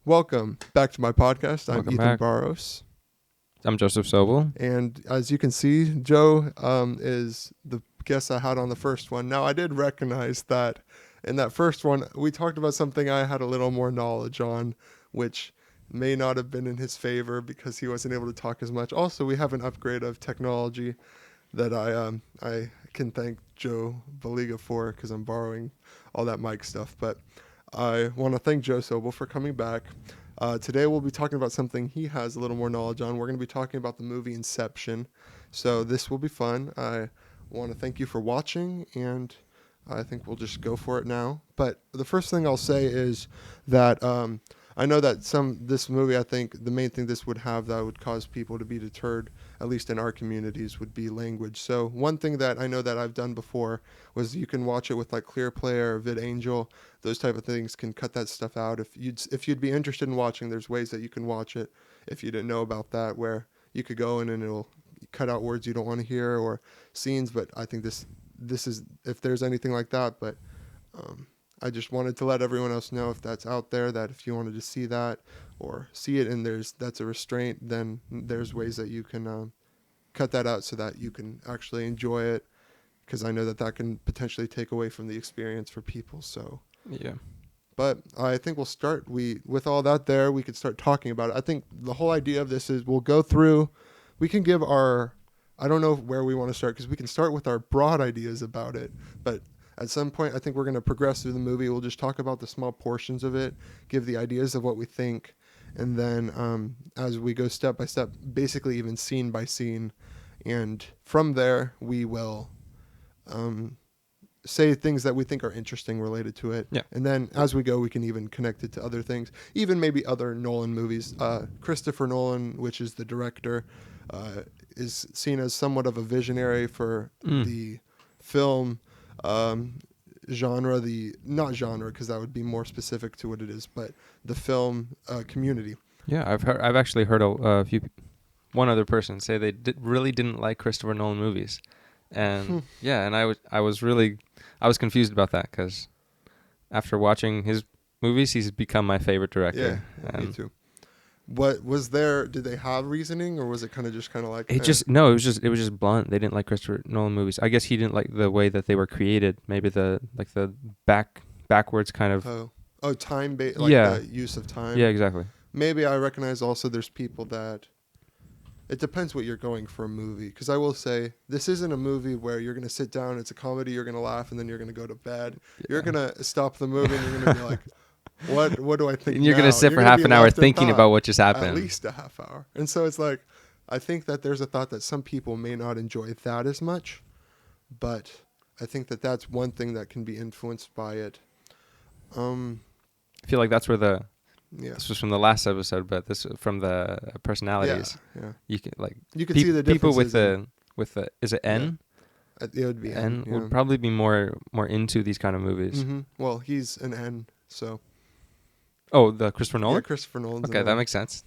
Welcome back to my podcast. I'm Welcome Ethan back. Barros. I'm Joseph Sobol. And as you can see, Joe is the guest I had on the first one. Now, I did recognize that in that first one, we talked about something I had a little more knowledge on, which may not have been in his favor because he wasn't able to talk as much. Also, we have an upgrade of technology that I can thank Joe Baliga for because I'm borrowing all that mic stuff. But I want to thank Joe Sobol for coming back. Today we'll be talking about something he has a little more knowledge on. We're going to be talking about the movie Inception. So this will be fun. I want to thank you for watching, and I think we'll just go for it now. But the first thing I'll say is that I know that this movie, I think the main thing this would have that would cause people to be deterred, at least in our communities, would be language. So one thing that I know that I've done before was you can watch it with like ClearPlay or VidAngel. Those type of things can cut that stuff out. If you'd be interested in watching, there's ways that you can watch it if you didn't know about that, where you could go in and it'll cut out words you don't want to hear or scenes. But I think this is, if there's anything like that. But I just wanted to let everyone else know, if that's out there, that if you wanted to see that or see it and that's a restraint, then there's ways that you can cut that out so that you can actually enjoy it, because I know that can potentially take away from the experience for people. So Yeah. but I think we'll start. With all that there, we could start talking about it. I think the whole idea of this is we'll go through. We can give our. I don't know where we want to start, because we can start with our broad ideas about it. But at some point, I think we're going to progress through the movie. We'll just talk about the small portions of it, give the ideas of what we think, and then as we go step by step, basically even scene by scene, and from there we will say things that we think are interesting related to it. Yeah. And then as we go, we can even connect it to other things, even maybe other Nolan movies. Christopher Nolan, which is the director, is seen as somewhat of a visionary for the film genre, not genre, because that would be more specific to what it is, but the film community. Yeah, I've actually heard one other person say they really didn't like Christopher Nolan movies, and yeah, and I was confused about that, because after watching his movies, he's become my favorite director. Yeah, me too. What was there? Did they have reasoning, or was it kind of like it was just blunt. They didn't like Christopher Nolan movies. I guess he didn't like the way that they were created. Maybe the backwards kind of time based, the use of time. Yeah, exactly. Maybe I recognize also there's people that it depends what you're going for a movie, because I will say this isn't a movie where you're going to sit down, it's a comedy, you're going to laugh, and then you're going to go to bed. Yeah. You're going to stop the movie and you're going to be like, what do I think? And you're going to sit for half an hour thinking about what just happened. At least a half hour. And so it's like, I think that there's a thought that some people may not enjoy that as much, but I think that that's one thing that can be influenced by it. I feel like that's where this was from the last episode, but this from the personalities. Yeah. You can see the people differences with the is it N? Yeah. It would be N. Would probably be more into these kind of movies. Mm-hmm. Well, he's an N, so. Oh, the Christopher Nolan? Yeah, Christopher Nolan. Okay, that makes sense.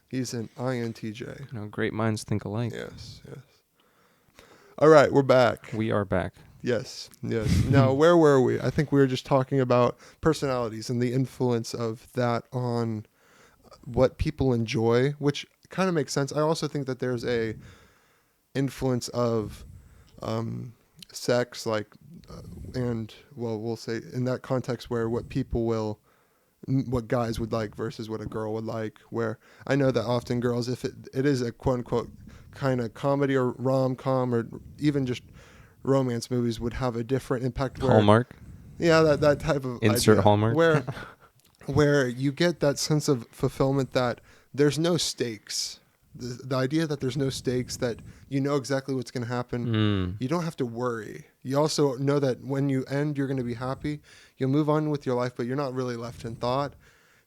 He's an INTJ. Great minds think alike. Yes. All right, we're back. We are back. Yes. Now, where were we? I think we were just talking about personalities and the influence of that on what people enjoy, which kind of makes sense. I also think that there's a influence of sex, and we'll say in that context where what guys would like versus what a girl would like, where I know that often girls, if it is a quote unquote kind of comedy or rom-com or even just romance movies, would have a different impact. Hallmark. Yeah, that type of insert idea, Hallmark. where you get that sense of fulfillment that there's no stakes. The idea that there's no stakes, that you know exactly what's going to happen. You don't have to worry. You also know that when you end, you're going to be happy. You'll move on with your life, but you're not really left in thought.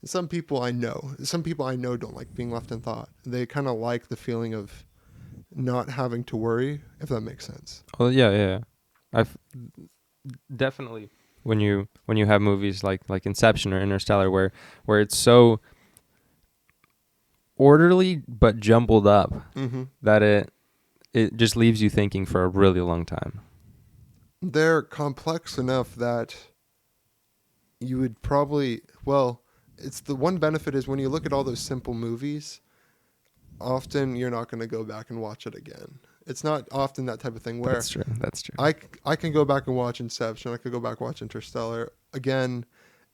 And some people I know don't like being left in thought. They kind of like the feeling of not having to worry, if that makes sense. Oh yeah. I've definitely when you have movies like Inception or Interstellar where it's so orderly but jumbled up that it just leaves you thinking for a really long time. They're complex enough that you would probably, it's the one benefit is when you look at all those simple movies, often you're not going to go back and watch it again. It's not often that type of thing where That's true. That's true. I can go back and watch Inception. I could go back and watch Interstellar again,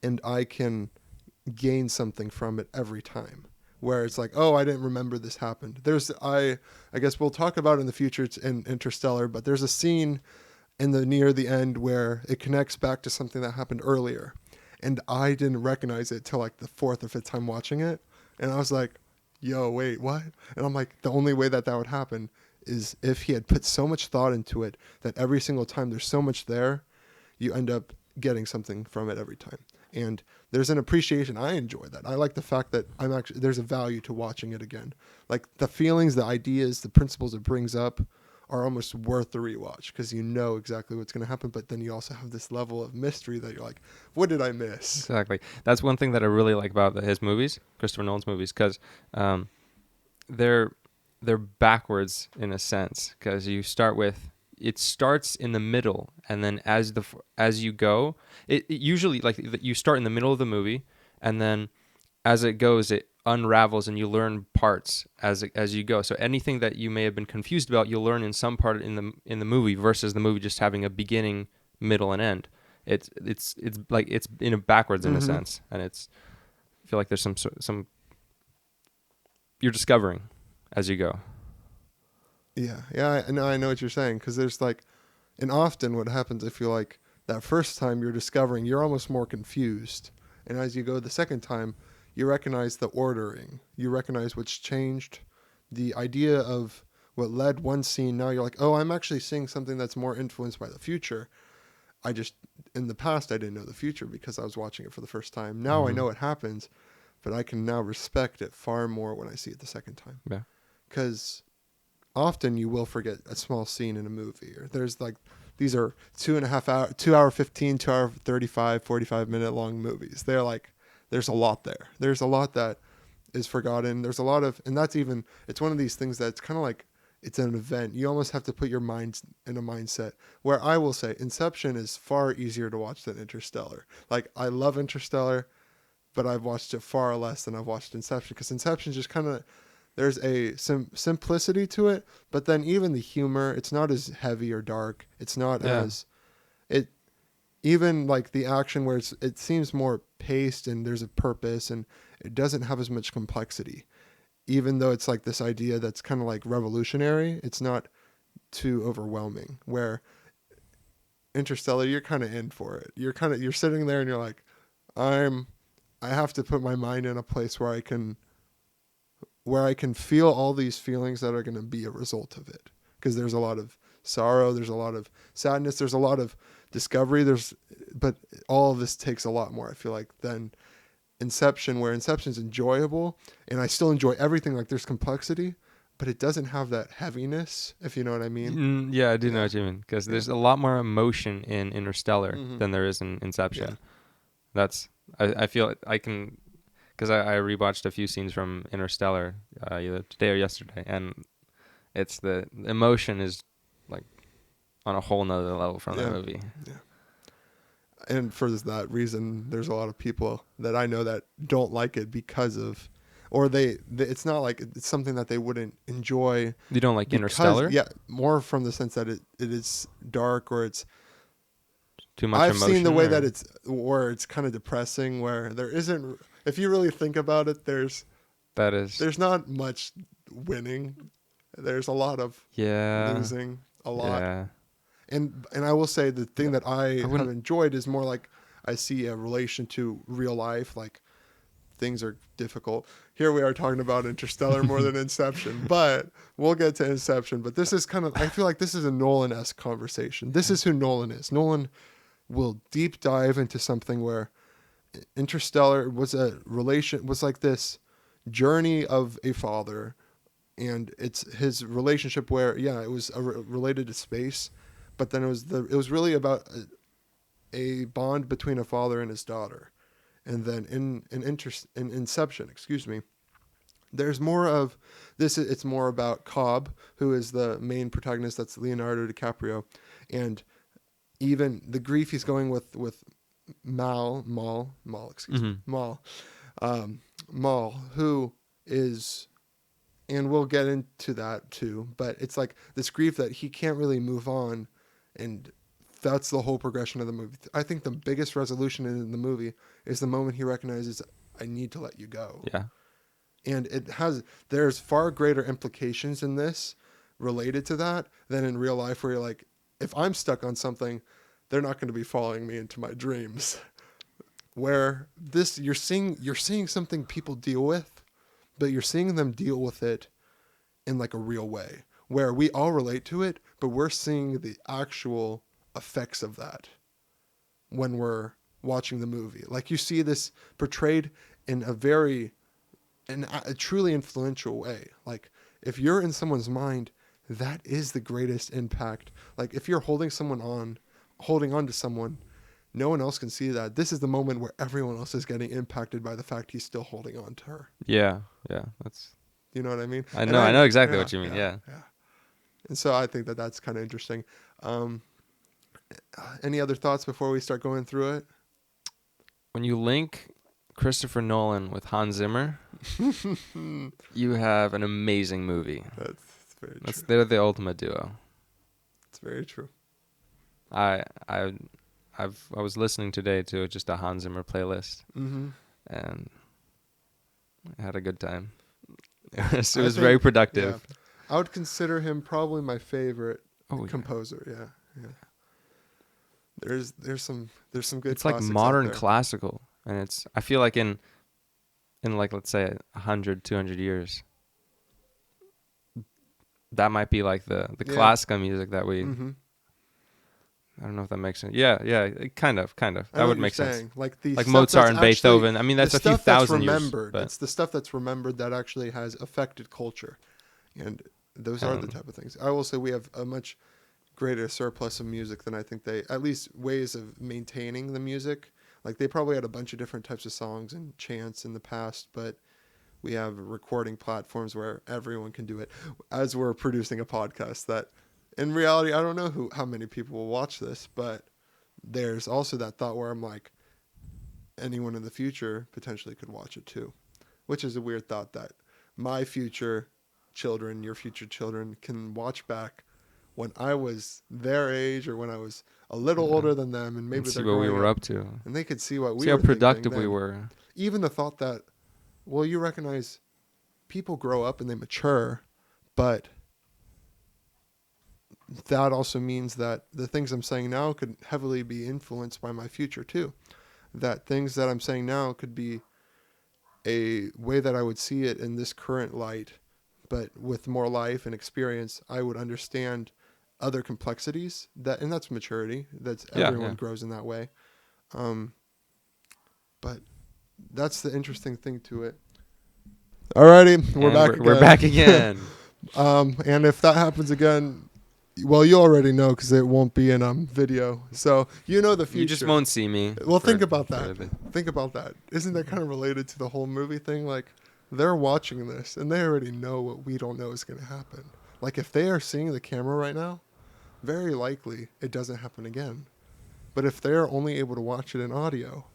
and I can gain something from it every time. Where it's like, oh, I didn't remember this happened. I guess we'll talk about it in the future. It's in Interstellar, but there's a scene in the near the end where it connects back to something that happened earlier, and I didn't recognize it till like the fourth or fifth time watching it, and I was like, yo, wait, what? And I'm like, the only way that would happen is if he had put so much thought into it that every single time there's so much there, you end up getting something from it every time. And there's an appreciation. I enjoy that. I like the fact that there's a value to watching it again. Like the feelings, the ideas, the principles it brings up are almost worth the rewatch because you know exactly what's going to happen. But then you also have this level of mystery that you're like, what did I miss? Exactly. That's one thing that I really like about his movies, Christopher Nolan's movies, because they're backwards in a sense. Because it starts in the middle, and then as you go, it usually like you start in the middle of the movie, and then as it goes, it unravels and you learn parts as you go. So anything that you may have been confused about, you'll learn in some part in the movie versus the movie just having a beginning, middle, and end. It's like it's in a backwards in a sense, and I feel like there's some you're discovering as you go. Yeah, I know what you're saying because there's like, and often what happens, I feel like that first time you're discovering, you're almost more confused, and as you go the second time, you recognize the ordering, you recognize what's changed, the idea of what led one scene. Now you're like, oh, I'm actually seeing something that's more influenced by the future. I just in the past I didn't know the future because I was watching it for the first time. Now I know it happens, but I can now respect it far more when I see it the second time. Yeah. Because often you will forget a small scene in a movie, or there's like these are 2 hour 15, 2 hour 35, 45-minute long movies. They're like there's a lot there. There's a lot that is forgotten. There's a lot of, and that's even, it's one of these things that's kind of like, it's an event. You almost have to put your mind in a mindset where I will say Inception is far easier to watch than Interstellar. Like I love Interstellar, but I've watched it far less than I've watched Inception because Inception just kind of, there's a simplicity to it, but then even the humor, it's not as heavy or dark. It's not as, it, even like the action where it seems more paced and there's a purpose and it doesn't have as much complexity. Even though it's like this idea that's kind of like revolutionary, it's not too overwhelming. Where Interstellar, you're kind of in for it. You're sitting there and you're like, I have to put my mind in a place where I can feel all these feelings that are going to be a result of it. Because there's a lot of sorrow, there's a lot of sadness, there's a lot of discovery. But all of this takes a lot more, I feel like, than Inception, where Inception's enjoyable and I still enjoy everything. Like there's complexity, but it doesn't have that heaviness, if you know what I mean. Yeah, I do know what you mean because there's a lot more emotion in Interstellar than there is in Inception. That's I feel I can because I rewatched a few scenes from Interstellar either today or yesterday, and it's the emotion is like on a whole nother level from that movie. Yeah. And for that reason, there's a lot of people that I know that don't like it because of, or it's not like it's something that they wouldn't enjoy. You don't like Interstellar? Yeah, more from the sense that it is dark or it's too much I've emotion. seen the way that it's kind of depressing where there isn't, if you really think about it, there's not much winning. There's a lot of losing, a lot. Yeah. And I will say the thing that I have enjoyed is more like I see a relation to real life, like things are difficult. Here we are talking about Interstellar more than Inception, but we'll get to Inception. But this is kind of, I feel like this is a Nolan-esque conversation. This is who Nolan is. Nolan will deep dive into something where Interstellar was like this journey of a father, and it's his relationship where, it was related to space. But then it was really about a bond between a father and his daughter, and then in Inception, there's more of this. It's more about Cobb, who is the main protagonist. That's Leonardo DiCaprio, and even the grief he's going with Mal, Maul, who is, and we'll get into that too, but it's like this grief that he can't really move on, and that's the whole progression of the movie. I think the biggest resolution in the movie is the moment he recognizes, I need to let you go. Yeah. And there's far greater implications in this related to that than in real life, where you're like, if I'm stuck on something, they're not going to be following me into my dreams. Where this, you're seeing something people deal with, but you're seeing them deal with it in like a real way, where we all relate to it, but we're seeing the actual effects of that when we're watching the movie. Like, you see this portrayed in a truly influential way. Like, if you're in someone's mind, that is the greatest impact. Like, if you're holding on to someone, no one else can see that. This is the moment where everyone else is getting impacted by the fact he's still holding on to her. Yeah. That's. You know what I mean? I know exactly what you mean. Yeah. And so I think that that's kind of interesting. Any other thoughts before we start going through it? When you link Christopher Nolan with Hans Zimmer, you have an amazing movie. That's very true. They're the ultimate duo. It's very true. I was listening today to just a Hans Zimmer playlist, and I had a good time. It was very productive. Yeah. I would consider him probably my favorite composer. Yeah. There's some good. It's like modern classical, and I feel like in like, let's say 100, 200 years, that might be like the classical music that we. I don't know if that makes sense. Yeah, kind of. That would make sense. Like Mozart and Beethoven. I mean, that's a few thousand years. But it's the stuff that's remembered that actually has affected culture, and those are the type of things. I will say we have a much greater surplus of music than I think at least ways of maintaining the music. Like, they probably had a bunch of different types of songs and chants in the past, but we have recording platforms where everyone can do it. As we're producing a podcast that, in reality, I don't know how many people will watch this, but there's also that thought where I'm like, anyone in the future potentially could watch it too, which is a weird thought that my future children, your future children, can watch back when I was their age or when I was a little older than them, and maybe see what we were up to, and they could see what we see were how productive we were. Even the thought that, well, you recognize people grow up and they mature, but that also means that the things I'm saying now could heavily be influenced by my future too. That things that I'm saying now could be a way that I would see it in this current light, but with more life and experience, I would understand other complexities and that's maturity. That's everyone grows in that way. But that's the interesting thing to it. Alrighty, we're back again. And if that happens again, well, you already know because it won't be in video. So you know the future. You just won't see me. Well, think about that. Think about that. Isn't that kind of related to the whole movie thing? Like, they're watching this and they already know what we don't know is going to happen. Like, if they are seeing the camera right now, very likely it doesn't happen again. But if they're only able to watch it in audio,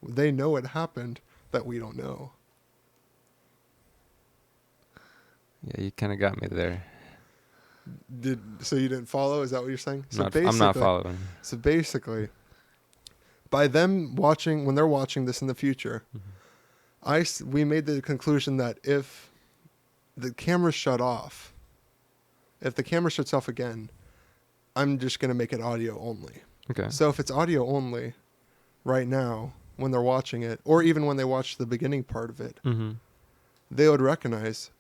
they know it happened that we don't know. Yeah, you kind of got me there. So you didn't follow? Is that what you're saying? I'm not following. So basically, by them watching, when they're watching this in the future, we made the conclusion that if the camera shut off, if the camera shuts off again, I'm just going to make it audio only. Okay. So if it's audio only right now, when they're watching it, or even when they watch the beginning part of it, they would recognize,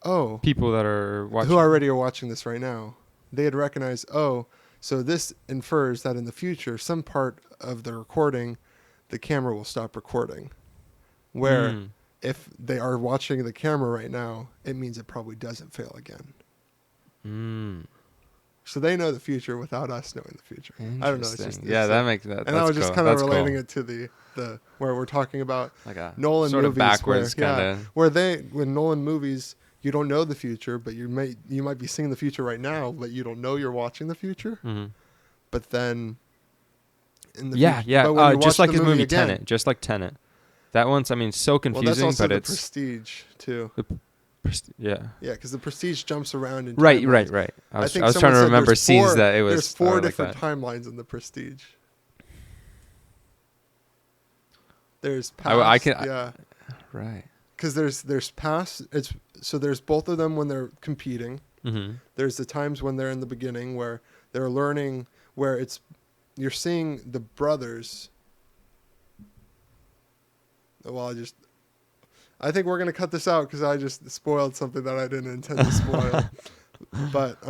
people that are watching, who already are watching this right now, they'd recognize, so this infers that in the future, some part of the recording, the camera will stop recording. Where if they are watching the camera right now, it means it probably doesn't fail again. So they know the future without us knowing the future. I don't know. It's just, that makes that. And I was just kind of relating it to the where we're talking about like a Nolan sort movies, of backwards kind of where Nolan movies, you don't know the future, but you might be seeing the future right now, but you don't know you're watching the future. But then in the future, just like his movie Tenet, just like Tenet. That one's, I mean, so Well, confusing, that's also but the it's Prestige too. yeah. Yeah, because the Prestige jumps around in Right, timelines. right. I think was trying someone to said remember there's scenes four. that it was There's four like different that. timelines in the Prestige. There's I past, can yeah, right. because there's past. It's so there's both of them when they're competing. Mm-hmm. There's the times when they're in the beginning where they're learning, where it's you're seeing the brothers. Well, I think we're gonna cut this out because I just spoiled something that I didn't intend to spoil. But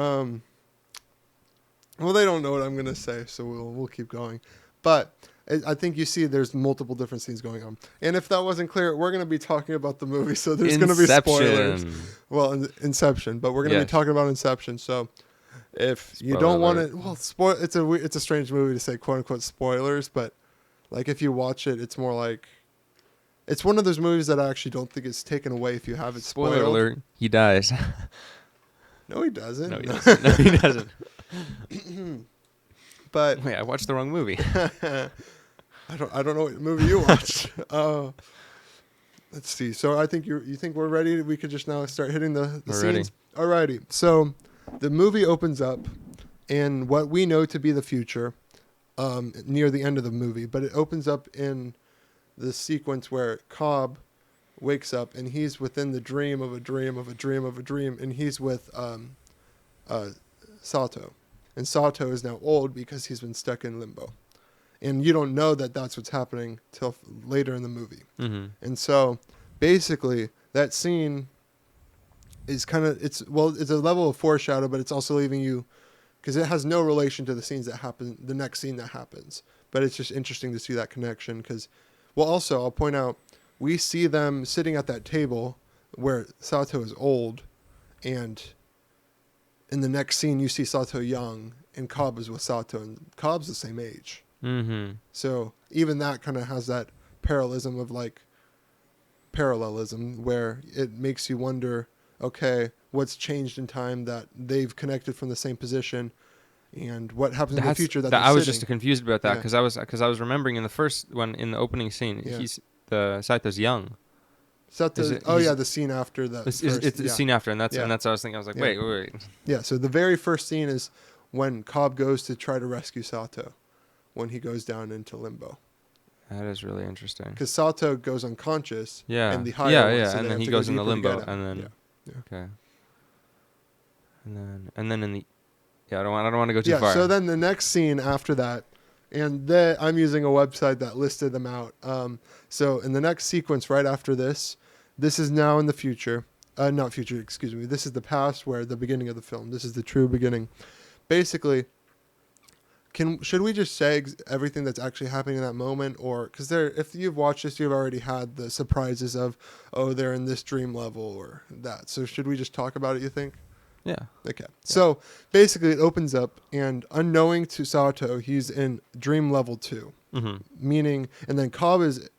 well, they don't know what I'm gonna say, so we'll keep going. But I think you see there's multiple different scenes going on, and if that wasn't clear, we're gonna be talking about the movie, so there's gonna be spoilers. Inception. Well, Inception, but we're gonna be Yes. talking about Inception. So if you Spoiler don't want alert. it, well, it's a strange movie to say quote unquote spoilers, but like if you watch it, it's more like it's one of those movies that I actually don't think is taken away if you have it spoiled. Spoiler alert, he dies. No, he doesn't. No, he doesn't. No, he doesn't. But Wait, I watched the wrong movie. I don't know what movie you watched. Let's see. So I think you think we're ready. We could just now start hitting the We're scenes. Alrighty. So the movie opens up in what we know to be the future, near the end of the movie. But it opens up in the sequence where Cobb wakes up and he's within the dream of a dream of a dream of a dream, and he's with Sato. And Sato is now old because he's been stuck in limbo. And you don't know that that's what's happening till later in the movie. Mm-hmm. And so basically that scene is it's a level of foreshadow, but it's also leaving you, because it has no relation to the scenes that happen, the next scene that happens. But it's just interesting to see that connection because, well, also I'll point out, we see them sitting at that table where Sato is old, and in the next scene you see Sato young and Cobb is with Sato, and Cobb's the same age. Mm-hmm. So even that kind of has that parallelism where it makes you wonder, okay, what's changed in time that they've connected from the same position, and what happens in the future that I was sitting. just confused about that Yeah. because I was remembering in the first one, in the opening scene, Yeah. Sato's young. Sato's, the scene after that. It's the scene after, and that's Yeah. what I was thinking. I was like, Yeah. wait. Yeah, so the very first scene is when Cobb goes to try to rescue Sato, when he goes down into limbo. That is really interesting. Because Sato goes unconscious. Yeah. And the higher one, so and they then have he to goes go into deeper to limbo, get him. and then Yeah. okay. And then in the I don't want to go too far. So then the next scene after that, and I'm using a website that listed them out. So in the next sequence right after this is now in the future. Not future, excuse me. This is the past, where the beginning of the film. This is the true beginning. Basically, should we just say everything that's actually happening in that moment, or because if you've watched this, you've already had the surprises of, oh, they're in this dream level or that. So should we just talk about it, you think? Yeah. Okay. Yeah. So basically, it opens up, and unknowing to Sato, he's in dream level 2. Mm-hmm. Meaning, and then Cobb is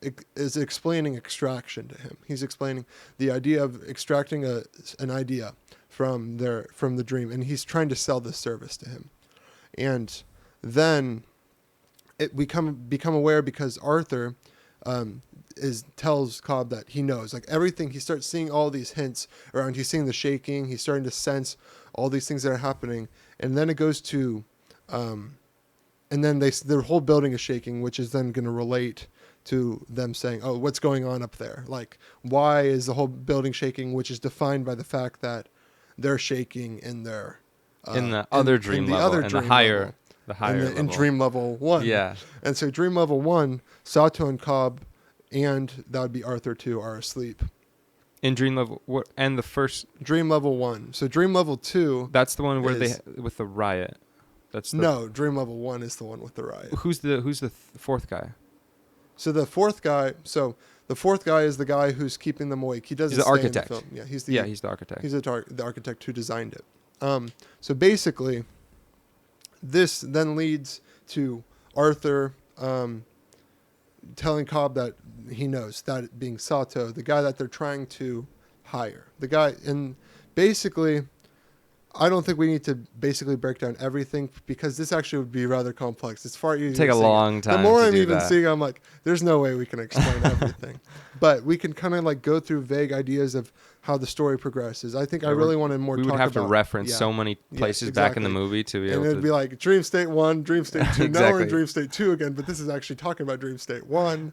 explaining extraction to him. He's explaining the idea of extracting an idea from the dream, and he's trying to sell this service to him. And then we become aware because Arthur tells Cobb that he knows, like, everything. He starts seeing all these hints around. He's seeing the shaking. He's starting to sense all these things that are happening, and then it goes to. And then their whole building is shaking, which is then going to relate to them saying, oh, what's going on up there? Like, why is the whole building shaking, which is defined by the fact that they're shaking in their... in the other dream level, and the higher level. In dream level 1. Yeah. And so dream level 1, Sato and Cobb, and that would be Arthur too, are asleep. In dream level, and the first... Dream level 1. So dream level 2... That's the one where with the riot. No, dream level 1 is the one with the riot. Who's the fourth guy? So the fourth guy is the guy who's keeping them awake. He's the architect. In the film. Yeah, he's the architect. He's the architect who designed it. So basically, this then leads to Arthur telling Cobb that he knows, that being Sato, the guy that they're trying to hire. The guy, and basically, I don't think we need to basically break down everything because this actually would be rather complex. It's far easier. Take a seeing long it. time The more to I'm do even that. seeing, I'm like, there's no way we can explain everything. But we can kind of like go through vague ideas of how the story progresses. I think I really wanted more We talk would have to about. reference Yeah. so many Yes, places back in the exactly. movie to be And able it'd to. be like Dream State 1, Dream State 2. Now we're in Exactly. Dream State 2 again, but this is actually talking about Dream State 1.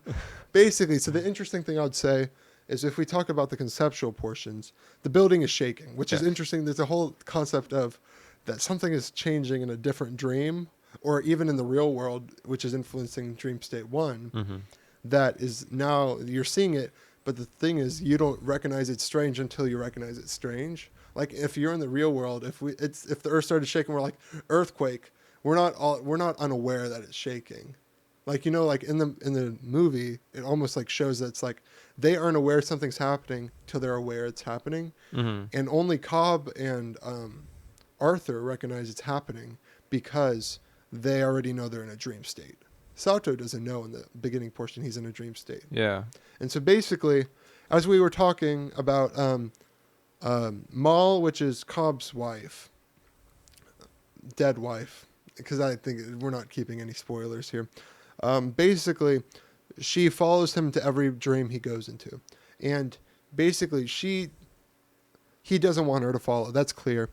Basically, so the interesting thing I would say is if we talk about the conceptual portions, the building is shaking, which is Yes. interesting. There's a whole concept of that something is changing in a different dream or even in the real world, which is influencing Dream State 1. Mm-hmm. That is now you're seeing it, but the thing is you don't recognize it's strange until you recognize it's strange. Like if you're in the real world, if the earth started shaking, we're like earthquake. We're not unaware that it's shaking. Like like in the movie, it almost like shows that it's like they aren't aware something's happening till they're aware it's happening, Mm-hmm. and only Cobb and Arthur recognize it's happening because they already know they're in a dream state. Sato doesn't know in the beginning portion he's in a dream state. Yeah. And so basically, as we were talking about Mal, which is Cobb's wife, dead wife, because I think we're not keeping any spoilers here. Basically, she follows him to every dream he goes into. And basically, he doesn't want her to follow. That's clear.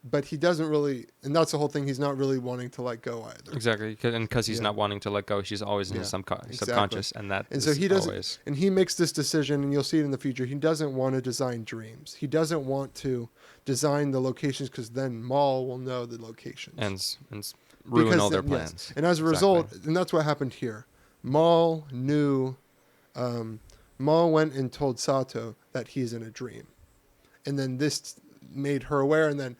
But he doesn't really, and that's the whole thing. He's not really wanting to let go either. Exactly. And because he's Yeah. not wanting to let go, she's always in Yeah, his exactly. subconscious. And that And is so he doesn't, always. and he makes this decision, and you'll see it in the future. He doesn't want to design dreams. He doesn't want to design the locations because then Maul will know the locations And ruin Because all their then- yes. plans. And as a Exactly. result, and that's what happened here. Maul knew. Maul went and told Sato that he's in a dream, and then this made her aware, and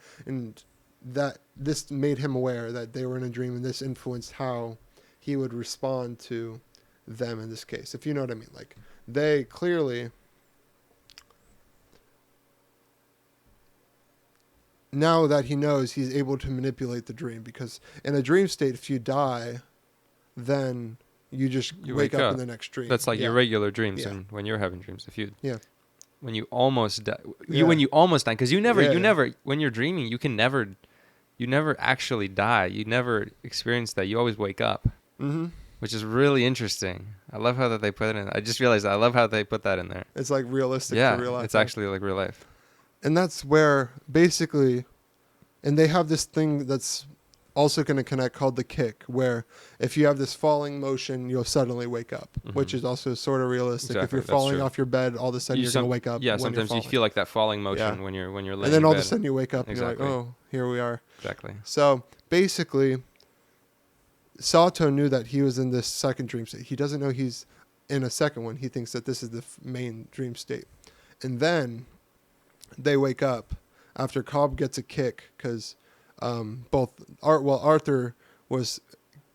that this made him aware that they were in a dream, and this influenced how he would respond to them in this case, if you know what I mean. Like they clearly now that he knows, he's able to manipulate the dream, because in a dream state, if you die, then you just You wake wake up up. in the next dream. That's like Yeah. your regular dreams Yeah. and when you're having dreams. If you Yeah. when you almost die, Yeah. when you almost die, because you Yeah. never when you're dreaming, you never actually die. You never experience that. You always wake up, Mm-hmm. which is really interesting. I love how that they put it in. I just realized that. I love how they put that in there. It's like realistic Yeah, to real life. it's actually like real life. And that's where basically, and they have this thing that's also going to connect called the kick, where if you have this falling motion, you'll suddenly wake up, which Mhm. is also sort of realistic. If Exactly, you're that's falling true. off your bed, all of a sudden you're going to wake up. Yeah, when you're sometimes you falling. feel like that falling motion Yeah. when you're laying And then in all bed. of a sudden you wake up Exactly. and you're like, oh, here we are. Exactly. So basically, Sato knew that he was in this second dream state. He doesn't know he's in a second one. He thinks that this is the main dream state. And then they wake up after Cobb gets a kick because Arthur was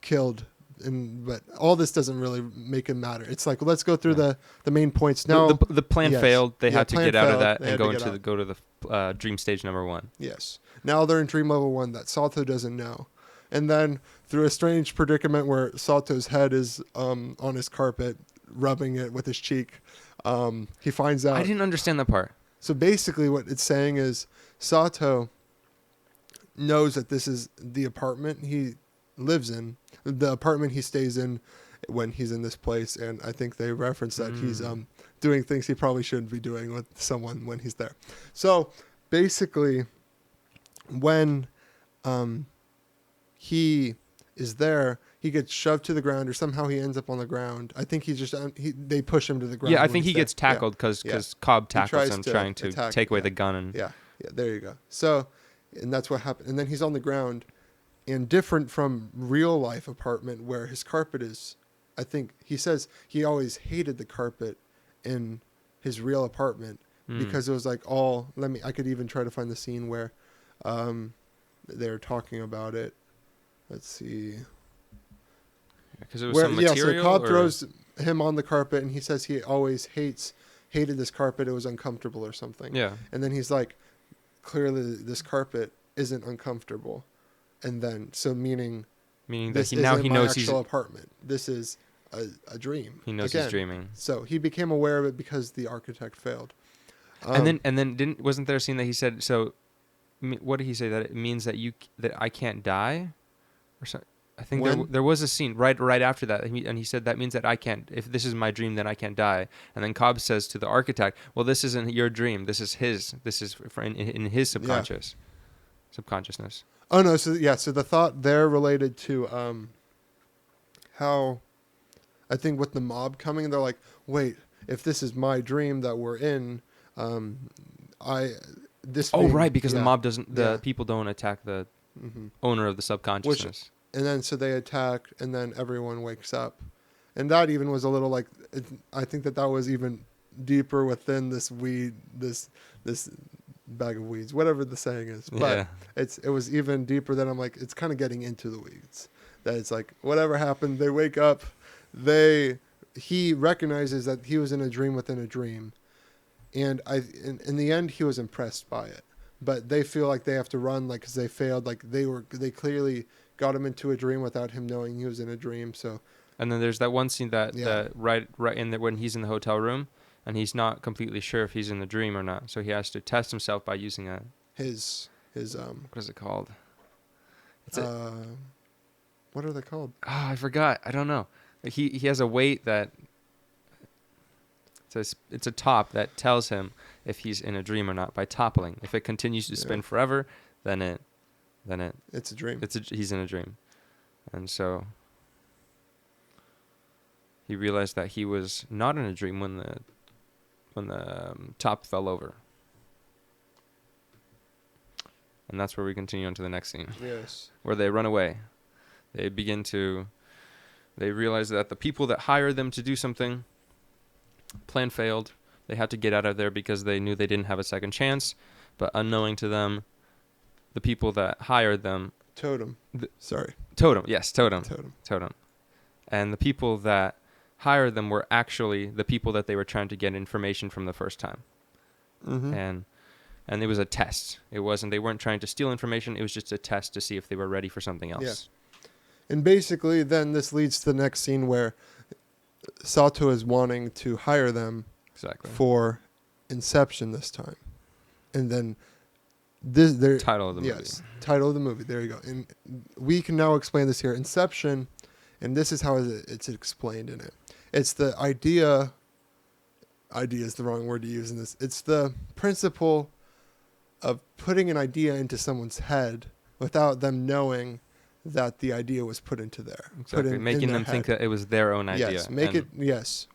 killed. But all this doesn't really make it matter. It's like, let's go through Yeah. the main points now. The plan Yes. failed. They Yeah, had to plan get out of failed. that They and had to get go to the dream stage number 1. Yes. Now they're in dream level 1 that Sato doesn't know. And then through a strange predicament where Sato's head is on his carpet, rubbing it with his cheek, he finds out. I didn't understand that part. So basically what it's saying is Sato knows that this is the apartment he lives in, the apartment he stays in when he's in this place. And I think they reference that he's doing things he probably shouldn't be doing with someone when he's there. So basically when he is there, he gets shoved to the ground, or somehow he ends up on the ground. I think he's just they push him to the ground. Yeah, I when think he's he there. gets tackled because Yeah. Cobb He tackles tries him to trying to attack, take away yeah. the gun. And Yeah, there you go. So, and that's what happened. And then he's on the ground, and different from real life apartment where his carpet is, I think he says he always hated the carpet in his real apartment because it was like I could even try to find the scene where they're talking about it. Let's see. because it was some So material. Cobb or- throws him on the carpet, and he says he always hated this carpet. It was uncomfortable or something. Yeah. And then he's like, clearly this carpet isn't uncomfortable. And then, so meaning Meaning that this he now isn't he my knows he's actual apartment. This is a dream. he knows Again. he's dreaming. So he became aware of it because the architect failed. And then wasn't there a scene that he said so what did he say, that it means that that I can't die, or so? I think When? there was a scene right after that, and he said that means that I can't. If this is my dream, then I can't die. And then Cobb says to the architect, "Well, this isn't your dream. This is his. This is in his Yeah. subconsciousness." Oh no. So yeah. So the thought there related to how I think with the mob coming, they're like, wait, if this is my dream that we're in, I this. Oh, being, right, because the yeah, mob doesn't. The yeah. people don't attack the hmm owner of the Which subconsciousness. and then so they attack, and then everyone wakes up, and that even was a little like I think that was even deeper within this weed, this bag of weeds, whatever the saying is. But Yeah. it was even deeper than I'm like it's kind of getting into the weeds. That it's like whatever happened, they wake up, he recognizes that he was in a dream within a dream, and in the end he was impressed by it. But they feel like they have to run, like because they failed, like they clearly got him into a dream without him knowing he was in a dream. So And then there's that one scene that yeah, right in when he's in the hotel room and he's not completely sure if he's in the dream or not. So he has to test himself by using a his what is it called? It's a uh, what are they called? I forgot. I don't know. He has a weight that it's a top that tells him if he's in a dream or not by toppling. If it continues to spin forever, then It's a dream. he's in a dream. And so he realized that he was not in a dream when the top fell over. And that's where we continue on to the next scene, Yes. where they run away. They realize that the people that hired them to do something, plan failed. They had to get out of there because they knew they didn't have a second chance. But unknowing to them, the people that hired them... Totem. Sorry. Totem, yes, Totem. Totem. And the people that hired them were actually the people that they were trying to get information from the first time. Mm-hmm. And it was a test. They weren't trying to steal information. It was just a test to see if they were ready for something else. Yeah. And basically, then this leads to the next scene where Sato is wanting to hire them for Inception this time. And then title of the movie. Yes, title of the movie. There you go. And we can now explain this here. Inception, and this is how it's explained in it. It's the idea is the wrong word to use in this. It's the principle of putting an idea into someone's head without them knowing that the idea was put into there. Exactly. Making them think that it was their own idea. Yes.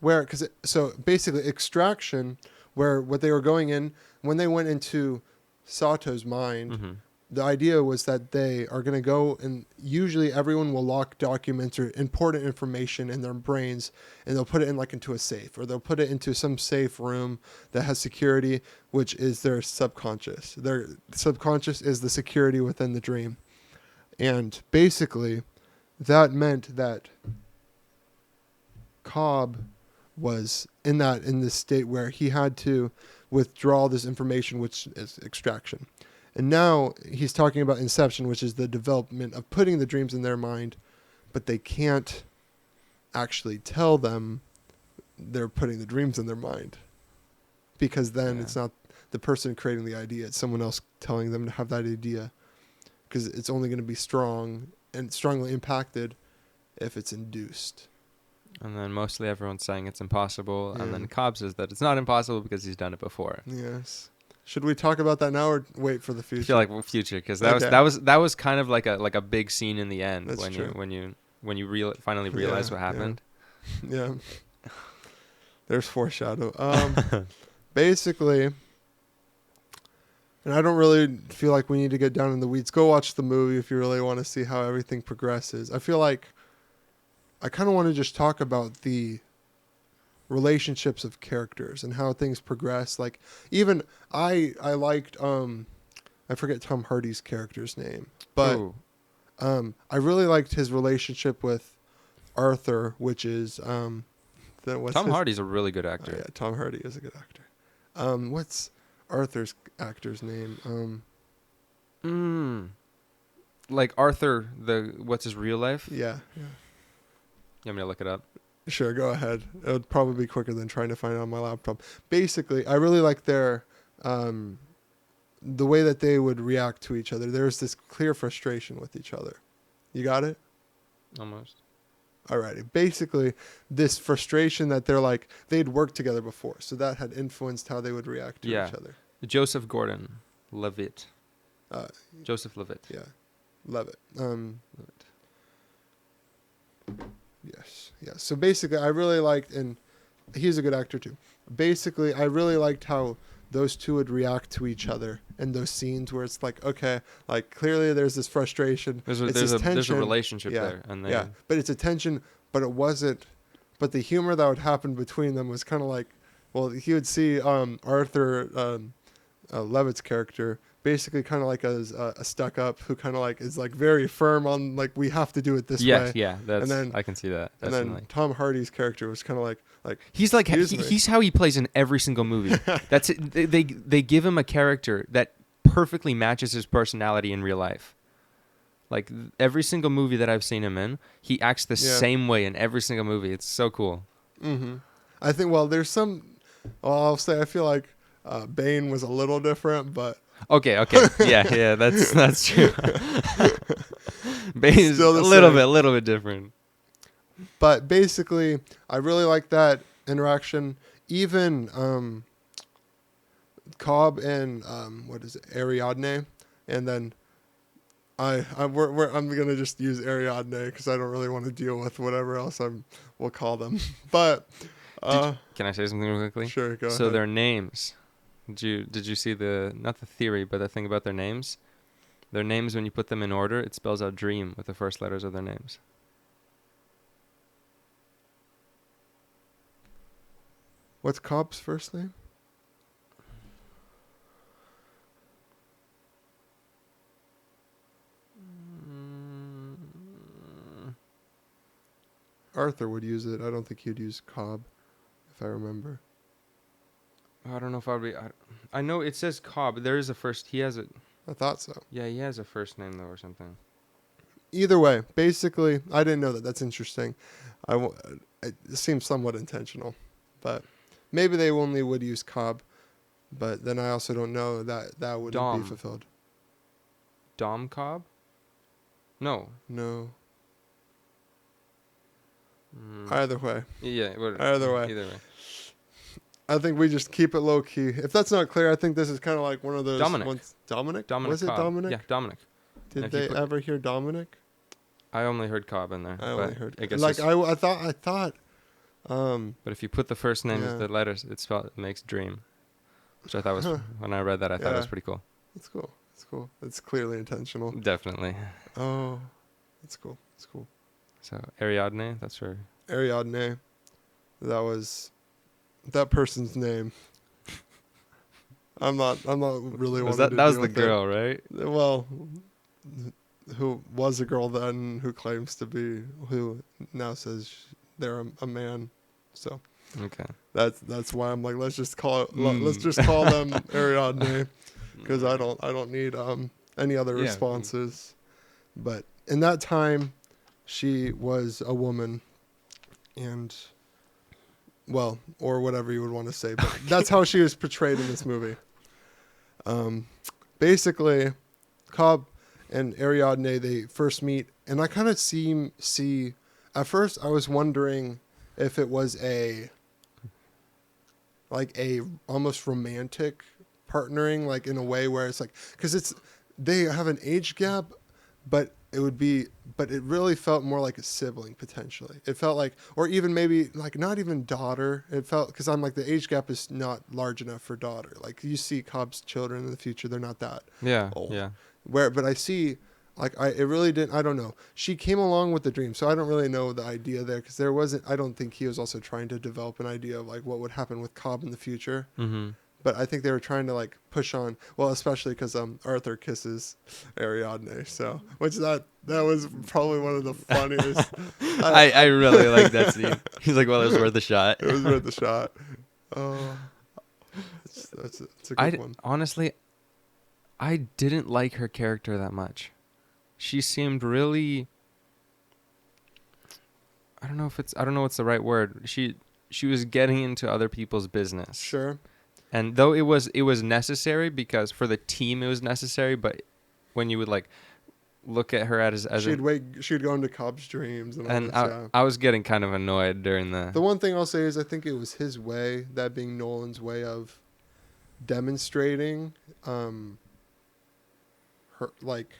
So basically extraction, where what they were going in, when they went into Sato's mind, mm-hmm. the idea was that they are going to go, and usually everyone will lock documents or important information in their brains, and they'll put it into a safe, or they'll put it into some safe room that has security, which is their subconscious. Their subconscious is the security within the dream. And basically, that meant that Cobb was in this state where he had to withdraw this information, which is extraction. And now he's talking about Inception, which is the development of putting the dreams in their mind, but they can't actually tell them they're putting the dreams in their mind, because then it's not the person creating the idea, it's someone else telling them to have that idea, because it's only going to be strong and strongly impacted if it's induced. And then mostly everyone's saying it's impossible, and then Cobb says that it's not impossible because he's done it before. Yes. Should we talk about that now or wait for the future? I feel like future, because that was kind of like a big scene in the end. That's true. when you finally realize what happened. Yeah. There's foreshadow. Basically, and I don't really feel like we need to get down in the weeds. Go watch the movie if you really want to see how everything progresses. I feel like I kind of want to just talk about the relationships of characters and how things progress. Like, even I liked I forget Tom Hardy's character's name, but I really liked his relationship with Arthur, which is Tom Hardy's a really good actor. Oh, yeah, Tom Hardy is a good actor. What's Arthur's actor's name? Like Arthur, what's his real life? Yeah. You want me to look it up? Sure, go ahead. It would probably be quicker than trying to find it on my laptop. Basically, I really like their the way that they would react to each other. There's this clear frustration with each other. You got it? Almost. Alrighty. Basically, this frustration that they're like, they'd worked together before, so that had influenced how they would react to each other. Joseph Gordon-Levitt. Uh, Joseph Levitt. yeah. Levitt. Levitt. Yes. Yeah. So basically, I really liked, and he's a good actor too. Basically, I really liked how those two would react to each other in those scenes where it's like, okay, like clearly there's this frustration. There's this a tension. relationship there, and yeah, but it's a tension, but it wasn't. But the humor that would happen between them was kind of like, well, he would see Arthur Levitt's character basically kind of like a stuck up who kind of like is like very firm on like we have to do it this way. Yeah, that's, and then I can see that. And Definitely. then Tom Hardy's character was kind of like he's like excuse me. he's how he plays in every single movie. That's it. They give him a character that perfectly matches his personality in real life. Like every single movie that I've seen him in, he acts the same way in every single movie. It's so cool. Mm-hmm. I think there's some. Well, I'll say I feel like Bane was a little different, but okay, yeah, that's true. Bane is a Still the little bit different. But basically, I really like that interaction. Even Cobb and what is it, Ariadne, and then I'm gonna just use Ariadne because I don't really want to deal with whatever else we'll call them. But can I say something real quickly? Sure, go ahead. So their names. Did you see not the theory, but the thing about their names? Their names, when you put them in order, it spells out dream with the first letters of their names. What's Cobb's first name? Arthur would use it. I don't think he'd use Cobb, if I remember. I don't know if I'd be. I know it says Cobb. There is a first. He has a. I thought so. Yeah, he has a first name though, or something. Either way, basically, I didn't know that. That's interesting. It seems somewhat intentional, but maybe they only would use Cobb. But then I also don't know that wouldn't be fulfilled. Dom Cobb? No. Either way. Yeah. Either way. I think we just keep it low key. If that's not clear, I think this is kind of like one of those ones. Dominic? Was it Cobb. Dominic? Yeah, Dominic. Did they ever hear Dominic? I only heard Cobb in there. I only heard. I guess like I thought. But if you put the first name with the letters, it makes dream, which I thought was when I read that I thought it was pretty cool. That's cool. It's cool. It's clearly intentional. Definitely. Oh, that's cool. It's cool. So Ariadne, that's her. Ariadne, that was that person's name. I'm not really. That was the girl, right? Well, who was a girl then, who claims to be, who now says they're a man. So okay, that's why I'm like, let's just call them Ariadne, because I don't need any other responses. But in that time, she was a woman, and well, or whatever you would want to say, but that's how she was portrayed in this movie. Basically, Cobb and Ariadne, they first meet, and I kind of see. At first, I was wondering if it was a almost romantic partnering, like in a way where it's like, because they have an age gap, but it really felt more like a sibling potentially. It felt like, or even maybe like not even daughter. It felt, because I'm like, the age gap is not large enough for daughter. Like you see Cobb's children in the future, they're not that old. Yeah. But I see, it really didn't. I don't know. She came along with the dream, so I don't really know the idea there, because there wasn't. I don't think he was also trying to develop an idea of like what would happen with Cobb in the future. Mm-hmm. But I think they were trying to like push on. Well, especially because Arthur kisses Ariadne, so which that was probably one of the funniest. I really like that scene. He's like, well, it was worth a shot. It was worth a shot. Oh, that's a good one. Honestly, I didn't like her character that much. She seemed really. I don't know what's the right word. She was getting into other people's business. Sure. And though it was necessary, because for the team it was necessary, but when you would like look at her as an, She'd go into Cobb's dreams and all and this. Yeah. I was getting kind of annoyed during The one thing I'll say is I think it was his way, that being Nolan's way of demonstrating, her like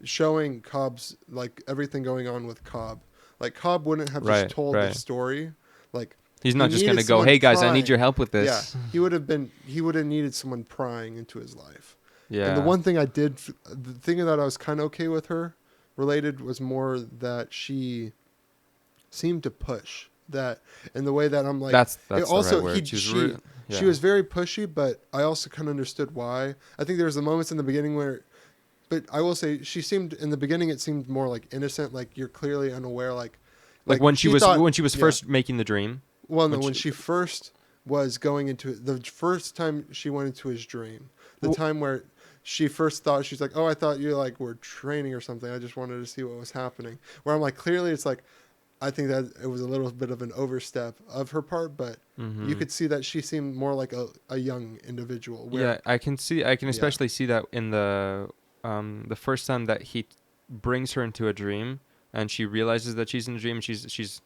showing Cobb's like everything going on with Cobb. Like Cobb wouldn't have just told the story. Like he's he not just needed going to go, someone "Hey guys, I prying. need your help with Yeah, this." he would have needed someone prying into his life. Yeah. And the thing that I was kind of okay with her related was more that she seemed to push that in the way that I'm like. That's also the right word. she was very pushy, but I also kind of understood why. I think there was the moments in the beginning where, but I will say she seemed in the beginning it seemed more like innocent, like you're clearly unaware, like when she was thought, first making the dream. Well, no, when she first was going into it, the first time she went into his dream, the time where she first thought, she's like, oh, I thought you like were training or something. I just wanted to see what was happening. Where I'm like, clearly it's like, I think that it was a little bit of an overstep of her part, but you could see that she seemed more like a young individual. Yeah, I can especially see that in the first time that he brings her into a dream and she realizes that she's in a dream. She's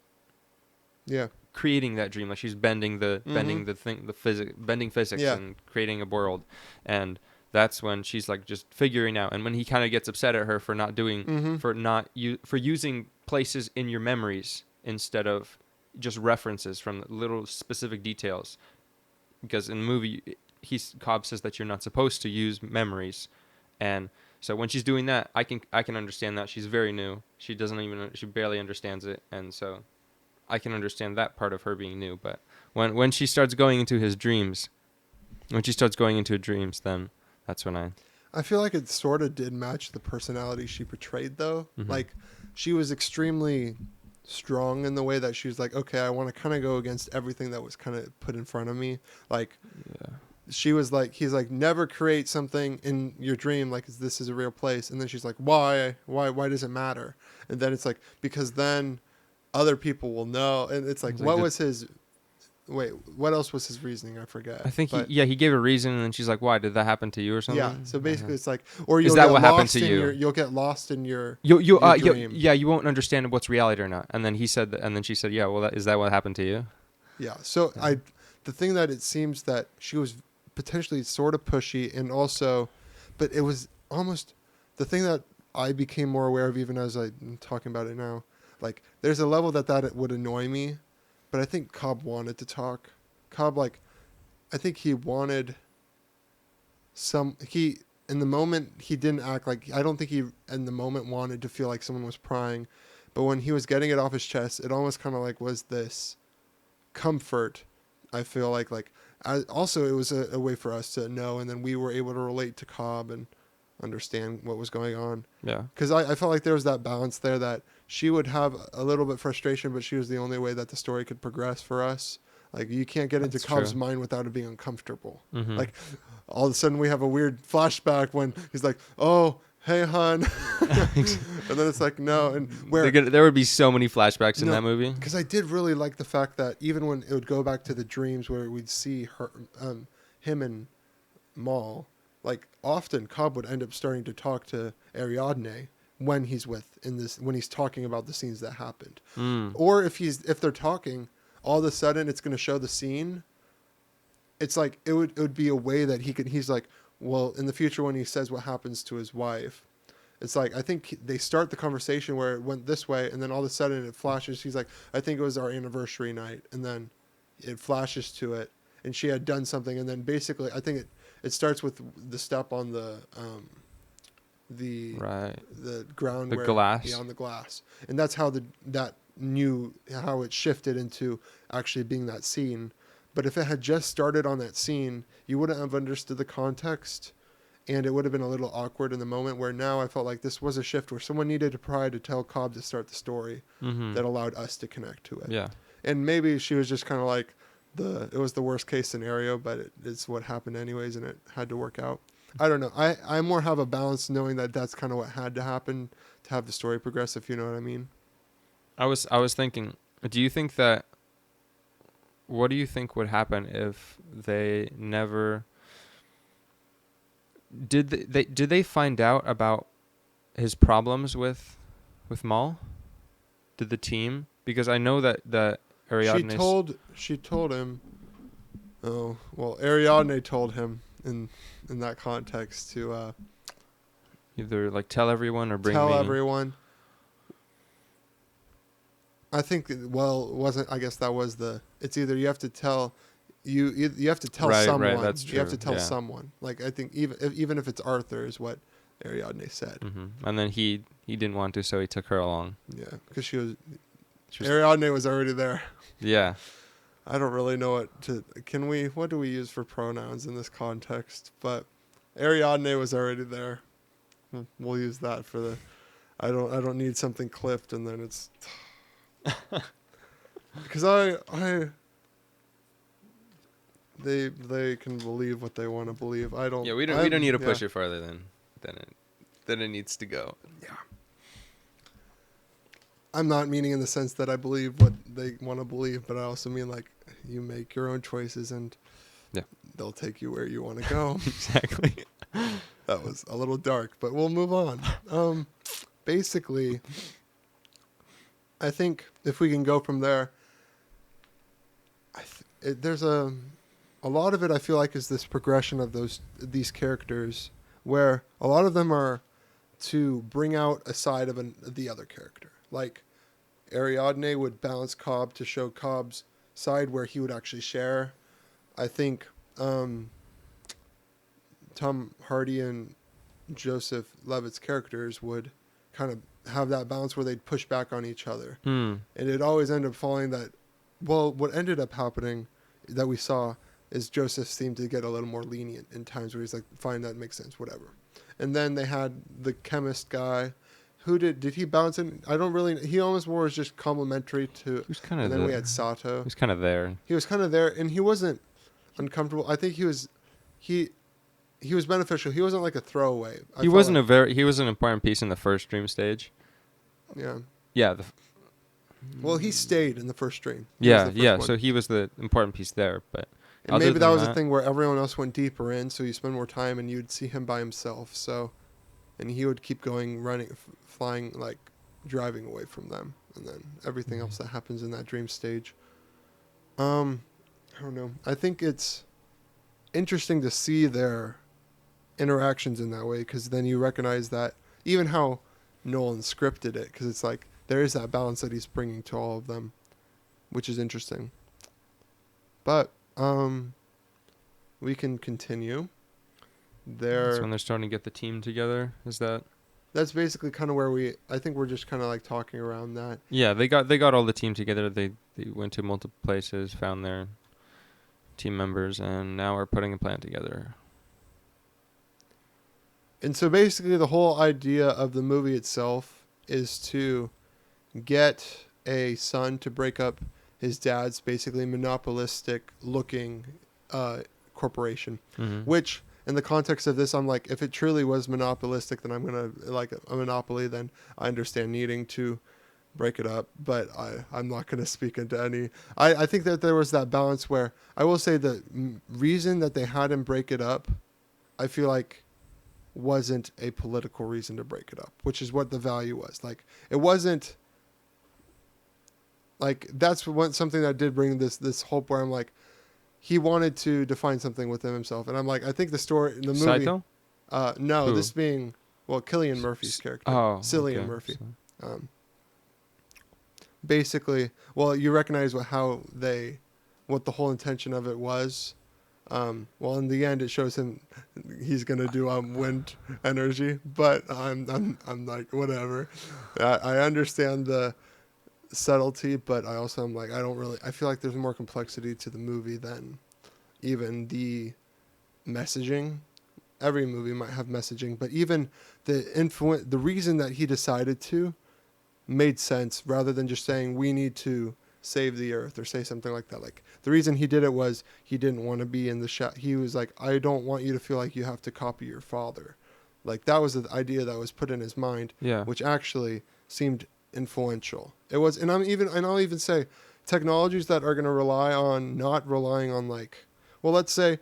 creating that dream, like she's bending the physics and creating a world, and that's when she's like just figuring out. And when he kind of gets upset at her for not doing for using places in your memories instead of just references from little specific details, because in the movie Cobb says that you're not supposed to use memories, and so when she's doing that, I can understand that she's very new. She barely understands it, and so I can understand that part of her being new. But when she starts going into his dreams, then that's when I feel like it sort of did match the personality she portrayed, though. Like she was extremely strong in the way that she was like, okay, I want to kind of go against everything that was kind of put in front of me. Like she was like, he's like, never create something in your dream like this is a real place. And then she's like, why does it matter? And then it's like, because then other people will know. And it's like, what else was his reasoning? I forget. I think he gave a reason, and then she's like, why did that happen to you or something? Yeah. So basically it's like, or is that what happened to you? You'll get lost in your dream. You won't understand what's reality or not. And then he said that, and then she said, yeah, well, is that what happened to you? Yeah. So the thing that it seems that she was potentially sort of pushy, and also, but it was almost the thing that I became more aware of even as I'm talking about it now. Like there's a level that it would annoy me, but I think Cobb wanted to talk. Cobb, like, I think he wanted in the moment, he didn't act like, I don't think he in the moment wanted to feel like someone was prying, but when he was getting it off his chest, it almost kind of like was this comfort. I feel like also it was a way for us to know, and then we were able to relate to Cobb and understand what was going on. Yeah. Because I felt like there was that balance there that she would have a little bit frustration, but she was the only way that the story could progress for us. Like you can't get into Cobb's mind without it being uncomfortable. Like all of a sudden we have a weird flashback when he's like, oh, hey, hon. And then it's like, no. And there would be so many flashbacks in that movie. Because I did really like the fact that even when it would go back to the dreams where we'd see him and Maul, like often Cobb would end up starting to talk to Ariadne when he's when he's talking about the scenes that happened. Or if they're talking, all of a sudden it's going to show the scene. It's like it would be a way that he's like, well, in the future when he says what happens to his wife, it's like I think they start the conversation where it went this way, and then all of a sudden it flashes. He's like, I think it was our anniversary night, and then it flashes to it, and she had done something, and then basically I think it starts with the step on the ground, glass, on the glass, and that's how how it shifted into actually being that scene. But if it had just started on that scene, you wouldn't have understood the context, and it would have been a little awkward in the moment. Where now I felt like this was a shift where someone needed to pry to tell Cobb to start the story that allowed us to connect to it. Yeah, and maybe she was just kind of like it was the worst case scenario, but it's what happened anyways, and it had to work out. I don't know. I more have a balance knowing that that's kind of what had to happen to have the story progress, if you know what I mean. I was thinking, do you think that what do you think would happen if they never did they find out about his problems with Maul? Did the team? Because I know that Ariadne She told him. Oh well, Ariadne told him in that context to either like tell everyone or bring tell me. everyone. I think well, it wasn't. I guess that was the. It's either you have to tell. You have to tell someone. Right, that's true. You have to tell yeah. someone. Like I think even if it's Arthur is what Ariadne said. And then he didn't want to, so he took her along. Yeah, because she was Ariadne was already there. Yeah. I don't really know what to. What do we use for pronouns in this context? But Ariadne was already there. We'll use that for the. I don't need something clipped and then it's. Because they can believe what they want to believe. I don't. Yeah, we don't need to push it farther than it needs to go. Yeah. I'm not meaning in the sense that I believe what they want to believe, but I also mean like you make your own choices and they'll take you where you want to go. Exactly. That was a little dark, but we'll move on. Basically, I think if we can go from there, there's a lot of it I feel like is this progression of these characters where a lot of them are to bring out a side of the other character. Like Ariadne would balance Cobb to show Cobb's side where he would actually share. I think Tom Hardy and Joseph Levitt's characters would kind of have that balance where they'd push back on each other. And it always ended up falling that, well, what ended up happening that we saw is Joseph seemed to get a little more lenient in times where he's like, fine, that makes sense, whatever. And then they had the chemist guy. Who did he bounce in? I don't really. He almost more was just complimentary to. He was kind of. And then we had Sato. He was kind of there. He was kind of there, and he wasn't uncomfortable. I think he was beneficial. He wasn't like a throwaway. He was an important piece in the first dream stage. Yeah. Yeah. Well, he stayed in the first stream. Yeah. So he was the important piece there, but. And maybe that was the thing where everyone else went deeper in, so you spend more time, and you'd see him by himself. So. And he would keep going, running, flying, like driving away from them, and then everything else that happens in that dream stage. I don't know. I think it's interesting to see their interactions in that way, because then you recognize that even how Nolan scripted it, because it's like there is that balance that he's bringing to all of them, which is interesting. But we can continue. That's when they're starting to get the team together. Is that? That's basically kind of where I think we're just kind of like talking around that. Yeah, they got all the team together. They went to multiple places, found their team members, and now are putting a plan together. And so basically the whole idea of the movie itself is to get a son to break up his dad's basically monopolistic looking corporation, which in the context of this, I'm like, if it truly was monopolistic, then I'm going to like a monopoly, then I understand needing to break it up, but I'm not going to speak into any. I think that there was that balance where I will say the reason that they had him break it up, I feel like wasn't a political reason to break it up, which is what the value was. Like, it wasn't like, that's something that did bring this hope where I'm like, he wanted to define something within himself. And I'm like, I think the story in the movie. Saito? No, Who? This being, well, Cillian Murphy's character. Oh. Cillian Murphy. Basically, well, you recognize what the whole intention of it was. Well, in the end, it shows him he's gonna do wind energy, but I'm like, whatever. I understand the subtlety, but I also am like, I feel like there's more complexity to the movie than even the messaging. Every movie might have messaging, but even the reason that he decided to made sense rather than just saying we need to save the earth or say something like that. Like, the reason he did it was he didn't want to be in the shot. He was like, I don't want you to feel like you have to copy your father. Like, that was the idea that was put in his mind, Yeah. which actually seemed influential. It was, and I'll even say, technologies that are going to rely on not relying on like, well, let's say,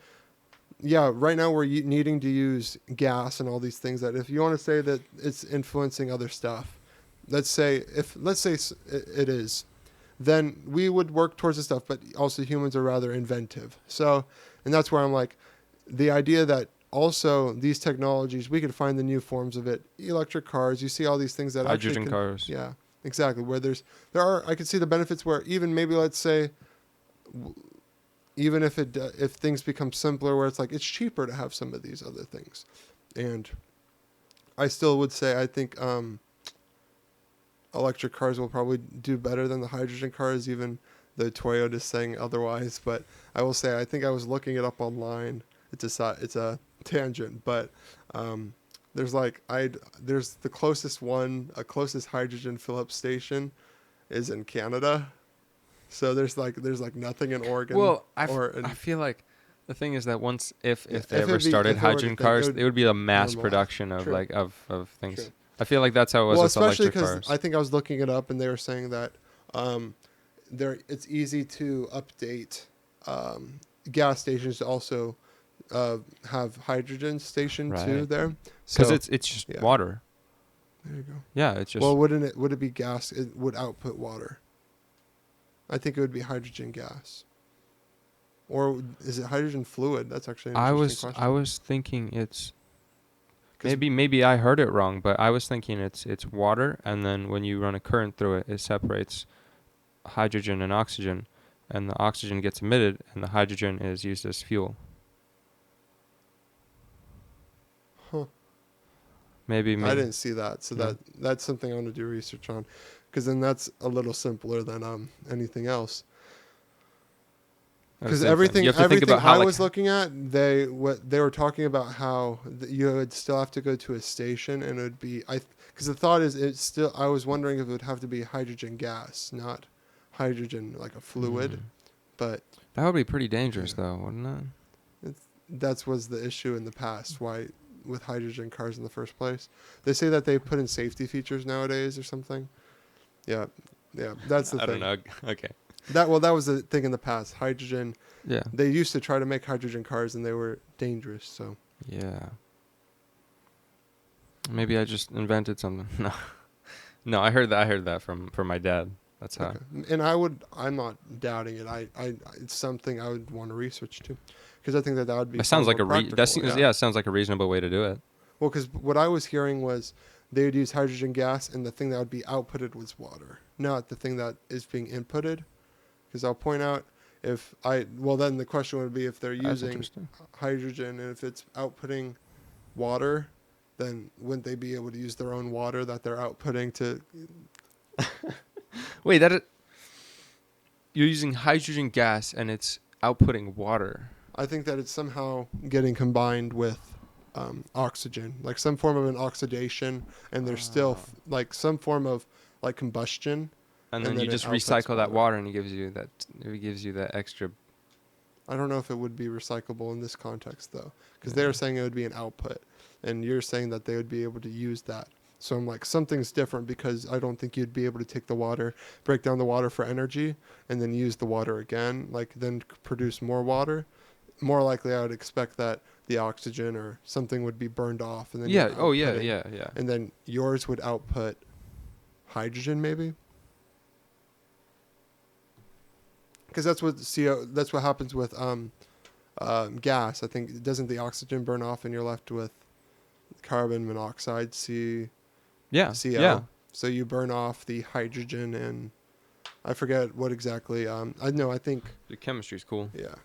yeah, right now we're needing to use gas and all these things that if you want to say that it's influencing other stuff, let's say it is, then we would work towards this stuff, but also humans are rather inventive. So, and that's where I'm like, the idea that also these technologies, we could find the new forms of it, electric cars, you see all these things that Hydrogen actually cars. yeah, exactly. Where I could see the benefits where even maybe let's say, even if things become simpler where it's like it's cheaper to have some of these other things, and I still would say I think electric cars will probably do better than the hydrogen cars, even though Toyota's saying otherwise. But I will say I think I was looking it up online. It's a tangent, but there's the closest closest hydrogen fill up station is in Canada. So there's nothing in Oregon. Well, I I feel like the thing is that once if Yeah, they if ever it'd be- started if it were to hydrogen think, cars, it would be a mass normalize. production of True. like of things. True. I feel like that's how it was Well, with especially electric because cars. I think I was looking it up and they were saying that it's easy to update gas stations to also have hydrogen station too Right. there. Because So it's just yeah. water. there you go. Yeah, it's just Well, would it be gas? It would output water. I think it would be hydrogen gas. Or is it hydrogen fluid? That's actually an interesting question. I was thinking it's 'Cause- maybe I heard it wrong, but I was thinking it's water, and then when you run a current through it, it separates hydrogen and oxygen, and the oxygen gets emitted, and the hydrogen is used as fuel. Huh. Maybe I didn't see that, so No. that's something I want to do research on, because then that's a little simpler than anything else. Because everything you have to think about how I like, was looking at, they were talking about how you would still have to go to a station, and it would be because the thought is it's still I was wondering if it would have to be hydrogen gas, not hydrogen like a fluid, but that would be pretty dangerous Yeah. though, wouldn't it? that was the issue in the past. Why with hydrogen cars in the first place? They say that they put in safety features nowadays or something. Yeah, that's the I thing. don't know. Okay. That was the thing in the past. Hydrogen. Yeah. They used to try to make hydrogen cars, and they were dangerous. So Yeah. Maybe I just invented something. No. No, I heard that from my dad. That's how. okay. And I'm not doubting it. It's something I would want to research too, because I think that would be. That sounds far like more that practical, seems, yeah, it sounds like a reasonable way to do it. Well, because what I was hearing was they would use hydrogen gas, and the thing that would be outputted was water, not the thing that is being inputted. Because I'll point out then the question would be if they're That's using interesting. hydrogen and if it's outputting water, then wouldn't they be able to use their own water that they're outputting to? Wait, you're using hydrogen gas and it's outputting water. I think that it's somehow getting combined with oxygen, like some form of an oxidation, and there's still like some form of like combustion. And And then then you it just outputs recycle that water. water and it gives you that extra. I don't know if it would be recyclable in this context though, because they're saying it would be an output, and you're saying that they would be able to use that. So I'm like, something's different because I don't think you'd be able to take the water, break down the water for energy, and then use the water again, like then produce more water. More likely, I would expect that the oxygen or something would be burned off, and then Yeah. you're Oh yeah. outputting- Yeah. and then yours would output hydrogen maybe. Because that's what happens with gas. I think doesn't the oxygen burn off and you're left with carbon monoxide, Yeah. CO. Yeah. So you burn off the hydrogen and I forget what exactly. I think The chemistry's cool. yeah,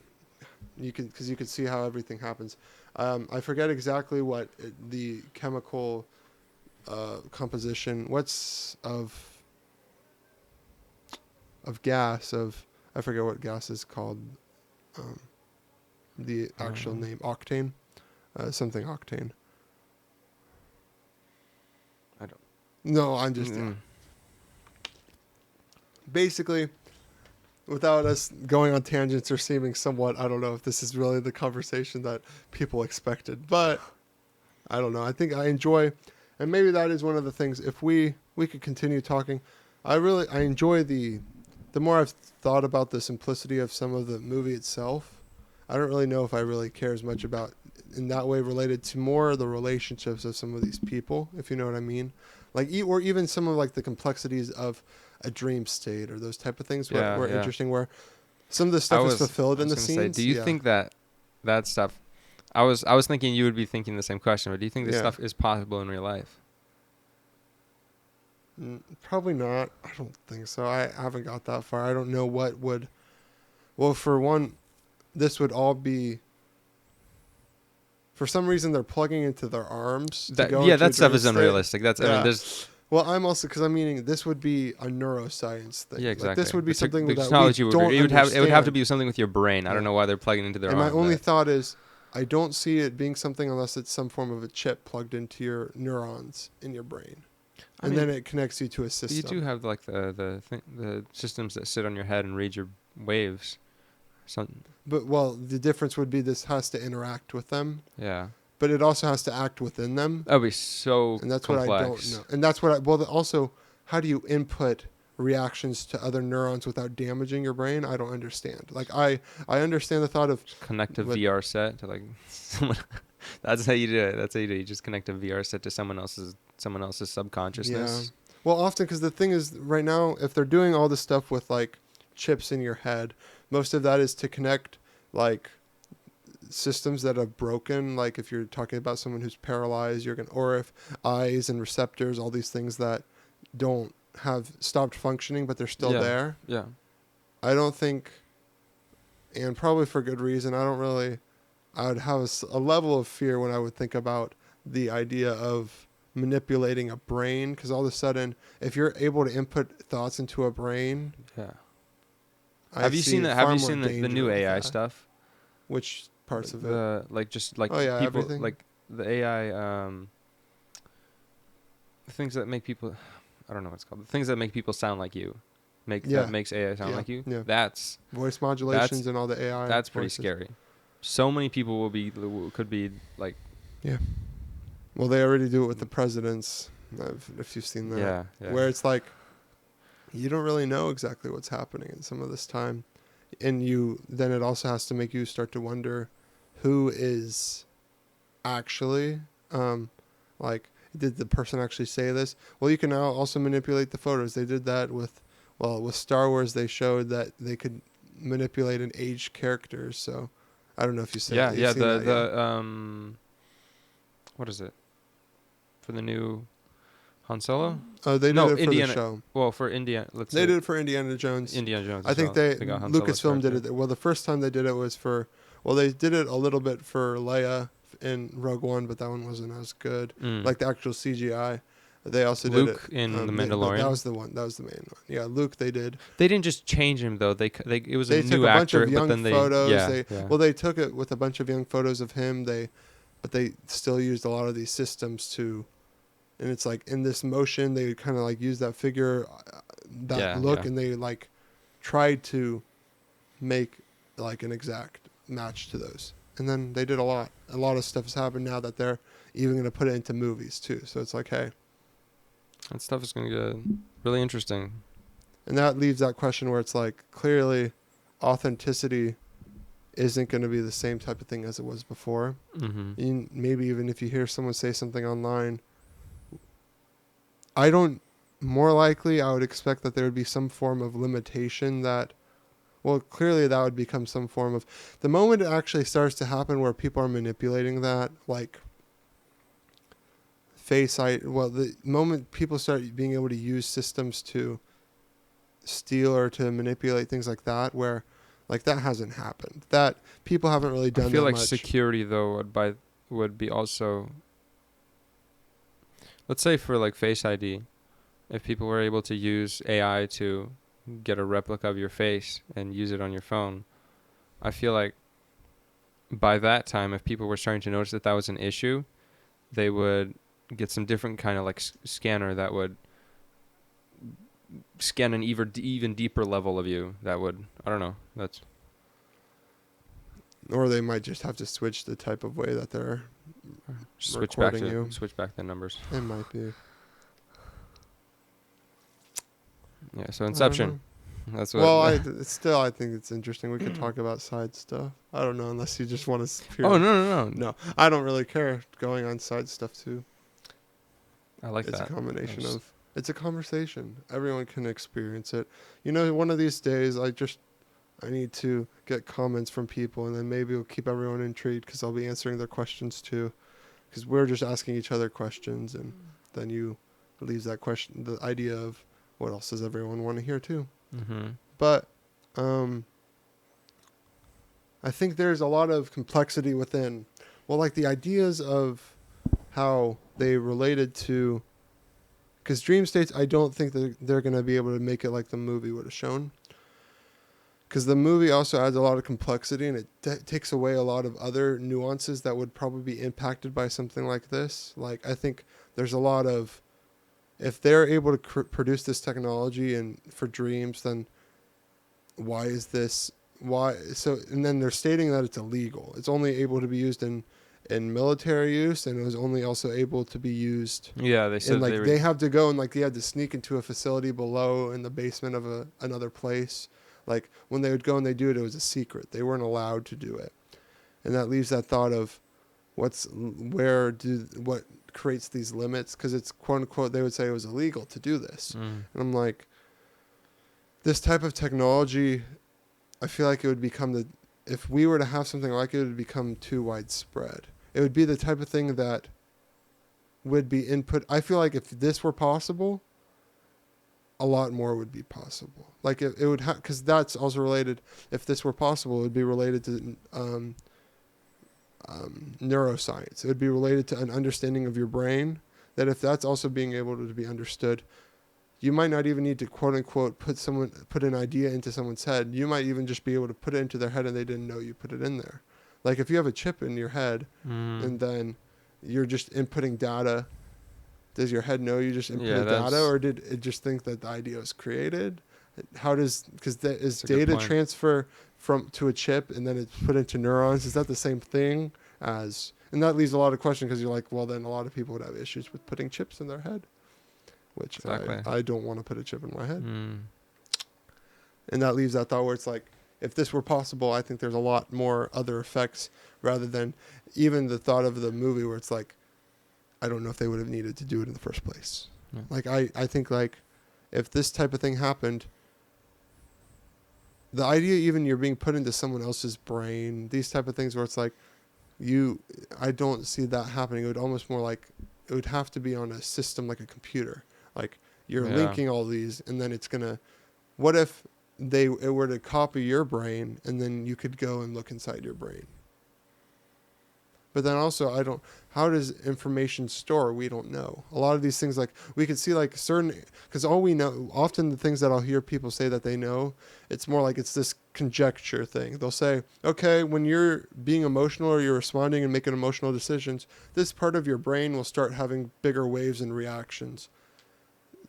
you can see how everything happens. I forget exactly what the chemical composition. What's of gas of. I forget what gas is called. The actual name, octane, something octane. I don't. No, I'm just basically, without us going on tangents or seeming somewhat. I don't know if this is really the conversation that people expected, but I don't know. I think I enjoy, and maybe that is one of the things. If we could continue talking, I enjoy the the more I've thought about the simplicity of some of the movie itself, I don't really know if I really care as much about in that way related to more the relationships of some of these people, if you know what I mean. Like, or even some of like the complexities of a dream state or those type of things were Yeah. interesting. Where some of the I stuff is fulfilled I in was the gonna say, scenes. do you Yeah, think that stuff? I was thinking you would be thinking the same question, but do you think this yeah. stuff is possible in real life? Probably not. I don't think so. I haven't got that far. I don't know what would. Well, for one, this would all be. For some reason, they're plugging into their arms to That go yeah, into a that stuff dream is state. unrealistic. That's I mean, Yeah. there's Well, I'm also because I'm meaning this would be a neuroscience thing. yeah, Like exactly. this would be something The that we technology would don't be, it would have to understand. be something with your brain. I don't Yeah. know why they're plugging into their And my arm. only thought is, I don't see it being something unless it's some form of a chip plugged into your neurons in your brain, and then it connects you to a system. You do have like the systems that sit on your head and read your waves. But well, the difference would be this has to interact with them, Yeah. but it also has to act within them, That would be so and that's complex. what I don't know. And that's what I well also how do you input reactions to other neurons without damaging your brain? I don't understand. Like I understand the thought of Connect a but- VR set to like someone. That's how you do it. That's how you do it. You just connect a VR set to someone else's subconsciousness. Yeah. Well, often because the thing is, right now, if they're doing all this stuff with like chips in your head, most of that is to connect like systems that have broken. Like if you're talking about someone who's paralyzed, you're gonna, or if eyes and receptors, all these things that don't have stopped functioning, but they're still there. Yeah. I don't think, and probably for good reason. I would have a level of fear when I would think about the idea of manipulating a brain, because all of a sudden, if you're able to input thoughts into a brain, Yeah. I Have you see seen that? far Have you more seen the danger new with AI that. stuff? Which parts of it? The like just like Oh, yeah, people everything? like the AI the things that make people I don't know what it's called. The things that make people sound like you. Yeah. That makes AI sound Yeah, like you. yeah. That's Voice modulations and all the AI. that's pretty voices. scary. So many people could be like Yeah. Well, they already do it with the presidents. If you've seen that, yeah. where it's like you don't really know exactly what's happening in some of this time, and then it also has to make you start to wonder who is actually like, did the person actually say this? Well, you can now also manipulate the photos. They did that with Star Wars. They showed that they could manipulate and age characters. So I don't know if you said what is it for the new Han Solo? Oh, they did No, it for Indiana. the show. Well, for India, They did it for Indiana Jones. Indiana Jones. I as think well. They got Han Solo Lucasfilm did started. it. Well, the first time they did it was they did it a little bit for Leia in Rogue One, but that one wasn't as good. Like the actual CGI. They also Luke did it in The Mandalorian. that was the one. That was the main one. Yeah, Luke. They did. They didn't just change him though. It was They a took new a bunch actor, of young but then photos. yeah. Well, they took it with a bunch of young photos of him. But they still used a lot of these systems to. And it's like in this motion, they kind of like use that figure, look, and they like tried to make like an exact match to those. And then they did a lot. A lot of stuff has happened now that they're even going to put it into movies too. So it's like, hey. That stuff is going to get really interesting. And that leaves that question where it's like, clearly authenticity isn't going to be the same type of thing as it was before. Mm-hmm. Maybe even if you hear someone say something online, more likely I would expect that there would be some form of limitation that, well, clearly that would become some form of, the moment it actually starts to happen where people are manipulating that, like the moment people start being able to use systems to steal or to manipulate things like that, where like that hasn't happened, that people haven't really done that much. I feel like security though would be also, let's say for like Face ID, if people were able to use AI to get a replica of your face and use it on your phone, I feel like by that time, if people were starting to notice that was an issue, they would get some different kind of like scanner that would scan an even deeper level of you. That would, I don't know. Or they might just have to switch the type of way that they're switch recording back the numbers. It might be. Yeah. So Inception. That's what. Well, I think it's interesting. We could talk about side stuff. I don't know unless you just want to Oh, hear. no, no, no. No, I don't really care going on side stuff too. I like It's a that. combination That's- of it's a conversation. Everyone can experience it. One of these days I need to get comments from people, and then maybe it'll keep everyone intrigued because I'll be answering their questions too. Because we're just asking each other questions, and then you leaves that question, the idea of what else does everyone want to hear too. Mhm. But I think there's a lot of complexity within, well, like the ideas of how they related to, because dream states, I don't think that they're going to be able to make it like the movie would have shown. Because the movie also adds a lot of complexity, and it takes away a lot of other nuances that would probably be impacted by something like this. Like, I think there's a lot of, if they're able to produce this technology and for dreams, then why is this, why, so, and then they're stating that it's illegal. It's only able to be used in military use, and it was only also able to be used Yeah, they and said like they were. they have to go and like they had to sneak into a facility below in the basement of another place. Like when they would go and they do it, it was a secret. They weren't allowed to do it, and that leaves that thought of what creates these limits, because it's quote unquote they would say it was illegal to do this, Mm. and I'm like, this type of technology, I feel like it would become if we were to have something like it, it would become too widespread. It would be the type of thing that would be input. I feel like if this were possible, a lot more would be possible. Like it would have, because that's also related. If this were possible, it would be related to neuroscience. It would be related to an understanding of your brain. That if that's also being able to be understood, you might not even need to quote unquote put an idea into someone's head. You might even just be able to put it into their head and they didn't know you put it in there. Like if you have a chip in your head and then you're just inputting data, does your head know you just inputted data, or did it just think that the idea was created? How does, because is data transfer to a chip and then it's put into neurons? Is that the same thing as? And that leaves a lot of questions, because you're like, well, then a lot of people would have issues with putting chips in their head, which I don't want to put a chip in my head. And that leaves that thought where it's like, if this were possible, I think there's a lot more other effects rather than even the thought of the movie where it's like, I don't know if they would have needed to do it in the first place. Yeah. Like, I think, like, if this type of thing happened, the idea even you're being put into someone else's brain, these type of things where it's like, I don't see that happening. It would almost more like, it would have to be on a system like a computer. Like, you're linking all these, and then it's going to, what if it were to copy your brain, and then you could go and look inside your brain? But then also, how does information store? We don't know. A lot of these things, like, we could see, like, because all we know, often the things that I'll hear people say that they know, it's more like it's this conjecture thing. They'll say, okay, when you're being emotional or you're responding and making emotional decisions, this part of your brain will start having bigger waves and reactions.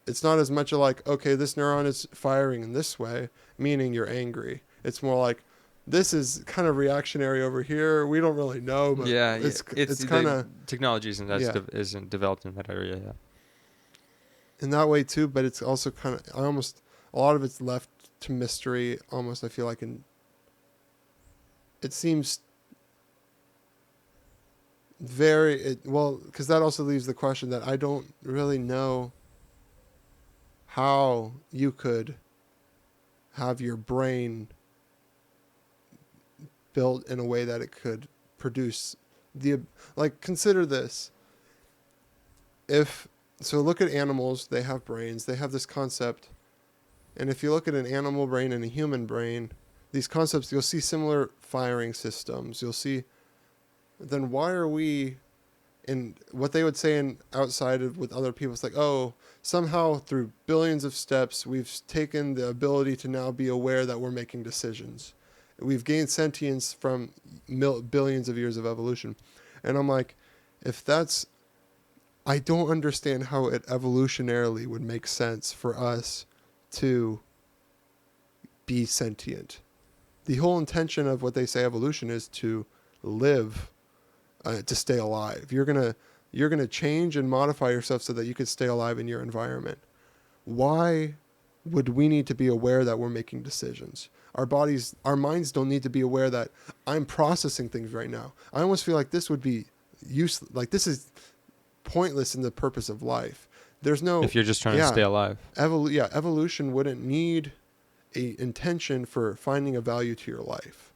It's not as much like, okay, this neuron is firing in this way, meaning you're angry. It's more like, this is kind of reactionary over here. We don't really know, but it's kind of technology isn't developed in that area yet. In that way too, but it's also kind of a lot of it's left to mystery. Almost, I feel like, it seems because that also leaves the question that I don't really know how you could have your brain built in a way that it could produce consider this. Look at animals, they have brains, they have this concept. And if you look at an animal brain and a human brain, these concepts, you'll see similar firing systems. You'll see, then why are we in what they would say outside of with other people? It's like, oh, somehow through billions of steps, we've taken the ability to now be aware that we're making decisions. We've gained sentience from billions of years of evolution. And I'm like, I don't understand how it evolutionarily would make sense for us to be sentient. The whole intention of what they say evolution is to live, to stay alive. You're gonna change and modify yourself so that you can stay alive in your environment. Why would we need to be aware that we're making decisions. Our minds don't need to be aware that I'm processing things right now. I almost feel like this would be useless. Like this is pointless in the purpose of life. There's no, If you're just trying to yeah, stay alive. evolution wouldn't need a intention for finding a value to your life.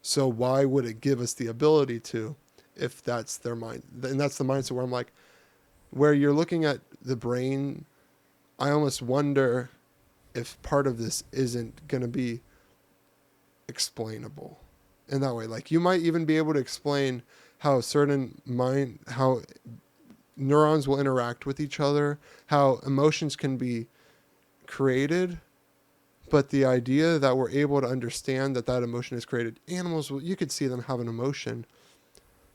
So why would it give us the ability to, if that's their mind? And that's the mindset where I'm like, where you're looking at the brain, I almost wonder if part of this isn't going to be explainable in that way. Like you might even be able to explain how how neurons will interact with each other, how emotions can be created, but the idea that we're able to understand that emotion is created. Animals, you could see them have an emotion.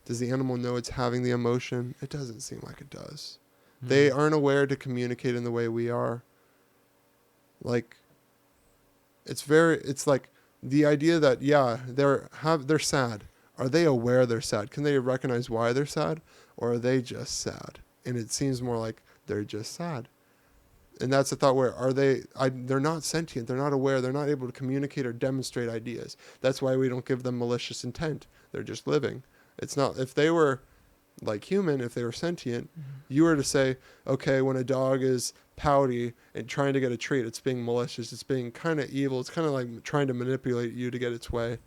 Does the animal know it's having the emotion? It doesn't seem like it does. They aren't aware to communicate in the way we are. Like, it's like the idea that, they're sad. Are they aware they're sad? Can they recognize why they're sad? Or are they just sad? And it seems more like they're just sad. And that's the thought where they're not sentient. They're not aware. They're not able to communicate or demonstrate ideas. That's why we don't give them malicious intent. They're just living. It's not, if they were like human, if they were sentient, you were to say, okay, when a dog is pouty and trying to get a treat, it's being malicious. It's being kind of evil. It's kind of like trying to manipulate you to get its way.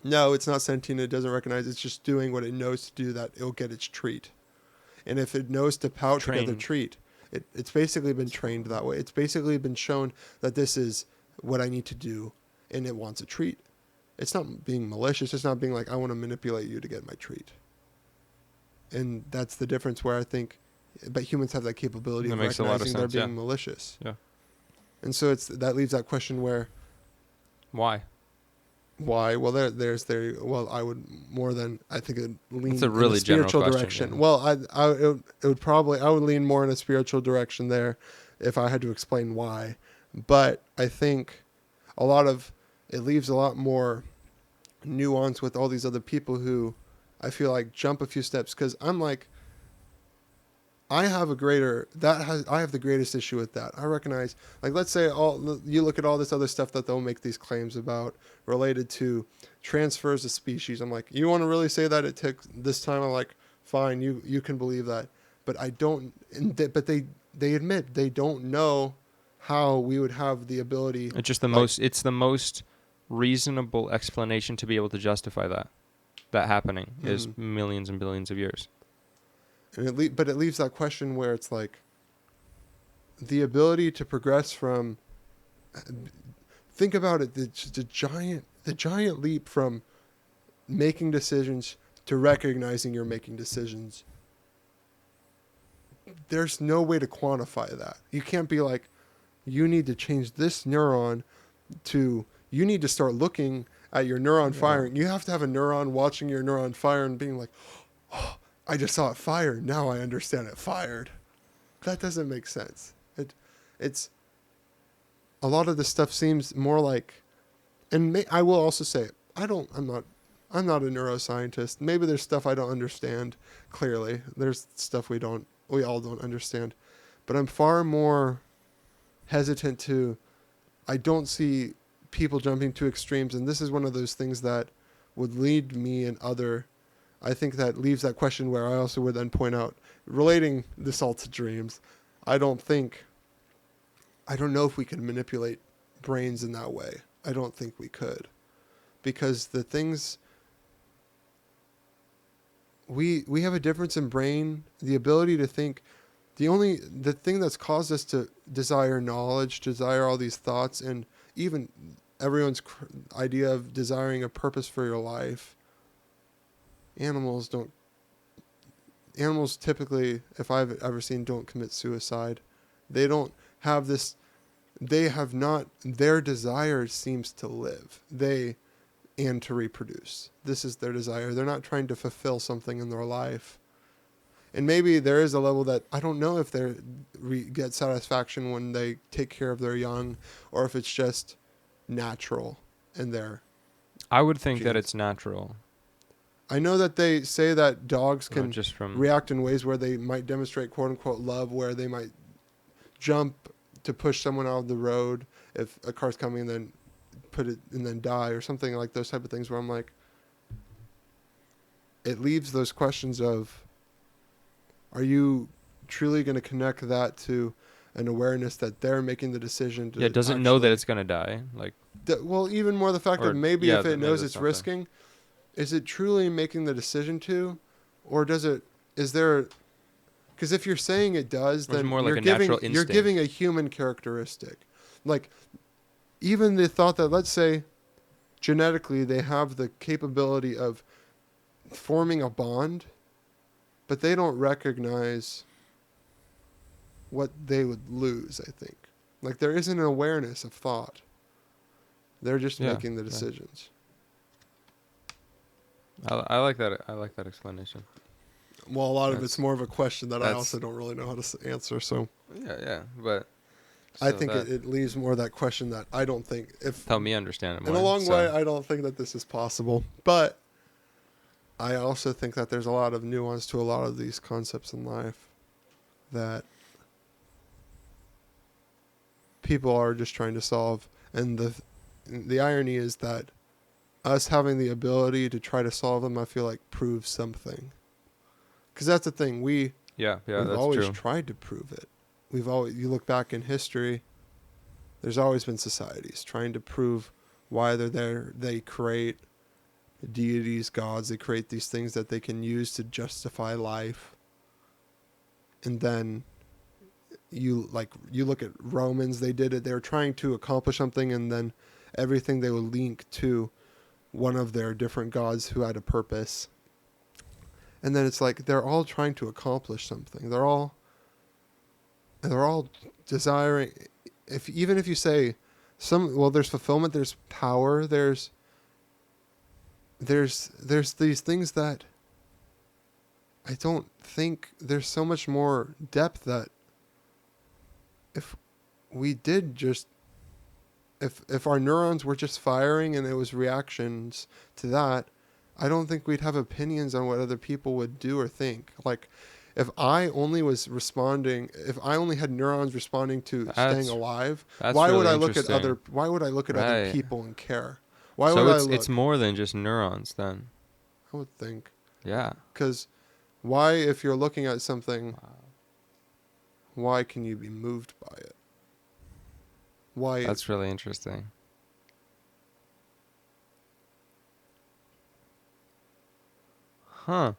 No, it's not sentient. It doesn't recognize. It's just doing what it knows to do, that it'll get its treat. And if it knows to pout to get the treat, it's basically been trained that way. It's basically been shown that this is what I need to do, and it wants a treat. It's not being malicious. It's not being like, I want to manipulate you to get my treat. And that's the difference where I think, but humans have that capability of recognizing they're being malicious. Yeah. And so that leaves that question where, why? Well, I would more than, I think it lean It's a really in a spiritual general direction. Question, well, I would lean more in a spiritual direction there if I had to explain why. But I think it leaves a lot more nuance with all these other people who I feel like jump a few steps, because I'm like, I have the greatest issue with that. I recognize, like, let's say you look at all this other stuff that they'll make these claims about related to transfers of species. I'm like, you want to really say that it took this time? I'm like, fine, you can believe that, but I don't. But they admit they don't know how we would have the ability. It's just it's the most reasonable explanation to be able to justify that happening is millions and billions of years. And but it leaves that question where it's like the ability to progress from, think about it, the giant leap from making decisions to recognizing you're making decisions. There's no way to quantify that. You can't be like, you need to change this neuron to, you need to start looking at your neuron firing. You have to have a neuron watching your neuron fire and being like, oh, I just saw it fire. Now I understand it fired. That doesn't make sense. It's a lot of this stuff seems more like, and I will also say, I'm not a neuroscientist. Maybe there's stuff I don't understand clearly. There's stuff we all don't understand, but I'm far more hesitant to, I don't see people jumping to extremes. And this is one of those things that would lead me and I think that leaves that question where I also would then point out, relating this all to dreams, I don't know if we can manipulate brains in that way. I don't think we could. Because the things, we have a difference in brain, the ability to think, the thing that's caused us to desire knowledge, desire all these thoughts, and even everyone's idea of desiring a purpose for your life, Animals typically, if I've ever seen, don't commit suicide. They don't have this, their desire seems to live. And to reproduce. This is their desire. They're not trying to fulfill something in their life. And maybe there is a level that I don't know if they get satisfaction when they take care of their young, or if it's just natural in their I would think genes. That it's natural. I know that they say that dogs can just react in ways where they might demonstrate quote unquote love, where they might jump to push someone out of the road if a car's coming, and then put it and then die or something like those type of things, where I'm like, it leaves those questions of, are you truly going to connect that to an awareness that they're making the decision to does it know that it's gonna die? Like, well, even more the fact or of maybe yeah, if it maybe knows that's it's something. risking, is it truly making the decision to, or does it, is there, because if you're saying it does, Or is it then more like you're a giving natural you're giving instinct? a human characteristic. Like, even the thought that, let's say genetically they have the capability of forming a bond, but they don't recognize what they would lose, I think. Like, there isn't an awareness of thought. They're just Yeah, making the yeah. decisions. I like that. I like that explanation. Well, a lot of it's That's more of a question that I that's also don't really know how to answer. So yeah. But I so think that it leaves more of that question that I don't think, if help me understand it in a more. long way, So I don't think that this is possible. But I also think that there's a lot of nuance to a lot of these concepts in life that people are just trying to solve. And the irony is that us having the ability to try to solve them, I feel like, proves something. Because that's the thing. We've yeah, that's always true. tried to prove it. You look back in history, there's always been societies trying to prove why they're there. They create deities, gods. They create these things that they can use to justify life. And then you look at Romans, they did it. They were trying to accomplish something, and then everything they would link to one of their different gods who had a purpose. And then it's like they're all trying to accomplish something. They're all desiring, even if you say there's fulfillment, there's power, there's these things that I don't think, there's so much more depth that if we did just, if our neurons were just firing and it was reactions to that, I don't think we'd have opinions on what other people would do or think. Like, if I only had neurons responding to staying That's alive, that's why would really I look at interesting. other Right. people and care? Why So would I it's look? more than just neurons then. I would think, Yeah. because why, if you're looking at something, Wow. why can you be moved by it? Why? That's really interesting. Huh.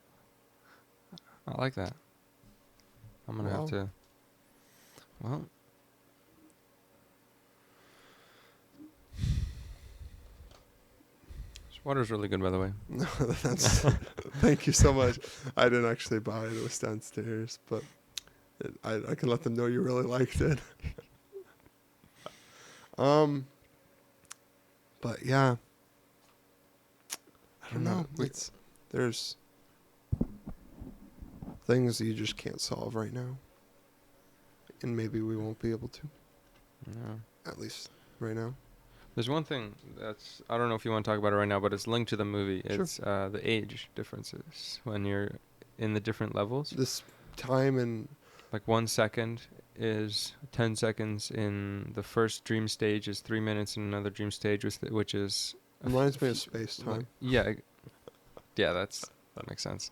I like that. I'm gonna have Well, to. Well, this water's really good, by the way. no, that's. Thank you so much. I didn't actually buy it. It was downstairs, but I can let them know you really liked it. But yeah, I don't know. There's things you just can't solve right now, and maybe we won't be able to, Yeah. at least right now. There's one thing that's I don't know if you want to talk about it right now, but it's linked to the movie. Sure. It's the age differences when you're in the different levels. This time and Like 1 second is 10 seconds in the first dream stage is 3 minutes in another dream stage, which is reminds me of space time. yeah, that makes sense.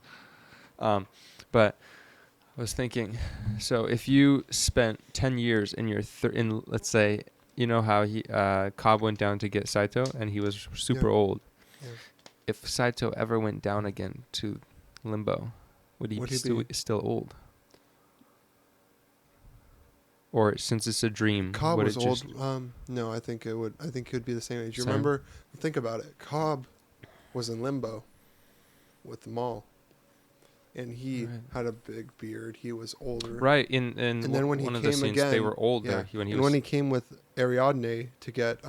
But I was thinking, so if you spent 10 years in your in let's say, you know how Cobb went down to get Saito and he was super Yeah. old. Yeah. If Saito ever went down again to limbo, would he be still old? Or since it's a dream, Cobb would was it just old. No, I think it would. I think he would be the same age. You Same? remember? Think about it. Cobb was in limbo with Maul, and he Right. had a big beard. He was older. Right, in And then when he one of the came scenes they again, were old yeah. there. When he And was when he came with Ariadne to get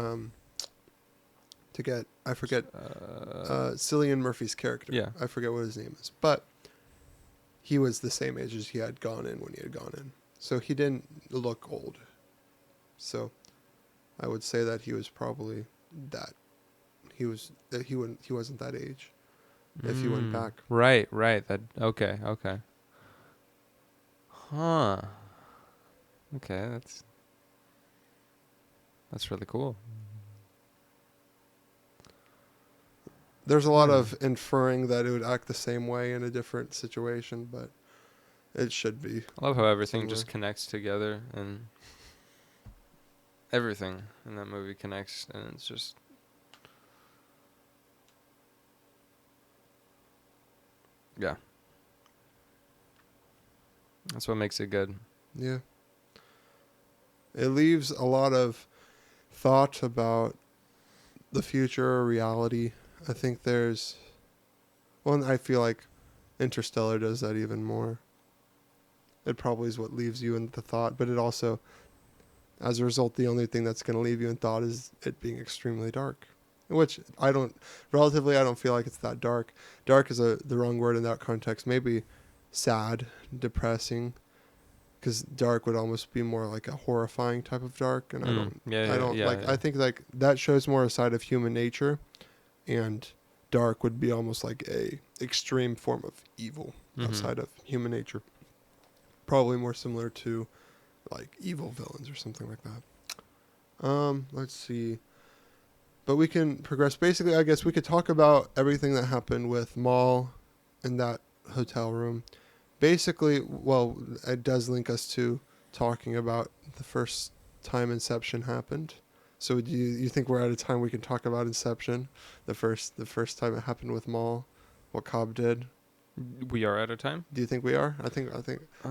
I forget Cillian Murphy's character. Yeah. I forget what his name is, but he was the same age as he had gone in when he had gone in. So he didn't look old. So I would say that he was probably that. He wasn't that age if he went back. Right. That okay. Huh. Okay, That's really cool. There's a lot Yeah. of inferring that it would act the same way in a different situation, but it should be I love how everything similar. just connects together, and everything in that movie connects, and it's just yeah. That's what makes it good. Yeah. It leaves a lot of thought about the future or reality. I think there's one I feel like Interstellar does that even more. It probably is what leaves you in the thought, but it also, as a result, the only thing that's going to leave you in thought is it being extremely dark. Which I don't feel like it's that dark. Dark is the wrong word in that context. Maybe sad, depressing, because dark would almost be more like a horrifying type of dark, and Yeah, I yeah, don't yeah, like. yeah. I think like that shows more a side of human nature, and dark would be almost like a extreme form of evil Mm-hmm. outside of human nature. Probably more similar to like evil villains or something like that. Let's see. But we can progress. Basically, I guess we could talk about everything that happened with Maul in that hotel room. Basically, well, it does link us to talking about the first time Inception happened. So do you think we're at a time we can talk about Inception, the first time it happened with Maul, what Cobb did? We are out of time. Do you think we are? I think I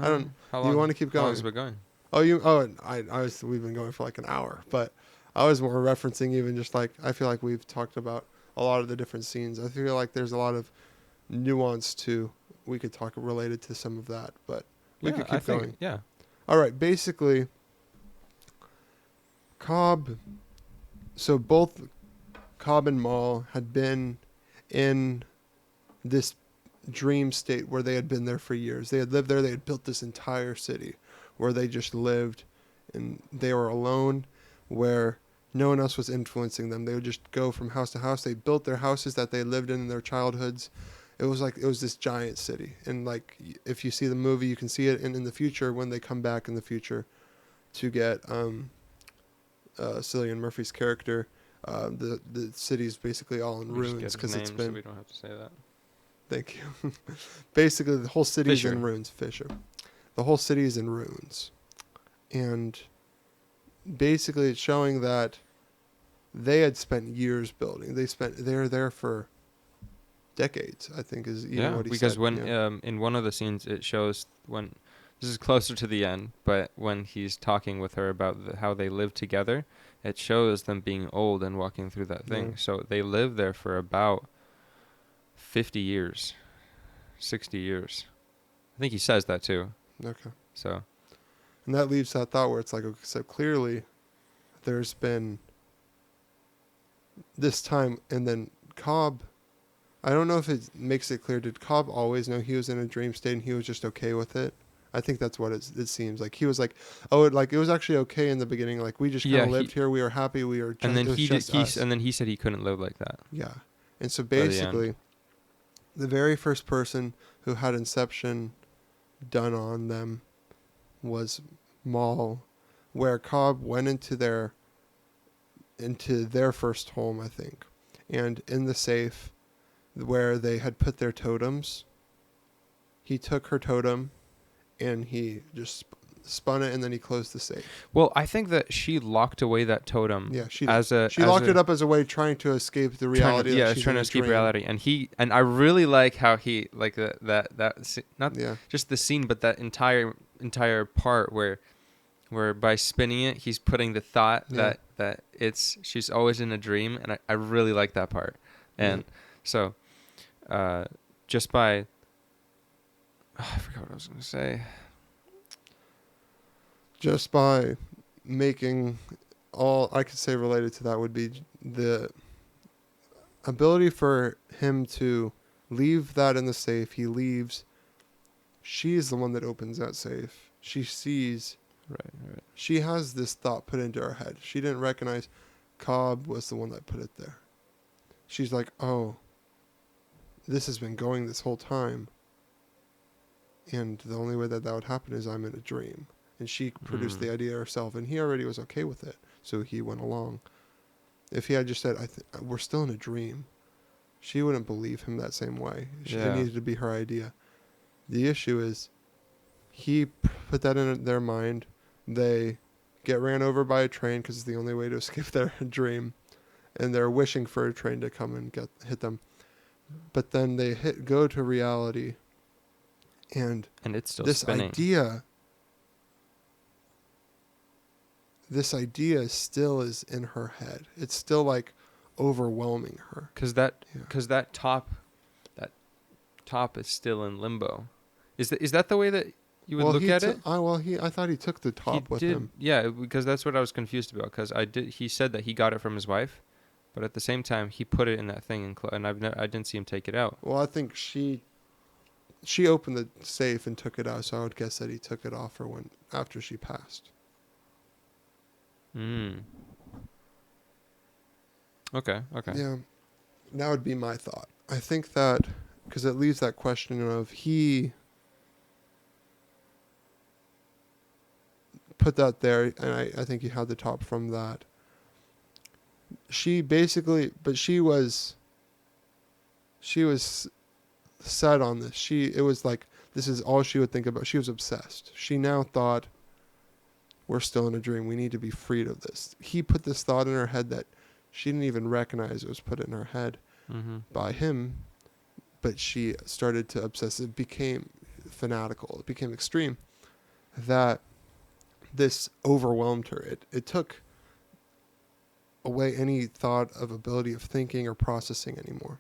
don't. How Do you long? want to keep How long has going? it been going? We've been going for like an hour, but I was more referencing even just like I feel like we've talked about a lot of the different scenes. I feel like there's a lot of nuance to we could talk related to some of that, but we Yeah, could I keep think going. yeah. All right, basically Cobb so both Cobb and Maul had been in this dream state where they had been there for years. They had lived there, they had built this entire city where they just lived and they were alone, where no one else was influencing them. They would just go from house to house. They built their houses that they lived in their childhoods. It was this giant city. And like if you see the movie, you can see it in the future when they come back in the future to get Cillian Murphy's character. The city's basically all in We just get ruins his because it's name, so been. we don't have to say that. Thank you. Basically, the whole city is Fisher. in ruins. Fisher. The whole city is in ruins, and basically, it's showing that they had spent years building. They were there for decades. I think is even Yeah, what he because said. when Yeah. in one of the scenes it shows when this is closer to the end, but when he's talking with her about how they live together, it shows them being old and walking through that Yeah. thing. So they lived there for about 50 years, 60 years. I think he says that too. Okay. So And that leaves that thought where it's like, okay, so clearly, there's been this time, and then Cobb. I don't know if it makes it clear. Did Cobb always know he was in a dream state and he was just okay with it? I think that's what it seems like. He was like, oh, it was actually okay in the beginning. Like we just kind yeah, of lived here. We were happy. We were and just then it was he did just us. and then he said he couldn't live like that Yeah. And so by the end. basically, the very first person who had Inception done on them was Maul, where Cobb went into their first home, I think, and in the safe where they had put their totems, he took her totem and he just spun it and then he closed the safe. Well, I think that she locked away that totem Yeah, she did. as a She locked it up as a way trying to escape the reality that she's trying in to a escape dream. reality, and I really like how he like not Yeah. just the scene, but that entire part where by spinning it, he's putting the thought Yeah. that it's she's always in a dream, and I really like that part, and Yeah. so just by I forgot what I was gonna say. Just by making all I could say related to that would be the ability for him to leave that in the safe. He leaves. She's the one that opens that safe. She sees. Right. She has this thought put into her head. She didn't recognize Cobb was the one that put it there. She's like, oh, this has been going this whole time. And the only way that would happen is I'm in a dream. And she produced the idea herself, and he already was okay with it. so he went along. If he had just said, we're still in a dream, she wouldn't believe him that same way. It Yeah. needed to be her idea. The issue is he put that in their mind. They get ran over by a train because it's the only way to escape their dream. And they're wishing for a train to come and hit them. But then they go to reality. And it's still this spinning. idea still is in her head. It's still like overwhelming her. Because that top is still in limbo. Is that the way that you would look at it? I thought he took the top with him. Yeah, because that's what I was confused about. Because he said that he got it from his wife, but at the same time he put it in that thing and I didn't see him take it out. Well, I think she opened the safe and took it out, so I would guess that he took it off her after she passed. Okay. Yeah, that would be my thought. I think that because it leaves that question of he put that there, and I think he had the top from that. She was set on this. It was like this is all she would think about. She was obsessed. She now thought, we're still in a dream. We need to be freed of this. He put this thought in her head that she didn't even recognize it was put in her head by him, but she started to obsess. It became fanatical. It became extreme. That this overwhelmed her. It took away any thought of ability of thinking or processing anymore,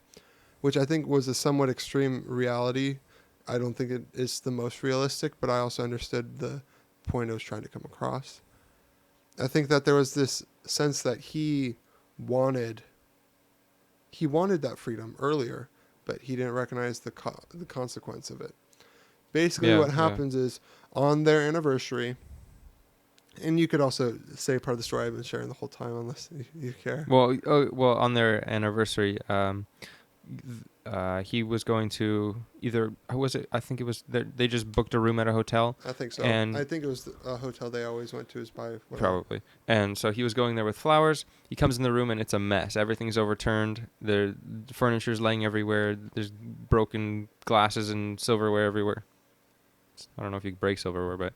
which I think was a somewhat extreme reality. I don't think it is the most realistic, but I also understood the point I was trying to come across. I think that there was this sense that he wanted that freedom earlier, but he didn't recognize the consequence of it. Basically, what happens is on their anniversary, and you could also say part of the story I've been sharing the whole time, unless you care. Well, on their anniversary, he was going to I think it was they just booked a room at a hotel. I think so. And I think it was a hotel they always went to is by whatever. Probably. And so he was going there with flowers. He comes in the room and it's a mess. Everything's overturned. The furniture's laying everywhere. There's broken glasses and silverware everywhere. I don't know if you break silverware, but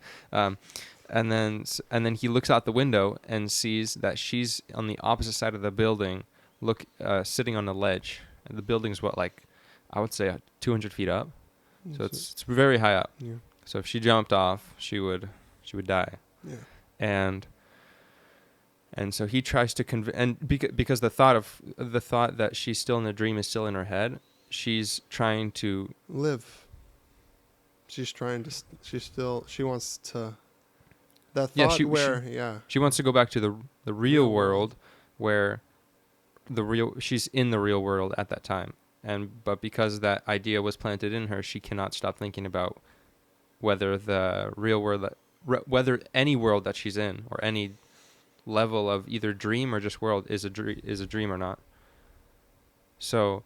and then he looks out the window and sees that she's on the opposite side of the building, sitting on a ledge. And the building's I would say 200 feet up. So it's very high up. Yeah. So if she jumped off, she would die. Yeah. And so he tries to because the thought that she's still in a dream is still in her head. She's trying to live. She wants to. That thought she wants to go back to the real world where she's in the real world at that time. But because that idea was planted in her, she cannot stop thinking about whether the real world, whether any world that she's in or any level of either dream or just world is a dream or not. So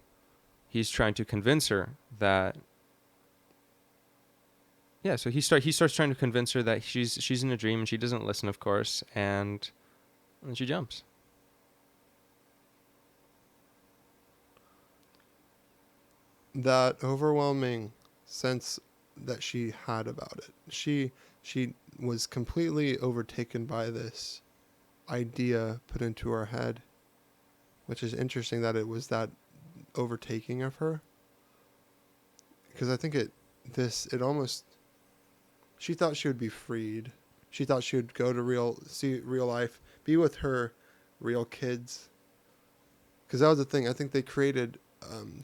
he's trying to convince her that. Yeah, so he starts trying to convince her that she's in a dream and she doesn't listen, of course, and she jumps. That overwhelming sense that she had about it. She was completely overtaken by this idea put into her head, which is interesting that it was that overtaking of her. Because I think she thought she would be freed. She thought she would go to see real life, be with her real kids. Because that was the thing. I think they created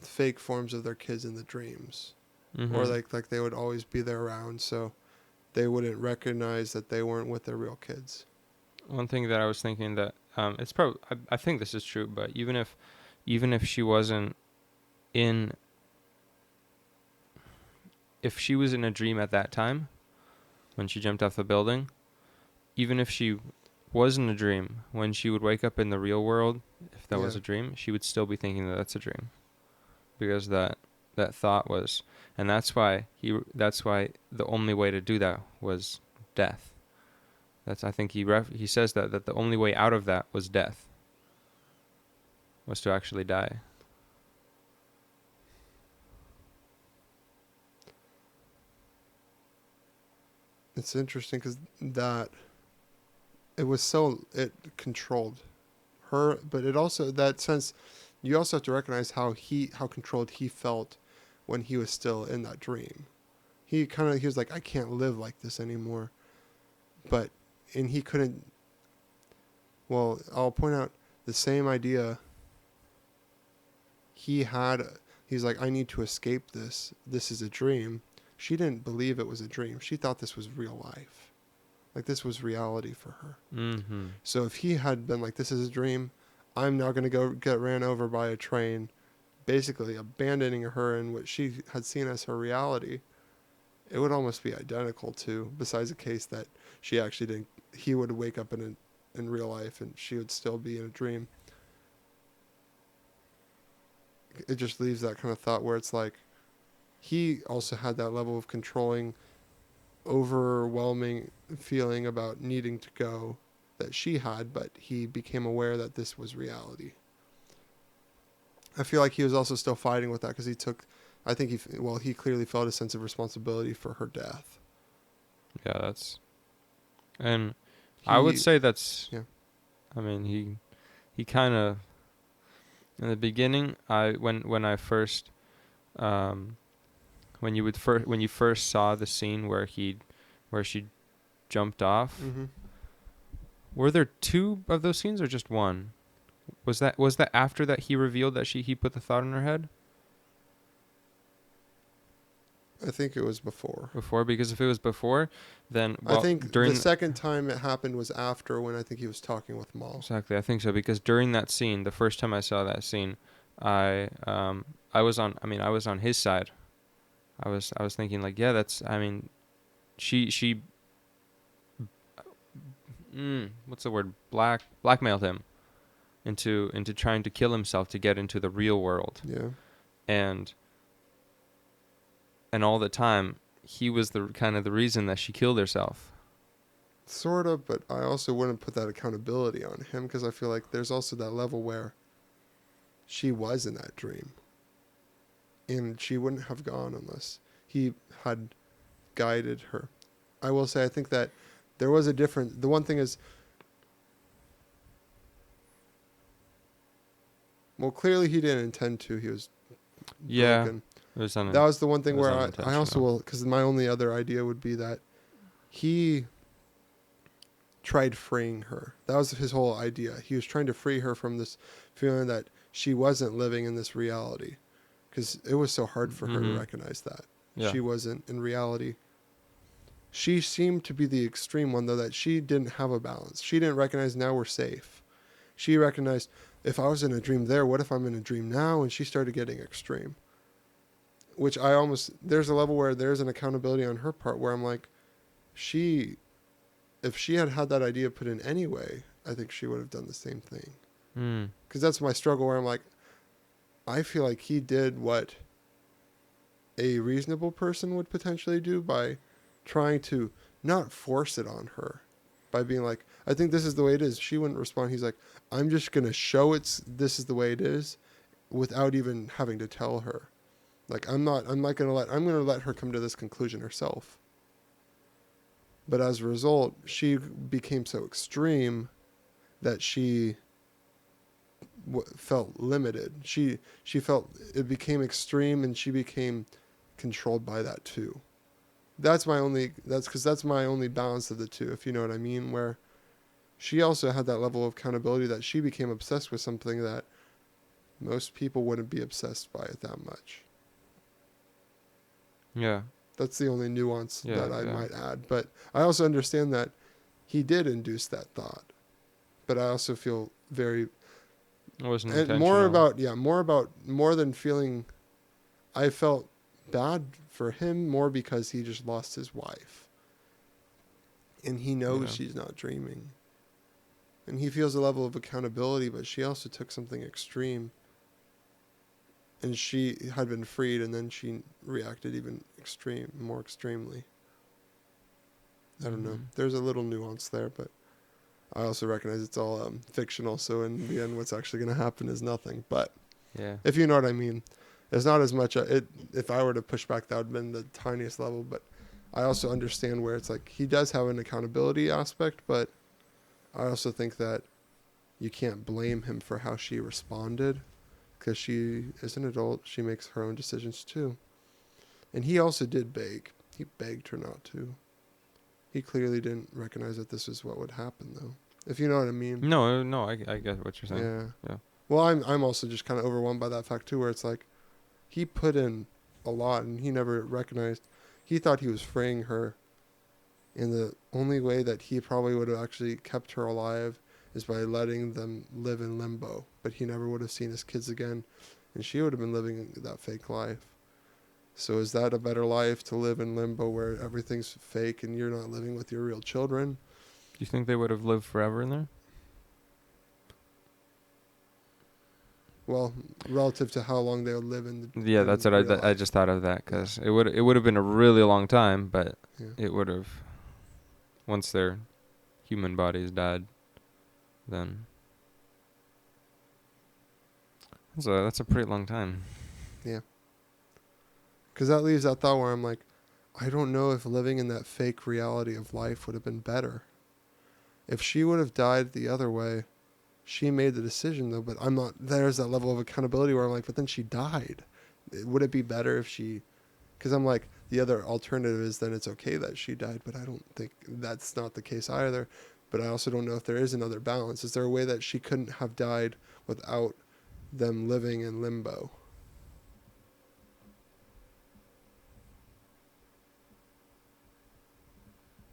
fake forms of their kids in the dreams, or like they would always be there around, so they wouldn't recognize that they weren't with their real kids. One thing that I was thinking that it's probably I think this is true, but even if she wasn't if she was in a dream at that time when she jumped off the building, even if she was in a dream, when she would wake up in the real world, if that was a dream, she would still be thinking that that's a dream, because that thought was, and that's why the only way to do that was death, I think he says that the only way out of that was death. Was to actually die. It's interesting because it controlled her, but it also, that sense, you also have to recognize how controlled he felt when he was still in that dream. He was like, I can't live like this anymore. But, and he couldn't, well, I'll point out the same idea he had. He's like, I need to escape this. This is a dream. She didn't believe it was a dream. She thought this was real life. Like, this was reality for her. Mm-hmm. So if he had been like, this is a dream, I'm now going to go get ran over by a train, basically abandoning her in what she had seen as her reality, it would almost be identical to, besides the case that she actually didn't, he would wake up in real life and she would still be in a dream. It just leaves that kind of thought where it's like, he also had that level of controlling, overwhelming feeling about needing to go that she had, but he became aware that this was reality. I feel like he was also still fighting with that because he clearly felt a sense of responsibility for her death. Yeah, and I would say that's, yeah. I mean, he kind of, in the beginning, when I first, when you first saw the scene where she jumped off, Mm-hmm. were there two of those scenes or just one? Was that after that he revealed that he put the thought in her head? I think it was before. Before, because if it was before, then I think during the second time it happened was after, when I think he was talking with Maul. Exactly, I think so, because during that scene, the first time I saw that scene, I was on his side. I was thinking like, yeah, that's, I mean, she what's the word, blackmailed him into trying to kill himself to get into the real world. Yeah. And all the time he was the kind of the reason that she killed herself. Sort of, but I also wouldn't put that accountability on him because I feel like there's also that level where she was in that dream. And she wouldn't have gone unless he had guided her. I will say, I think that there was a difference. The one thing is, well, clearly he didn't intend to. He was broken. It was That was the one thing where I also unintentional. will, because my only other idea would be that he tried freeing her. That was his whole idea. He was trying to free her from this feeling that she wasn't living in this reality, because it was so hard for her to recognize that she wasn't in reality. She seemed to be the extreme one, though, that she didn't have a balance. She didn't recognize, now we're safe. She recognized, if I was in a dream there, what if I'm in a dream now? And she started getting extreme, which there's a level where there's an accountability on her part where I'm like, if she had had that idea put in anyway, I think she would have done the same thing. Because that's my struggle, where I'm like, I feel like he did what a reasonable person would potentially do by trying to not force it on her, by being like, I think this is the way it is. She wouldn't respond. He's like, I'm just going to show this is the way it is, without even having to tell her. Like, I'm going to let her come to this conclusion herself. But as a result, she became so extreme that she felt limited. She felt it became extreme, and she became controlled by that too. That's my only balance of the two, if you know what I mean, where she also had that level of accountability that she became obsessed with something that most people wouldn't be obsessed by it that much. Yeah. That's the only nuance that I might add. But I also understand that he did induce that thought. But I also feel very... It wasn't intentional. More than feeling... I felt bad for him more because he just lost his wife. And he knows she's not dreaming. And he feels a level of accountability, but she also took something extreme. And she had been freed, and then she reacted even more extremely. I don't know. Mhm. There's a little nuance there, but I also recognize it's all fictional. So in the end, what's actually going to happen is nothing. But Yeah. if you know what I mean, it's not as much. If I were to push back, that would have been the tiniest level. But I also understand where it's like he does have an accountability aspect, but I also think that you can't blame him for how she responded because she is an adult. She makes her own decisions too. And he also did beg. He begged her not to. He clearly didn't recognize that this is what would happen, though. If you know what I mean. No, no, I get what you're saying. Yeah. Yeah. Well, I'm also just kind of overwhelmed by that fact too, where it's like he put in a lot and he never recognized. He thought he was freeing her, and the only way that he probably would have actually kept her alive is by letting them live in limbo. But he never would have seen his kids again, and she would have been living that fake life. So is that a better life to live in limbo where everything's fake and you're not living with your real children? Do you think they would have lived forever in there? Well, relative to how long they would live in Yeah, that's what real I life. just thought of that because it would have been a really long time, but Yeah. it would have once their human bodies died, then that's a pretty long time. Yeah. Because that leaves that thought where I'm like, I don't know if living in that fake reality of life would have been better. If she would have died the other way, she made the decision though, but I'm not, there's that level of accountability where I'm like, but then she died. Would it be better if she, because I'm like, the other alternative is then it's okay that she died, but I don't think that's not the case either. But I also don't know if there is another balance. Is there a way that she couldn't have died without them living in limbo?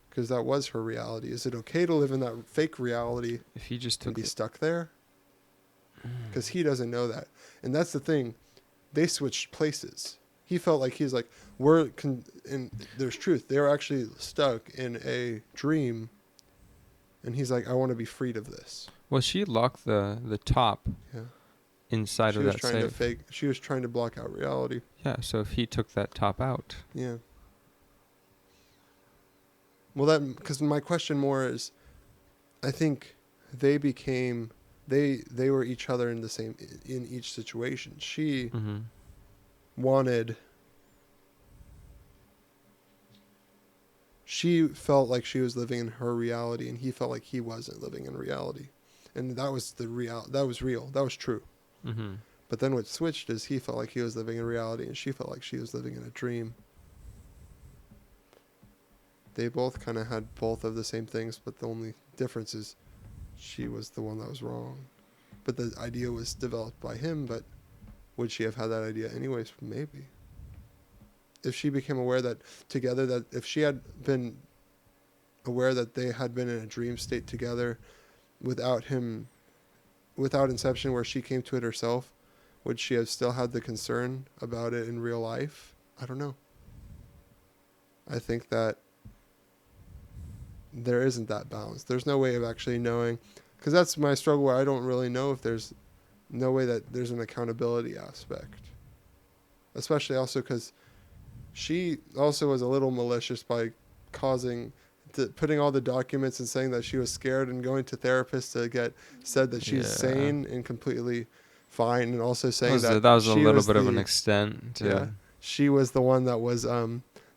Because that was her reality. Is it okay to live in that fake reality If he just and took be stuck there? Because he doesn't know that. And that's the thing. They switched places. He felt like he's like, and there's truth. They're actually stuck in a dream. And he's like, I want to be freed of this. well, she locked the top Yeah. inside She of was that trying to safe. she was trying to block out reality. Yeah, so if he took that top out, Yeah. Well, because my question more is, I think they became, they were each other in the same, in each situation. She mm-hmm. wanted, she felt like she was living in her reality and he felt like he wasn't living in reality. And that was that was real. That was true. Mm-hmm. But then what switched is he felt like he was living in reality and she felt like she was living in a dream. They both kind of had both of the same things, but the only difference is she was the one that was wrong. But the idea was developed by him, but would she have had that idea anyways? Maybe. If she became aware that together, that if she had been aware that they had been in a dream state together without him, without Inception, where she came to it herself, would she have still had the concern about it in real life? I don't know. I think that there isn't that balance. There's no way of actually knowing, because that's my struggle where I don't really know if there's no way that there's an accountability aspect. Especially also because she also was a little malicious by putting all the documents and saying that she was scared and going to therapists to get said that she's sane and completely fine, and also saying that that was a she little was bit of an extent to yeah, she was the one that was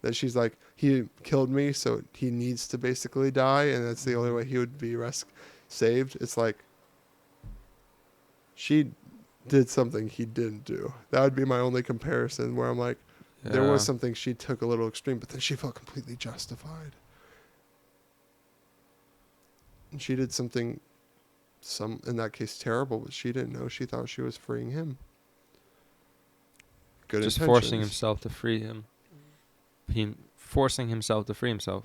that she's like, he killed me, so he needs to basically die, and that's the only way he would be saved. It's like she did something he didn't do. That would be my only comparison, where I'm like, there was something she took a little extreme, but then she felt completely justified. And she did something, in that case, terrible, but she didn't know. She thought she was freeing him. Good just intentions. forcing himself to free him. Forcing himself to free himself.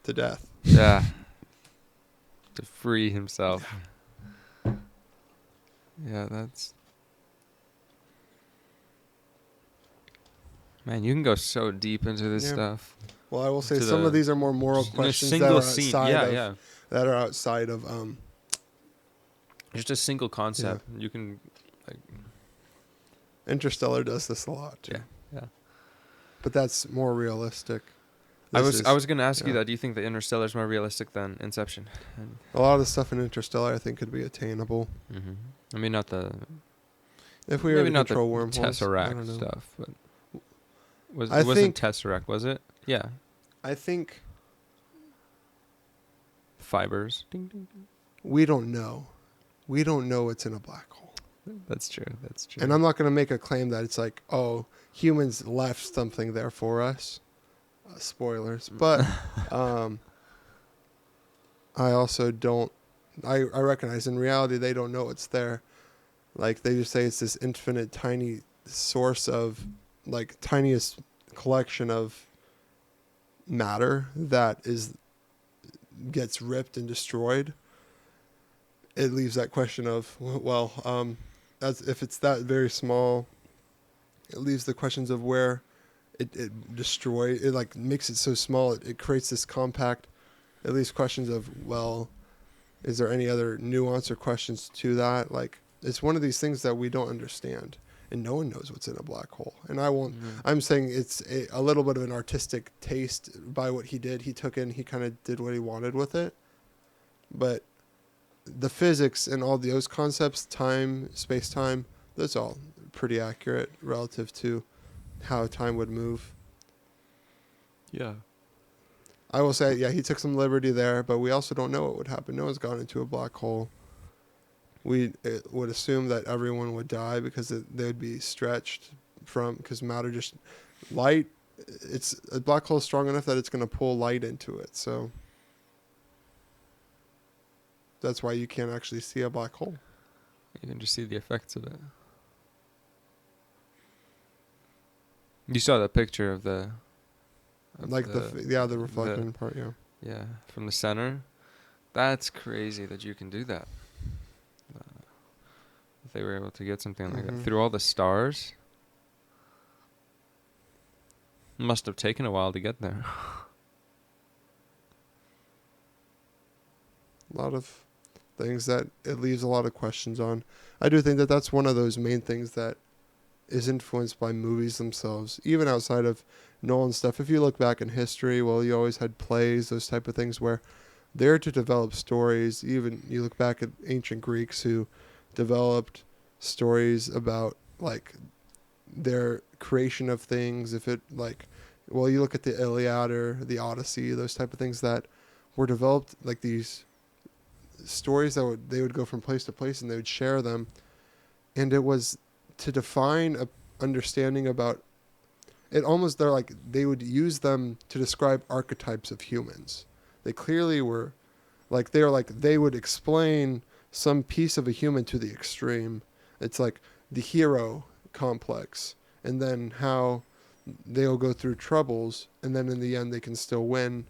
To death. Yeah. To free himself. Yeah, that's... Man, you can go so deep into this stuff. Well, I will say some of these are more moral questions that are outside that are outside of just a single concept. You can like Interstellar does this a lot too. Yeah. But that's more realistic. I was gonna ask you yeah. that. Do you think that Interstellar is more realistic than Inception? And, A lot of the stuff in Interstellar I think could be attainable I mean, not the if we were maybe to not the control wormholes. I Tesseract don't know. stuff, but I it wasn't think Tesseract, was it? Yeah, I think fibers. Ding, ding, ding. we don't know. We don't know what's in a black hole. That's true. That's true. And I'm not going to make a claim that it's like, oh, humans left something there for us. Spoilers. But I also don't. I recognize in reality they don't know it's there. Like they just say it's this infinite, tiny source of, like, tiniest collection of matter that gets ripped and destroyed. It leaves that question of, well, as if it's that very small, it leaves the questions of where it like makes it so small, it creates this compact. It leaves questions of, well, is there any other nuance or questions to that? Like, it's one of these things that we don't understand, and no one knows what's in a black hole. And I won't. I'm saying it's a little bit of an artistic taste by what he did. He kind of did what he wanted with it, but the physics and all those concepts, time, space time, that's all pretty accurate relative to how time would move. Yeah. I will say, yeah, he took some liberty there, but we also don't know what would happen. No one's gone into a black hole. We would assume that everyone would die because they would be stretched because light, it's a black hole is strong enough that it's going to pull light into it. So that's why you can't actually see a black hole. You can just see the effects of it. You saw that picture of the the reflecting part, yeah. Yeah, from the center. That's crazy that you can do that. If they were able to get something like that through all the stars. Must have taken a while to get there. A lot of things that it leaves a lot of questions on. I do think that that's one of those main things that is influenced by movies themselves, even outside of Nolan stuff. If you look back in history, well, you always had plays, those type of things where they're to develop stories. Even you look back at ancient Greeks who developed stories about, like, their creation of things. If it, like, well, you look at the Iliad or the Odyssey, those type of things that were developed, like these stories that they would go from place to place and they would share them, and it was to define a understanding about it. Almost, they would use them to describe archetypes of humans. They clearly were they would explain some piece of a human to the extreme. It's like the hero complex, and then how they'll go through troubles, and then in the end they can still win,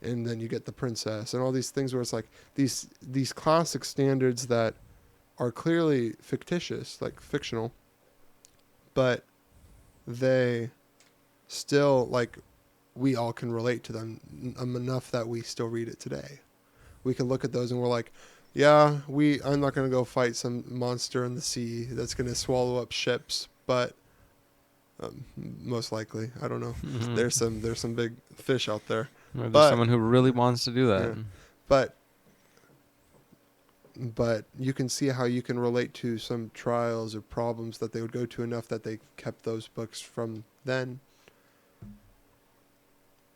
and then you get the princess and all these things where it's like these classic standards that are clearly fictitious, like fictional, but they still, like, we all can relate to them enough that we still read it today. We can look at those and we're like, yeah, I'm not going to go fight some monster in the sea that's going to swallow up ships, but most likely, I don't know. There's some big fish out there. Or there's someone who really wants to do that. Yeah. But you can see how you can relate to some trials or problems that they would go to enough that they kept those books from then.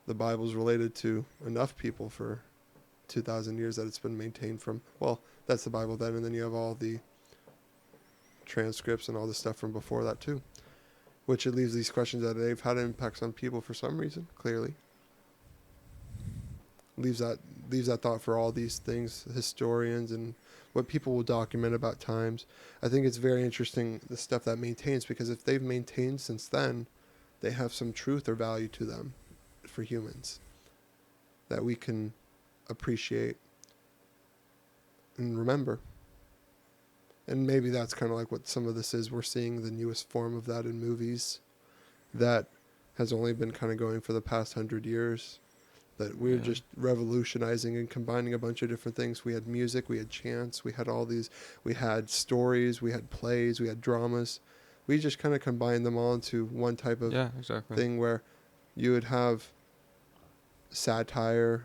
The Bible's related to enough people for 2,000 years that it's been maintained from. Well, that's the Bible then, and then you have all the transcripts and all the stuff from before that too, which it leaves these questions that they've had impacts on people for some reason, clearly. Leaves that thought for all these things, historians and what people will document about times. I think it's very interesting, the stuff that maintains, because if they've maintained since then, they have some truth or value to them for humans that we can appreciate and remember. And maybe that's kind of like what some of this is. We're seeing the newest form of that in movies that has only been kind of going for the past 100 years. That we're just revolutionizing and combining a bunch of different things. We had music, we had chants, we had all these, we had stories, we had plays, we had dramas. We just kind of combined them all into one type of thing where you would have satire,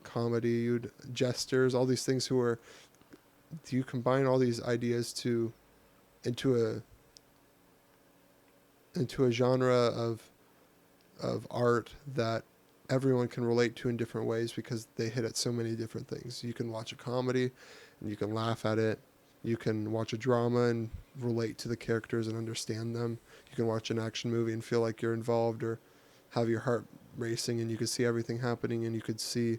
comedy, gestures, all these things you combine all these ideas into a into a genre of art that everyone can relate to in different ways because they hit at so many different things. You can watch a comedy and you can laugh at it. You can watch a drama and relate to the characters and understand them. You can watch an action movie and feel like you're involved or have your heart racing and you could see everything happening and you could see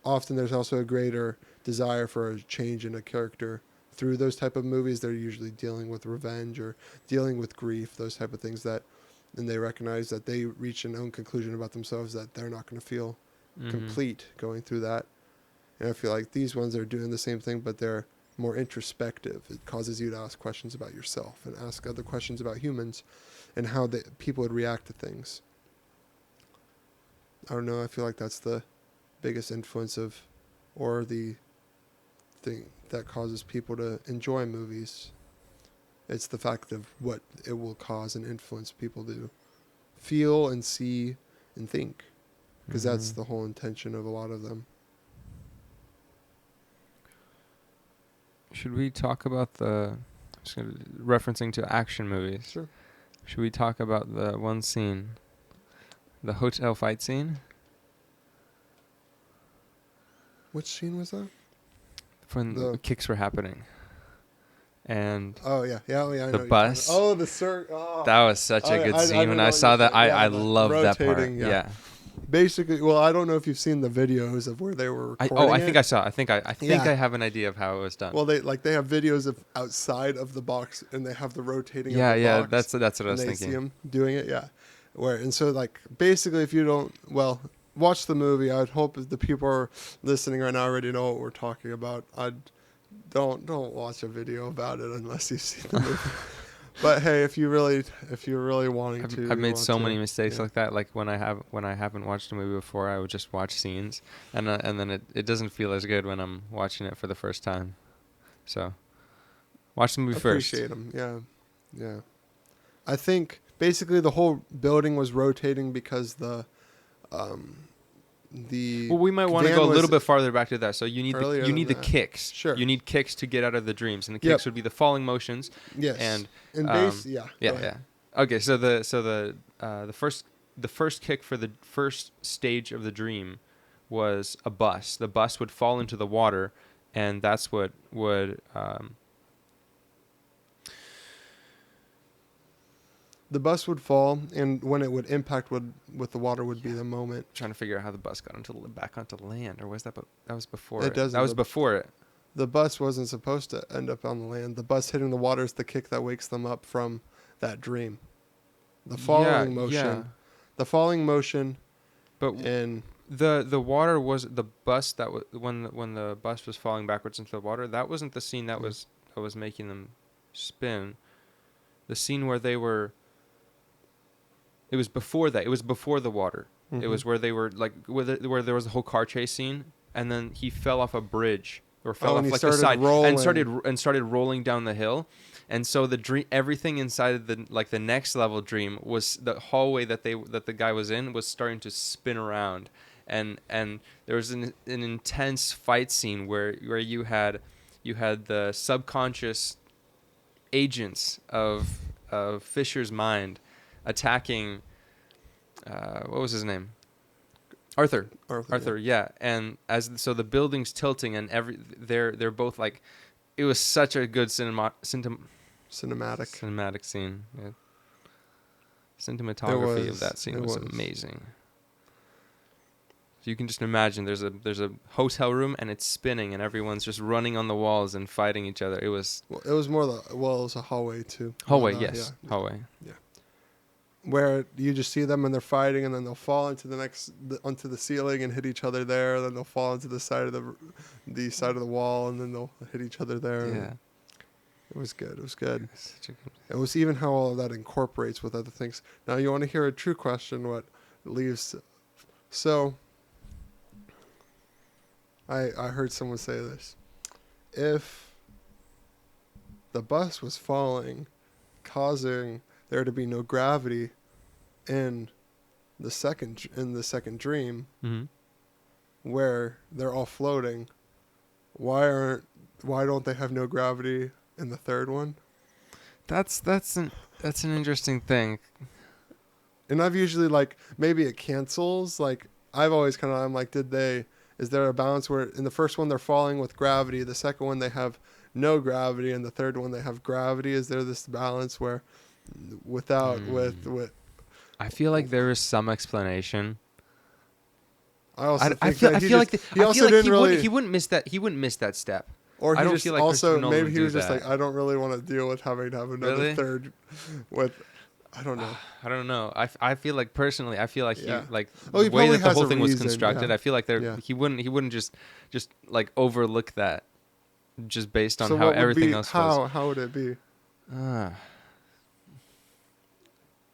often there's also a greater desire for a change in a character through those type of movies. They're usually dealing with revenge or dealing with grief, those type of things and they recognize that they reach an own conclusion about themselves that they're not going to feel complete going through that. And I feel like these ones are doing the same thing, but they're more introspective. It causes you to ask questions about yourself and ask other questions about humans and how people would react to things. I don't know. I feel like that's the biggest influence or the thing that causes people to enjoy movies. It's the fact of what it will cause and influence people to feel and see and think, because that's the whole intention of a lot of them. Should we talk about referencing to action movies? Sure. Should we talk about the one scene, the hotel fight scene? Which scene was that? When the kicks were happening. And I know the bus. That was such a good scene. When I saw that, I loved that part. Yeah. Basically, well, I don't know if you've seen the videos of where they were recording I think I saw. I think I have an idea of how it was done. Well, they have videos of outside of the box, and they have the rotating. Yeah, of the yeah, box, that's what I was and thinking. They see them doing it, yeah. Basically, if you don't, watch the movie. I'd hope if the people are listening right now already know what we're talking about. Don't watch a video about it unless you've seen the movie. But hey, if you're really wanting to, I've made so many mistakes like that. Like when I haven't watched a movie before, I would just watch scenes, and then it doesn't feel as good when I'm watching it for the first time. So, watch the movie first. Appreciate them, yeah. I think basically the whole building was rotating because we might want to go a little bit farther back to that. So you need the kicks. Sure. You need kicks to get out of the dreams, and the kicks would be the falling motions. Yes. And yeah. Okay, so the first kick for the first stage of the dream was a bus. The bus would fall into the water, and that's what would the bus would fall, and when it would impact with the water would be the moment. Trying to figure out how the bus got back onto land, or was that? That was before. That was before it. The bus wasn't supposed to end up on the land. The bus hitting the water is the kick that wakes them up from that dream. The falling motion. Yeah. The falling motion. But the water was the bus that was when the bus was falling backwards into the water. That wasn't the scene that was making them spin. The scene where they were. It was before that. It was before the water. Mm-hmm. It was where they were where there was a whole car chase scene, and then he fell off a bridge or fell off the side and started rolling down the hill, and so the dream, everything inside the next level dream was the hallway that the guy was in was starting to spin around, and there was an intense fight scene where you had the subconscious agents of Fisher's mind attacking what was his name? Arthur, yeah. And so the building's tilting and they're both like, it was such a good cinematic scene. Yeah. Cinematography of that scene was amazing. So you can just imagine there's a hotel room and it's spinning and everyone's just running on the walls and fighting each other. It was more it was a hallway too. Hallway, yes. Yeah. Hallway. Yeah. Where you just see them and they're fighting, and then they'll fall into onto the ceiling and hit each other there. Then they'll fall into the side of the wall, and then they'll hit each other there. Yeah, it was good. It was good. It was even how all of that incorporates with other things. Now you want to hear a true question? What leaves? So I heard someone say this: if the bus was falling, causing there to be no gravity in in the second dream Mm-hmm. where they're all floating, why don't they have no gravity in the third one? That's an interesting thing. And I've usually like maybe it cancels. Like I've always kind of I'm like, is there a balance where in the first one they're falling with gravity, the second one they have no gravity, and the third one they have gravity? Is there this balance where without with I feel like there is some explanation. I also I think feel that I feel like he I also feel like didn't really he wouldn't miss that. He wouldn't miss that step. or I he don't just feel like also Christopher Nolan maybe would he do was just that. like I don't really want to deal with having to have another Really? third with I don't know. I don't know. I feel like personally, I feel like he Yeah. like Oh, the he way probably that the has whole a thing was reason. constructed. Yeah. I feel like Yeah. he wouldn't just like overlook that just based on So how what would everything be else was. how would it be? Ah.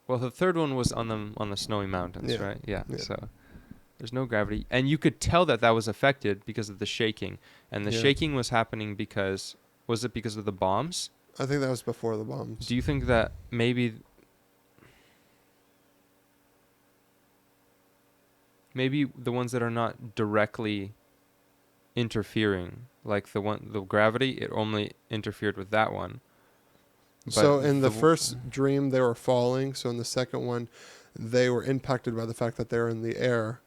Well, the third one was on the snowy mountains, Yeah. right? Yeah. Yeah. So there's no gravity, and you could tell that was affected because of the shaking, and the Yeah. shaking was happening because was it because of the bombs? I think that was before the bombs. Do you think that maybe the ones that are not directly interfering, like the gravity, it only interfered with that one. So But in the first dream they were falling. So in the second one, they were impacted by the fact that they're in the air.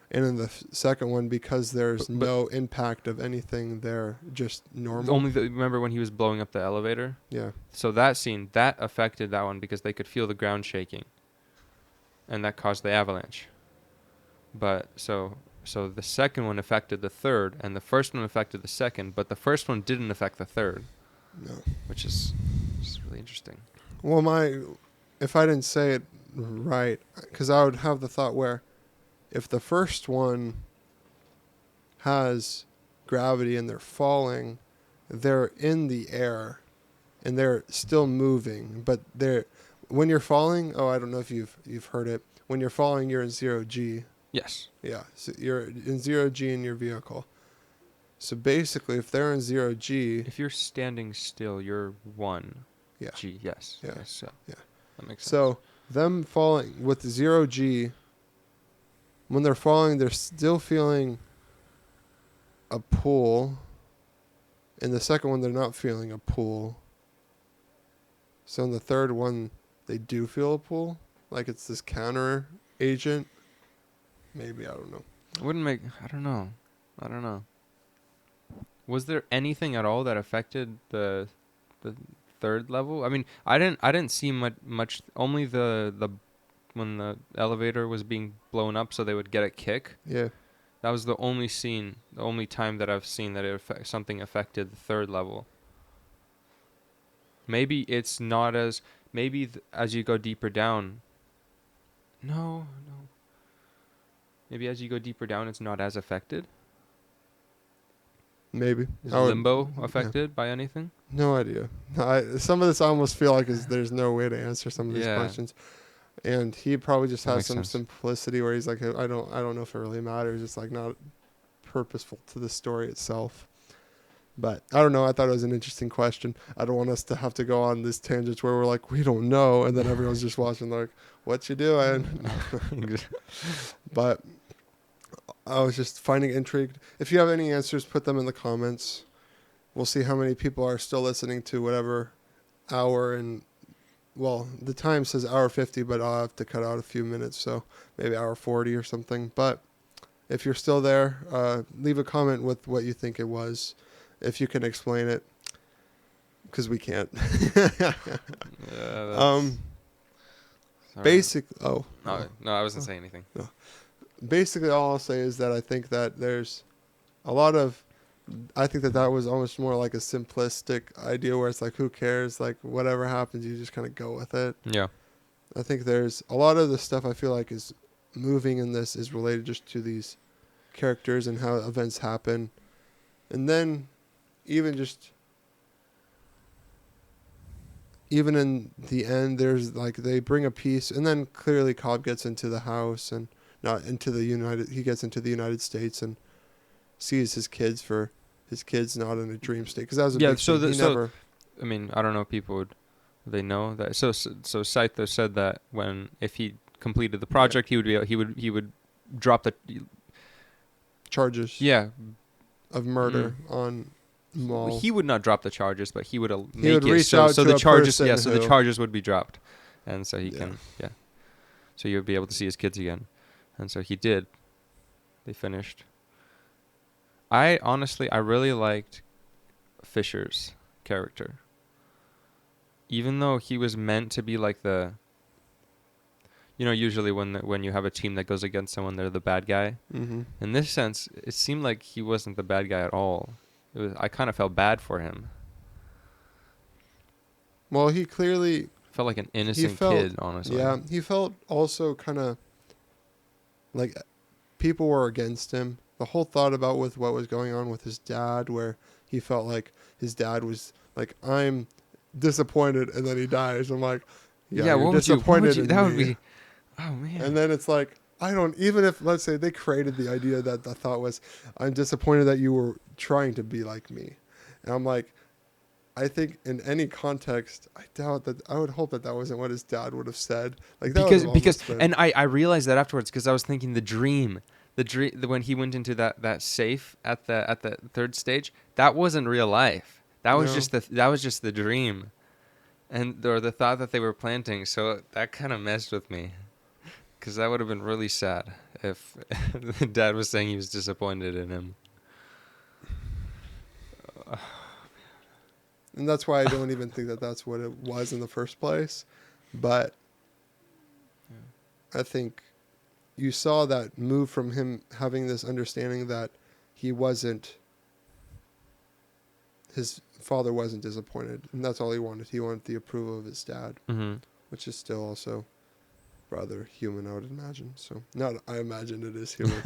And in the second one, because there's but no impact of anything, they're just normal. only remember when he was blowing up the elevator? Yeah. So that scene that affected that one because they could feel the ground shaking, and that caused the avalanche. But so the second one affected the third, and the first one affected the second, but the first one didn't affect the third, No. which is really interesting. Well, if I didn't say it right, because I would have the thought where if the first one has gravity and they're falling, they're in the air and they're still moving, but when you're falling, I don't know if you've heard it. When you're falling, you're in 0G. Yes. Yeah, so you're in 0G in your vehicle. So basically, if they're in 0G, If you're standing still, you're 1. Yeah. G. Yes. Yeah. Yes. So Yeah. that makes sense. so them falling with 0G, when they're falling, they're still feeling a pull. In the second one, they're not feeling a pull. So in the third one, they do feel a pull, like it's this counter agent. Maybe, I don't know. Wouldn't make. I don't know. Was there anything at all that affected the third level? I mean, I didn't see much. Only the when the elevator was being blown up, so they would get a kick. Yeah. That was the only scene, the only time that I've seen that something affected the third level. Maybe it's not as as you go deeper down. No. Maybe as you go deeper down, it's not as affected. Maybe. Is limbo affected by anything? No idea. Some of this I almost feel like there's no way to answer some of these questions. And he probably just has some simplicity where he's like, I don't know if it really matters. It's like not purposeful to the story itself. But I don't know. I thought it was an interesting question. I don't want us to have to go on this tangent where we're like, we don't know. And then everyone's just watching like, what you doing? But I was just finding intrigued. If you have any answers, put them in the comments. We'll see how many people are still listening to whatever hour and, well, the time says hour 50, but I'll have to cut out a few minutes. So maybe hour 40 or something. But if you're still there, leave a comment with what you think it was. If you can explain it, because we can't. Basic. Oh no, I wasn't saying anything. No. Basically, all I'll say is that I think that there's a lot of. I think that was almost more like a simplistic idea where it's like, who cares? Like whatever happens, you just kind of go with it. Yeah. I think there's a lot of the stuff I feel like is moving in this is related just to these characters and how events happen, and then. Even in the end, there's like they bring a piece, and then clearly Cobb gets into the house and not into he gets into the United States and sees his kids not in a dream state, because that was a big thing. I mean, I don't know if people they know that. So Saito said that if he completed the project, he would drop the Charges yeah. of murder on Maul. He would not drop the charges, but he would He would make it reach so out so to the a charges person so the who- charges would be dropped, and so he Yeah. can so you would be able to see his kids again, and so he did. They finished. I really liked Fisher's character, even though he was meant to be like the. Usually when you have a team that goes against someone, they're the bad guy. Mm-hmm. In this sense, it seemed like he wasn't the bad guy at all. I kind of felt bad for him. Well, he clearly Felt like an innocent felt- kid, honestly. Yeah, he felt also kind of like people were against him. The whole thought about with what was going on with his dad, where he felt like his dad was like, I'm disappointed, and then he dies. I'm like, yeah, you're disappointed in that would me. be, oh man. And then it's like, I don't, even if, let's say they created the idea that the thought was, I'm disappointed that you were trying to be like me. And I'm like, I think in any context, I doubt that, I would hope that that wasn't what his dad would have said. Like that because and I realized that afterwards, because I was thinking the dream when he went into that safe at the third stage, that wasn't real life. That was just the dream, or the thought that they were planting. So that kind of messed with me, because that would have been really sad if the dad was saying he was disappointed in him. And that's why I don't even think that that's what it was in the first place. But I think you saw that move from him having this understanding that his father wasn't disappointed. And that's all he wanted. He wanted the approval of his dad, Mm-hmm. which is still also rather human, I would imagine. So, I imagine it is human.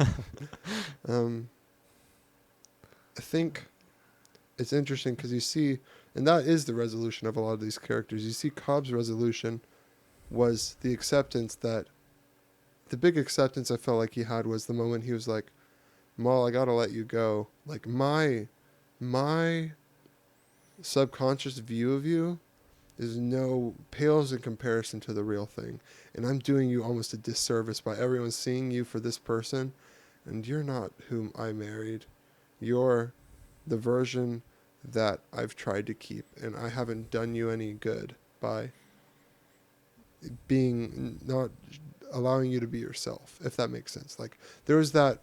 I think it's interesting because you see, and that is the resolution of a lot of these characters. You see Cobb's resolution was the acceptance that, the big acceptance I felt like he had was the moment he was like, Maul, I gotta let you go. Like my subconscious view of you is pales in comparison to the real thing. And I'm doing you almost a disservice by everyone seeing you for this person. And you're not whom I married. You're the version that I've tried to keep, and I haven't done you any good by not allowing you to be yourself, if that makes sense. Like there was that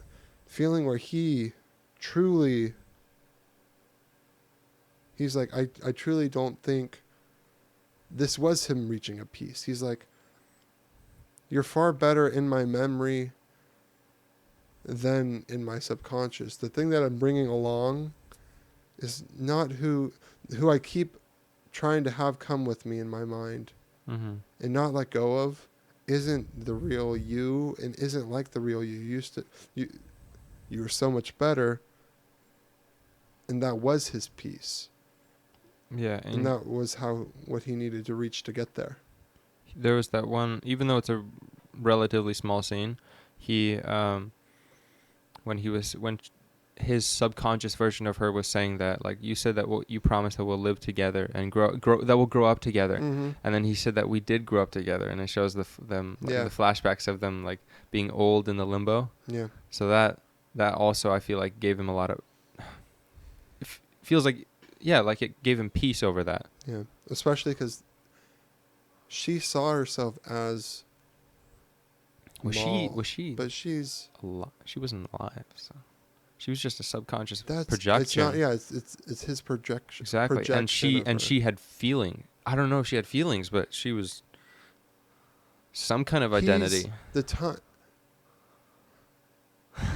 feeling where he truly, he's like, I truly don't think this was him reaching a peace. He's like, you're far better in my memory than in my subconscious. The thing that I'm bringing along is not who I keep trying to have come with me in my mind, Mm-hmm. and not let go of, isn't the real you, and isn't like the real you used to. You were so much better, and that was his peace. Yeah, And that was what he needed to reach to get there. there was that one, even though it's a relatively small scene, he when his subconscious version of her was saying that, like, you said that you promised that we'll live together and grow that we'll grow up together. Mm-hmm. And then he said that we did grow up together, and it shows the flashbacks of them like being old in the limbo. Yeah. So that also, I feel like, gave him a lot of feels like like it gave him peace over that. Yeah. Especially because she saw herself as Maul, Was she but she's she wasn't alive, so she was just a subconscious It's projection. not, yeah, it's his projection. Exactly. And projection of her. she had feeling. I don't know if she had feelings, but she was some kind of identity. The time.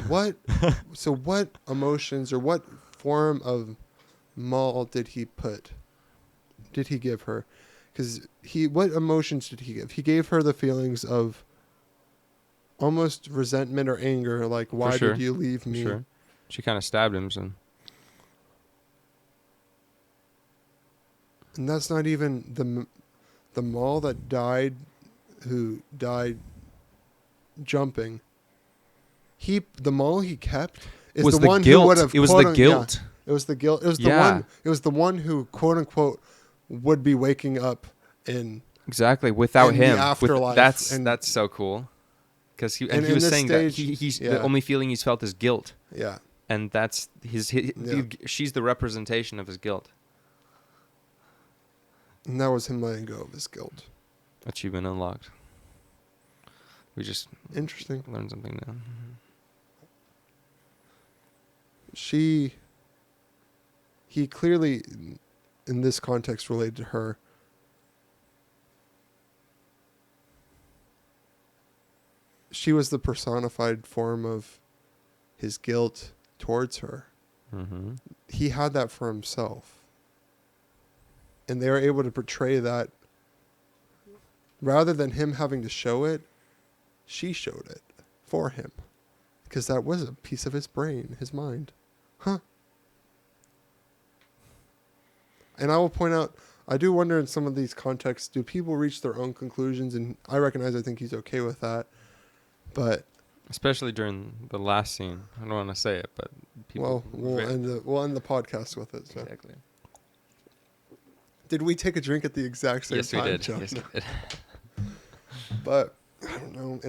What? So what emotions or what form of Maul did he give her? Because what emotions did he give? He gave her the feelings of almost resentment or anger, like, why did you leave me? Sure. She kind of stabbed him, so. And that's not even the Maul that died, who died jumping. The Maul he kept is was the one guilt. who would have. It was the guilt. Yeah, it was the guilt. It was the one. It was the one who, quote unquote, would be waking up in Exactly, without in him. the afterlife. That's so cool. because And he in was this saying stage, that he's yeah. the only feeling he's felt is guilt, Yeah. and that's she's the representation of his guilt. And that was him letting go of his guilt. Achievement unlocked. We just Interesting. learned something new. He clearly, in this context, related to her. She was the personified form of his guilt towards her. Mm-hmm. He had that for himself. And they were able to portray that. Rather than him having to show it, she showed it for him. Because that was a piece of his brain, his mind. Huh. And I will point out, I do wonder in some of these contexts, do people reach their own conclusions? And I think he's okay with that. But especially during the last scene, I don't want to say it, but people. we'll end the podcast with it. So. Exactly. Did we take a drink at the exact same time? Yes, John? we did. But I don't know.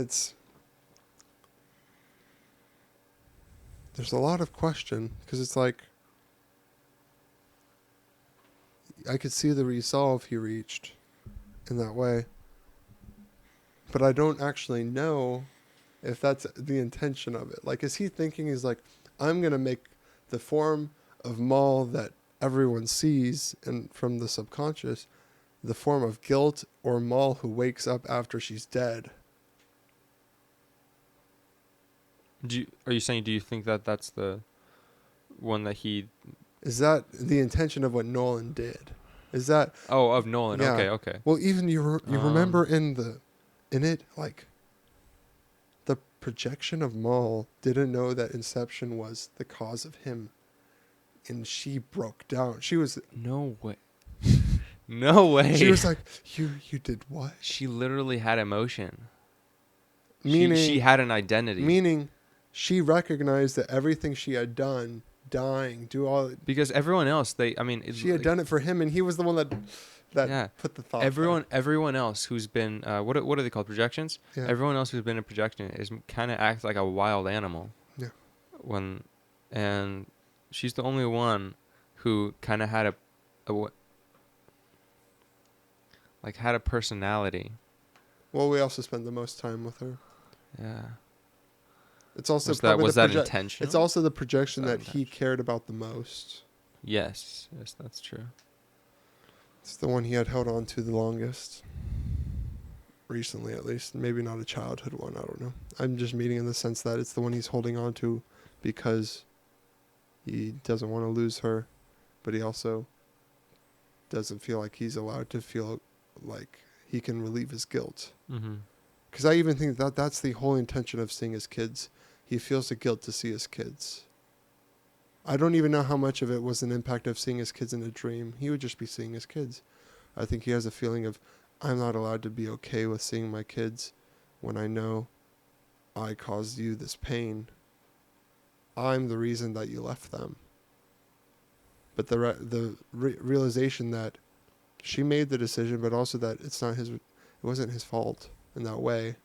There's a lot of question because it's like I could see the resolve he reached in that way, but I don't actually know if that's the intention of it. Like, is he thinking he's like, I'm going to make the form of Maul that everyone sees and from the subconscious, the form of guilt, or Maul who wakes up after she's dead? Are you saying, do you think that that's the one that he... Is that the intention of what Nolan did? Is that... Oh, of Nolan. Yeah. Okay. Well, even you remember in it, like, the projection of Maul didn't know that Inception was the cause of him. And she broke down. She was... No way. No way. She was like, you did what? She literally had emotion. Meaning... She had an identity. Meaning, she recognized that everything she had done, dying, because everyone else, she had done it for him, and he was the one that put the thought. Everyone else who's been what are they called, projections? Yeah. Everyone else who's been a projection is kind of acts like a wild animal. Yeah. And she's the only one who kind of had had a personality. Well, we also spent the most time with her. Yeah. It's also was that intentional? It's also the projection that he cared about the most. Yes, that's true. It's the one he had held on to the longest. Recently, at least. Maybe not a childhood one, I don't know. I'm just meaning in the sense that it's the one he's holding on to because he doesn't want to lose her, but he also doesn't feel like he's allowed to feel like he can relieve his guilt. Mm-hmm. Because I even think that that's the whole intention of seeing his kids. He feels the guilt to see his kids. I don't even know how much of it was an impact of seeing his kids in a dream. He would just be seeing his kids. I think he has a feeling of, I'm not allowed to be okay with seeing my kids when I know I caused you this pain. I'm the reason that you left them. But the realization that she made the decision, but also that it wasn't his fault in that way.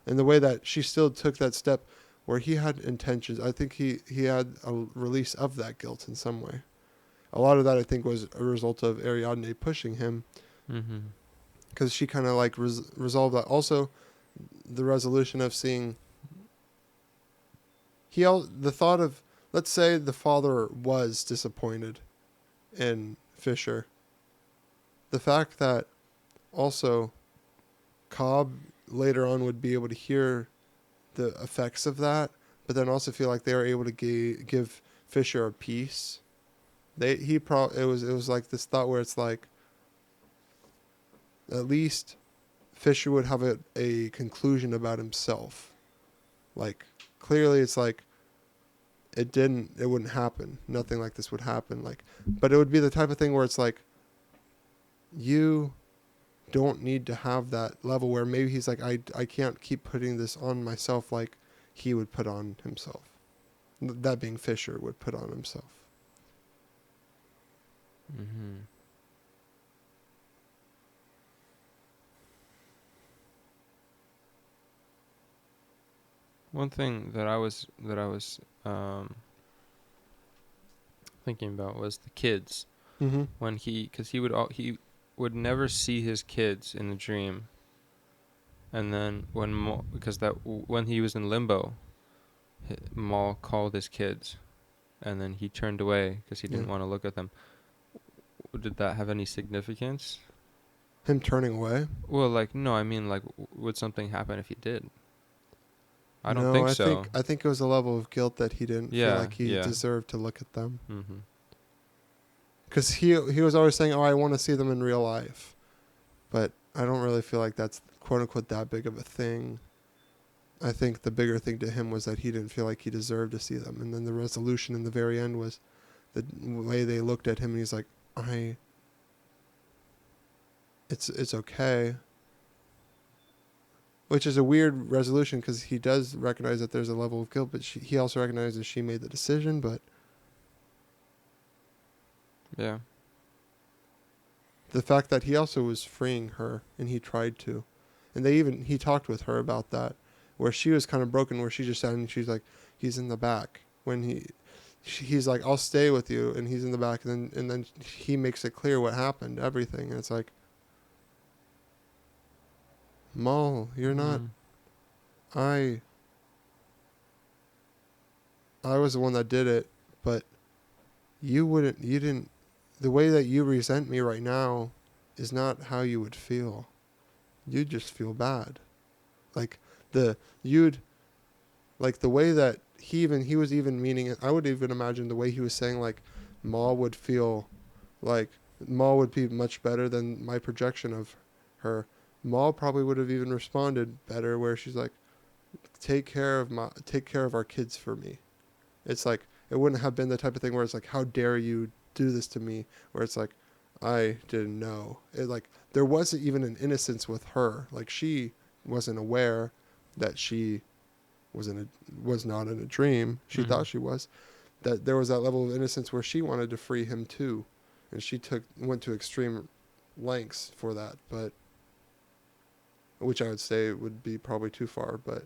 And the way that she still took that step where he had intentions, I think he had a release of that guilt in some way. A lot of that, I think, was a result of Ariadne pushing him. Mm-hmm. Because she kind of like resolved that. Also, the resolution of seeing... the thought of, let's say the father was disappointed in Fisher. The fact that also Cobb later on would be able to hear the effects of that, but then also feel like they were able to give Fisher a peace. It was like this thought where it's like, at least Fisher would have a conclusion about himself. Like, clearly it's like, it wouldn't happen. Nothing like this would happen. Like, but it would be the type of thing where it's like, you don't need to have that level where maybe he's like, I can't keep putting this on myself like he would put on himself. That being Fisher would put on himself. Mm-hmm. One thing that I was thinking about was the kids. Mm-hmm. When because he would never see his kids in the dream, and then because when he was in limbo, Maul called his kids, and then he turned away because he Yeah. didn't want to look at them. Did that have any significance? Him turning away? Well, like, no, I mean, like, would something happen if he did? I don't No, think I so. think it was a level of guilt that he didn't feel Yeah, like he yeah. deserved to look at them. Mhm. Because he was always saying, "Oh, I want to see them in real life," but I don't really feel like that's quote unquote that big of a thing. I think the bigger thing to him was that he didn't feel like he deserved to see them, and then the resolution in the very end was the way they looked at him, and he's like, "I, it's okay," which is a weird resolution because he does recognize that there's a level of guilt, but he also recognizes she made the decision, but Yeah. the fact that he also was freeing her and he tried to, and he talked with her about that, where she was kind of broken, where she just sat and she's like, he's in the back when he's like, I'll stay with you, and he's in the back, and then he makes it clear what happened, everything, and it's like, Maul, you're not, Mm. I I was the one that did it, but you didn't, the way that you resent me right now is not how you would feel. You'd just feel bad. Like the you'd like the way that he was even meaning it. I would even imagine the way he was saying like Maul would feel like Maul would be much better than my projection of her. Maul probably would have even responded better where she's like, take care of our kids for me. It's like it wouldn't have been the type of thing where it's like, how dare you do this to me? Where it's like, I didn't know. It like there wasn't even an innocence with her. Like she wasn't aware that she was not in a dream. She thought Mhm. she was. That there was that level of innocence where she wanted to free him too, and she went to extreme lengths for that. But which I would say would be probably too far. But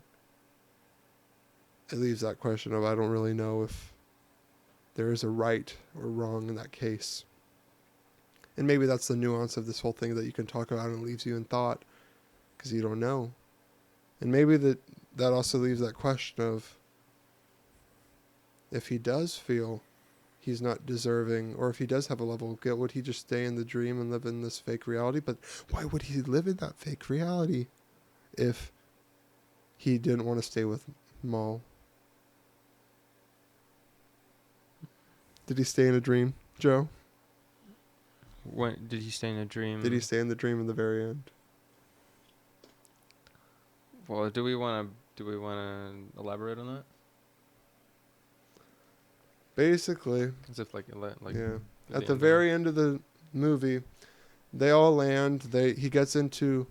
it leaves that question of I don't really know if there is a right or wrong in that case. And maybe that's the nuance of this whole thing that you can talk about and it leaves you in thought because you don't know. And maybe that also leaves that question of if he does feel he's not deserving, or if he does have a level of guilt, would he just stay in the dream and live in this fake reality? But why would he live in that fake reality if he didn't want to stay with Maul? Did he stay in a dream, Joe? When did he stay in a dream? Did he stay in the dream in the very end? Well, do we want to elaborate on that? Basically, As if like yeah. at At the the end there. very end of the movie, they all land. He gets through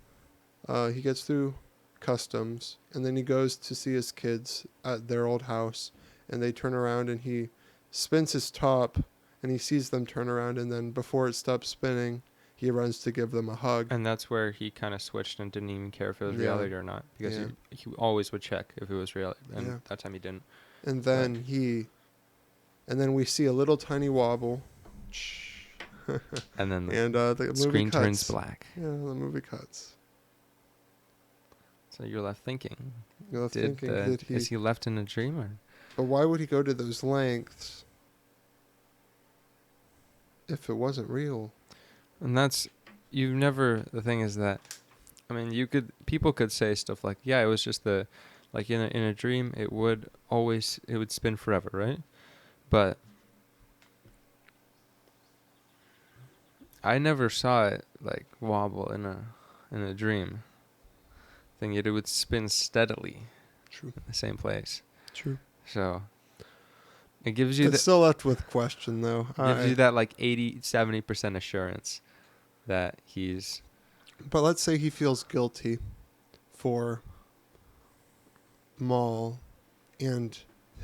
customs, and then he goes to see his kids at their old house, and they turn around, and he spins his top, and he sees them turn around, and then before it stops spinning, he runs to give them a hug. And that's where he kind of switched and didn't even care if it was Yeah, reality or not, because yeah, he always would check if it was real, and yeah. that time he didn't. And But then we see a little tiny wobble, and then the and the movie screen turns cuts. black. Yeah, the movie cuts. So you're left thinking, You're left thinking, did is he? he left in a dream or? But why would he go to those lengths if it wasn't real? And the thing is that, I mean, people could say stuff like, yeah, it was just like in a dream, it would spin forever, right? But I never saw it like wobble in a dream. Thing it would spin steadily True. in the same place. True. So it gives you It's still left with question, though. gives you that like 70% assurance that he's. But let's say he feels guilty for Maul, and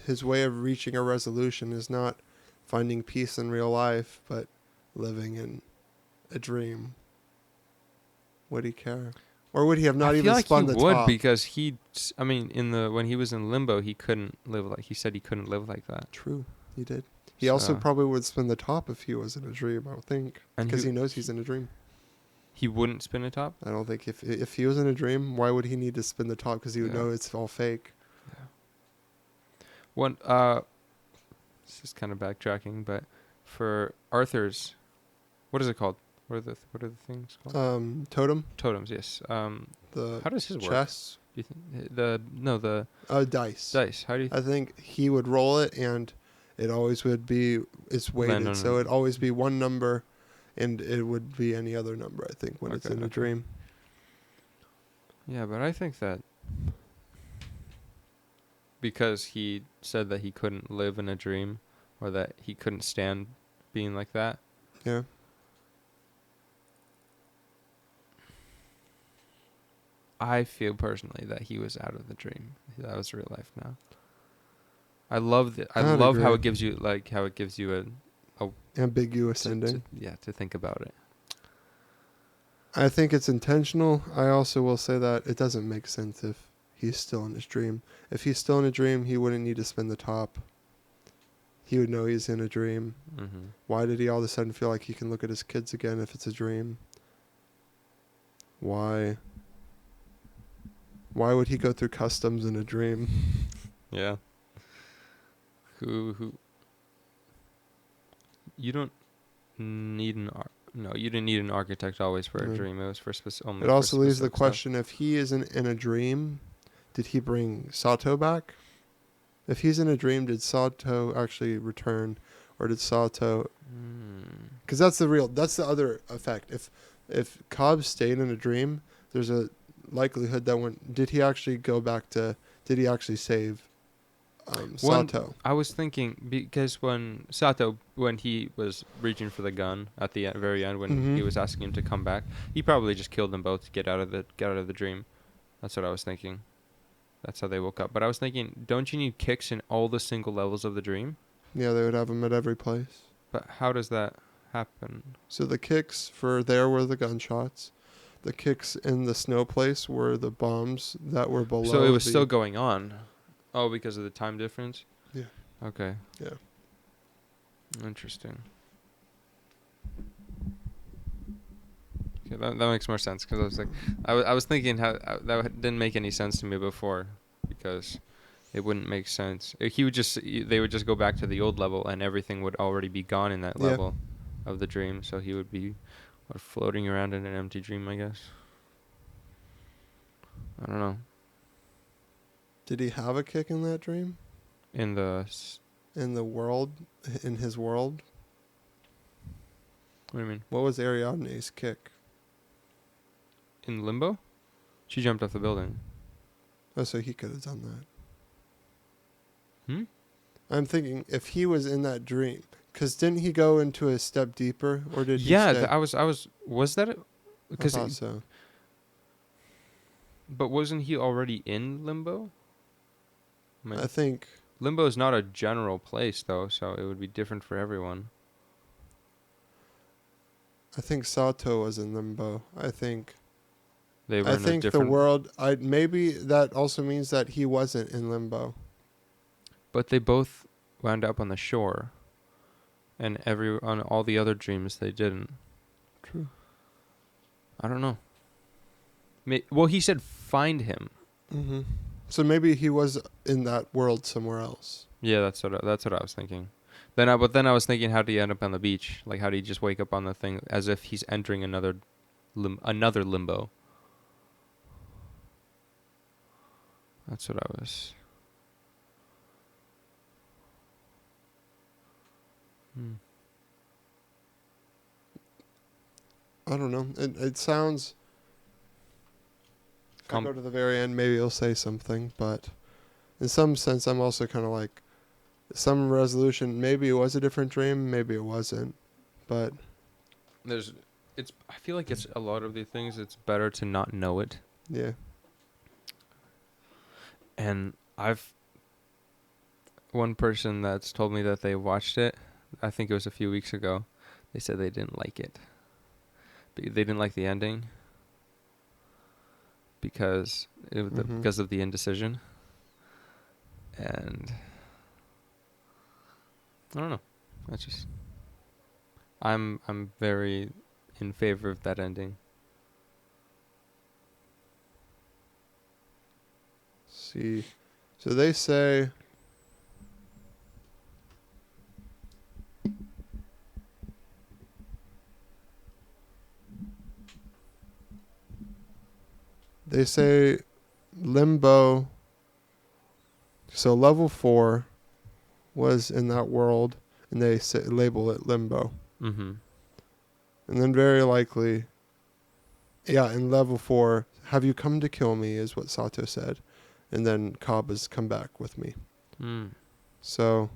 his way of reaching a resolution is not finding peace in real life, but living in a dream. Would he care? Or would he have not I even feel like he spun the would top? because I mean, when he was in limbo, he couldn't live like he said he couldn't live like that. True, he did. He also So, probably would spin the top if he was in a dream, I would think. and Because he knows he's in a dream. he wouldn't spin a top. I don't think if he was in a dream, why would he need to spin the top? Because he would Yeah. know it's all fake. Yeah. One this is kind of backtracking, but for Arthur's, what is it called? What are the things called? Totem, Totems. Yes. the How does his work? chess, Do you think the dice. dice? How do you I think he would roll it, and it always would be it's weighted, on so it? it'd always be one number, and it would be any other number. I think when it's in a dream. Yeah, but I think that because he said that he couldn't live in a dream, or that he couldn't stand being like that. Yeah. I feel personally that he was out of the dream. That was real life now. I love I I'd love how agree. it gives you a Ambiguous ending. to think about it. I think it's intentional. I also will say that it doesn't make sense if he's still in his dream. If he's still in a dream, he wouldn't need to spin the top. He would know he's in a dream. Mm-hmm. Why did he all of a sudden feel like he can look at his kids again if it's a dream? Why? Why would he go through customs in a dream? Yeah. Who? You don't need you didn't need an architect always for a No. dream. It was for only. It for also leaves the specific stuff. question, if he isn't in a dream, did he bring Sato back? If he's in a dream, did Sato actually return, or did Sato? Because that's the other effect. If Cobb stayed in a dream, there's a likelihood that did he actually save Sato? I was thinking because when he was reaching for the gun at the very end when he was asking him to come back, he probably just killed them both to get out of the dream. That's what I was thinking. That's how they woke up. But I was thinking, don't you need kicks in all the single levels of the dream? Yeah, they would have him at every place. But how does that happen? So the kicks for there were the gunshots. The kicks in the snow place were the bombs that were below. So it was still going on. Oh, because of the time difference? Yeah. Okay. Yeah. Interesting. Okay, that makes more sense because I was like, I was thinking how didn't make any sense to me before because it wouldn't make sense. They would just go back to the old level and everything would already be gone in that level of the dream. So he would be floating around in an empty dream, I guess. I don't know. Did he have a kick in that dream? In the world, in his world? What do you mean? What was Ariadne's kick? In limbo? She jumped off the building. Oh, so he could have done that. Hmm? I'm thinking if he was in that dream, because didn't he go into a step deeper, or did he? Yeah, stay? Was that? I thought so. But wasn't he already in limbo? I think limbo is not a general place, though, so it would be different for everyone. I think Sato was in limbo. I think they were. The world. Maybe that also means that he wasn't in limbo. But they both wound up on the shore, and on all the other dreams they didn't. True. I don't know. Well, he said find him. Mm-hmm. So maybe he was in that world somewhere else. Yeah, that's what I was thinking. Then I was thinking, how did he end up on the beach? Like, how did he just wake up on the thing as if he's entering another limbo? That's what I was. I don't know. It sounds. If I go to the very end, maybe he'll say something, but in some sense, I'm also kind of like, some resolution. Maybe it was a different dream, maybe it wasn't, but I feel like it's a lot of the things. It's better to not know it. Yeah. And one person that's told me that they watched it. I think it was a few weeks ago. They said they didn't like it. They didn't like the ending. because because of the indecision. And I don't know. That's just I'm very in favor of that ending. See, so they say limbo. So level 4 was in that world, and they label it limbo. Mm-hmm. And then very likely, yeah, in level 4, have you come to kill me is what Sato said. And then Cobb has come back with me. Mm. So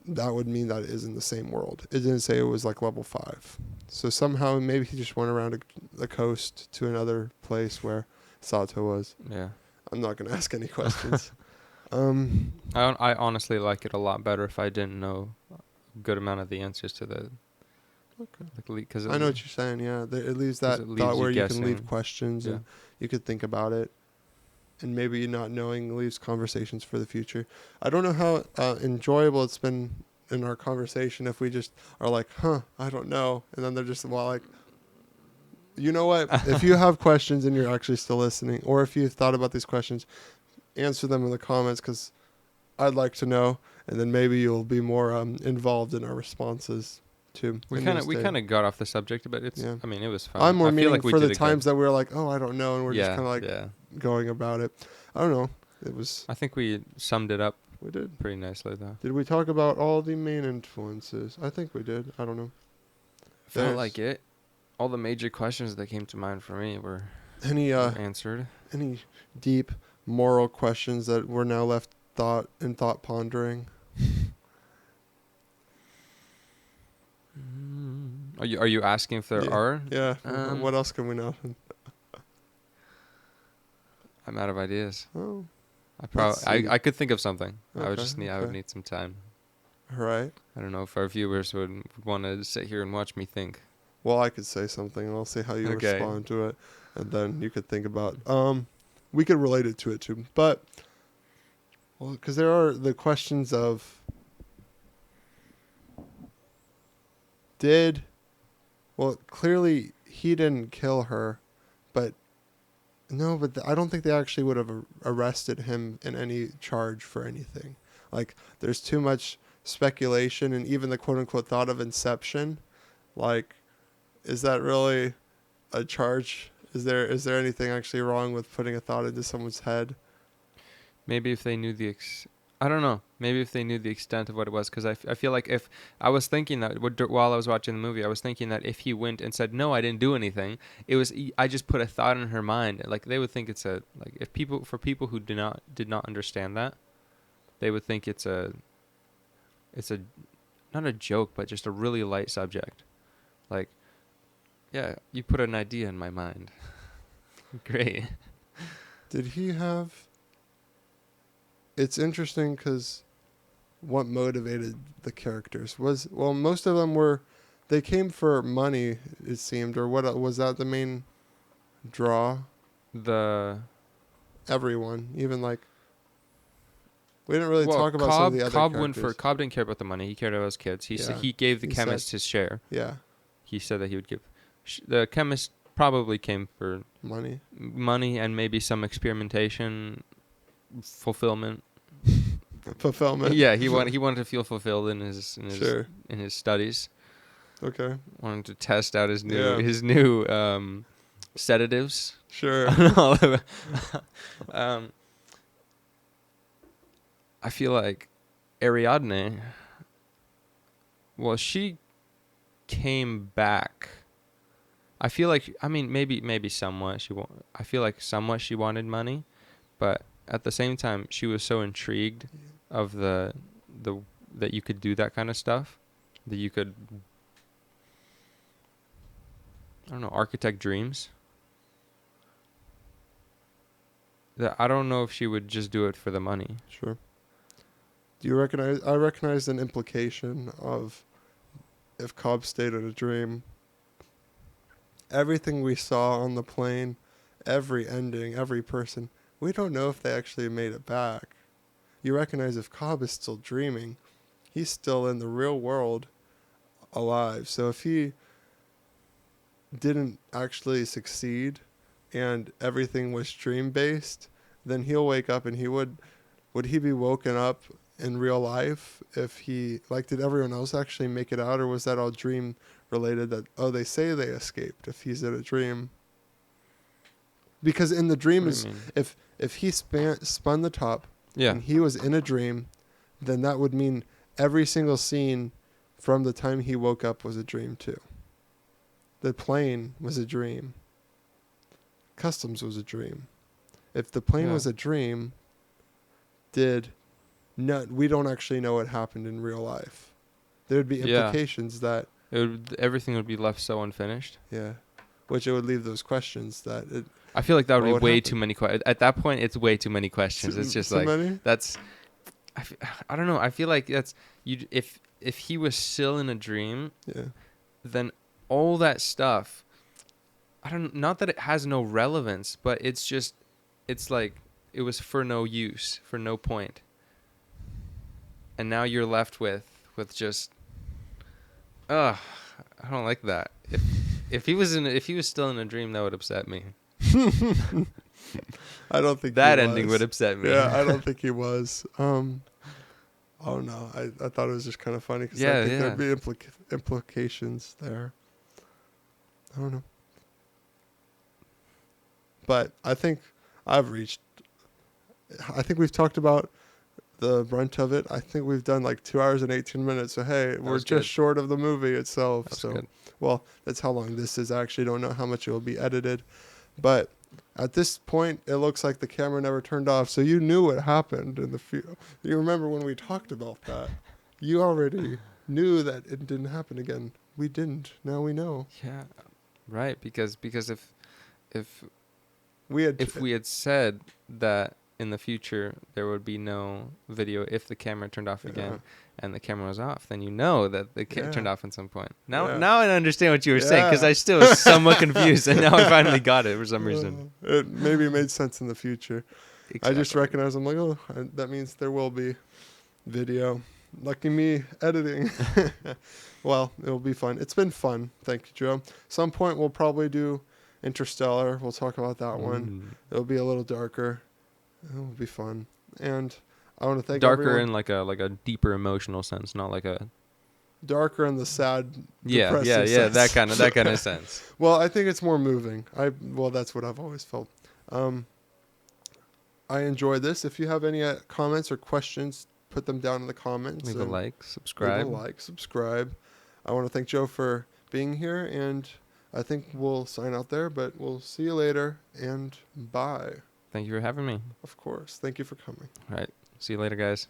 that would mean that it is in the same world. It didn't say it was like level 5. So somehow maybe he just went around the coast to another place where Sato was. Yeah. I'm not going to ask any questions. I honestly like it a lot better if I didn't know a good amount of the answers to the. Okay. Because I know what you're saying. Yeah, it leaves that it leaves thought you where you can leave guessing. questions Yeah. and you could think about it, and maybe not knowing leaves conversations for the future. I don't know how enjoyable it's been in our conversation if we just are like, I don't know, and then they're just like, you know what? If you have questions and you're actually still listening, or if you've thought about these questions, answer them in the comments because I'd like to know, and then maybe you'll be more involved in our responses too. We kind of got off the subject, but it's. Yeah. I mean, it was fun. I'm more I feel meaning like we for did the it times good. that we were like, I don't know, and we're just kind of like going about it. I don't know. It was. I think we summed it up. We did pretty nicely though. Did we talk about all the main influences? I think we did. I don't know. Felt like it. All the major questions that came to mind for me were answered. Any deep moral questions that we're now left thought pondering? Are you asking if there are? Yeah. What else can we know? I'm out of ideas. Oh. I could think of something. Okay, I would need some time. All right. I don't know if our viewers would want to sit here and watch me think. Well, I could say something and I'll see how you respond to it, and then you could think about we could relate it to it too. But because there are the questions of clearly he didn't kill her, but I don't think they actually would have arrested him in any charge for anything. Like, there's too much speculation, and even the quote-unquote thought of Inception, like, is that really a charge? Is there anything actually wrong with putting a thought into someone's head? Maybe if they knew I don't know. Maybe if they knew the extent of what it was, because I feel like if I was thinking that while I was watching the movie, I was thinking that if he went and said no, I didn't do anything, I just put a thought in her mind. Like, they would think it's for people who did not understand that, they would think it's a not a joke, but just a really light subject. Like, yeah, you put an idea in my mind. Great. Did he have? It's interesting because what motivated the characters most of them they came for money, it seemed, or what was that the main draw? Everyone, even like we didn't really talk about some of the other characters. Cobb didn't care about the money. He cared about his kids. He said he gave the chemist his share. Yeah. He said that he would give. The chemist probably came for money and maybe some experimentation, fulfillment. Yeah, he wanted to feel fulfilled in his studies. Okay. Wanted to test out his new sedatives. Sure. I feel like Ariadne. Well, she came back. I feel like maybe somewhat I feel like somewhat she wanted money, but at the same time she was so intrigued of the that you could do that kind of stuff, that you could, I don't know, architect dreams. That I don't know if she would just do it for the money. Sure. Do you recognize? I recognize an implication of if Cobb stayed in a dream, everything we saw on the plane, every ending, every person, we don't know if they actually made it back. You recognize if Cobb is still dreaming, he's still in the real world alive. So if he didn't actually succeed and everything was dream based, then he'll wake up and would he be woken up in real life if he, like, did everyone else actually make it out, or was that all dream related that, oh, they say they escaped if he's in a dream? Because in the dream What do is, you mean? if he spun the top Yeah. and he was in a dream, then that would mean every single scene from the time he woke up was a dream too. The plane was a dream. Customs was a dream. If the plane Yeah. was a dream, we don't actually know what happened in real life. There would be Yeah. implications that, Everything would be left so unfinished. yeah, which it would leave those questions that it. I feel like that would be What way happened? too many questions. At that point, it's way too many questions. It's just so like many? that's. I don't know. I feel like that's you. If he was still in a dream, Yeah. then all that stuff. I don't. Not that it has no relevance, but it's like it was for no use, for no point. And now you're left with just. Ugh, I don't like that. If he was still in a dream, that would upset me. I don't think That he ending was. would upset me. Yeah, I don't think he was. Oh no, I thought it was just kind of funny because I think there'd be implications there. I don't know, but I think I think we've talked about the brunt of it. I think we've done like 2 hours and 18 minutes. So hey, we're was just good. short of the movie itself. That's So good. well, that's how long this is. I actually don't know how much it will be edited, but at this point, it looks like the camera never turned off. So you knew what happened in the You remember when we talked about that? You already knew that it didn't happen again. We didn't. Now we know. Yeah, right. Because if We had. if we had said that in the future there would be no video if the camera turned off again and the camera was off, then you know that the camera turned off at some point. Now I understand what you were saying, because I still was somewhat confused, and now I finally got it for some reason. It maybe made sense in the future. Exactly. I just recognized. I'm like, oh, that means there will be video. Lucky me editing. Well, it'll be fun. It's been fun. Thank you, Joe. Some point we'll probably do Interstellar. We'll talk about that one. It'll be a little darker. It'll be fun. And I want to thank darker everyone. in like a deeper emotional sense, not like a Darker in the sad, yeah sense. that kind of sense. Well, I think it's more moving. That's what I've always felt. I enjoyed this. If you have any comments or questions, put them down in the comments. Leave a like, subscribe. I want to thank Joe for being here, and I think we'll sign out there, but we'll see you later, and bye. Thank you for having me. Of course. Thank you for coming. All right. See you later, guys.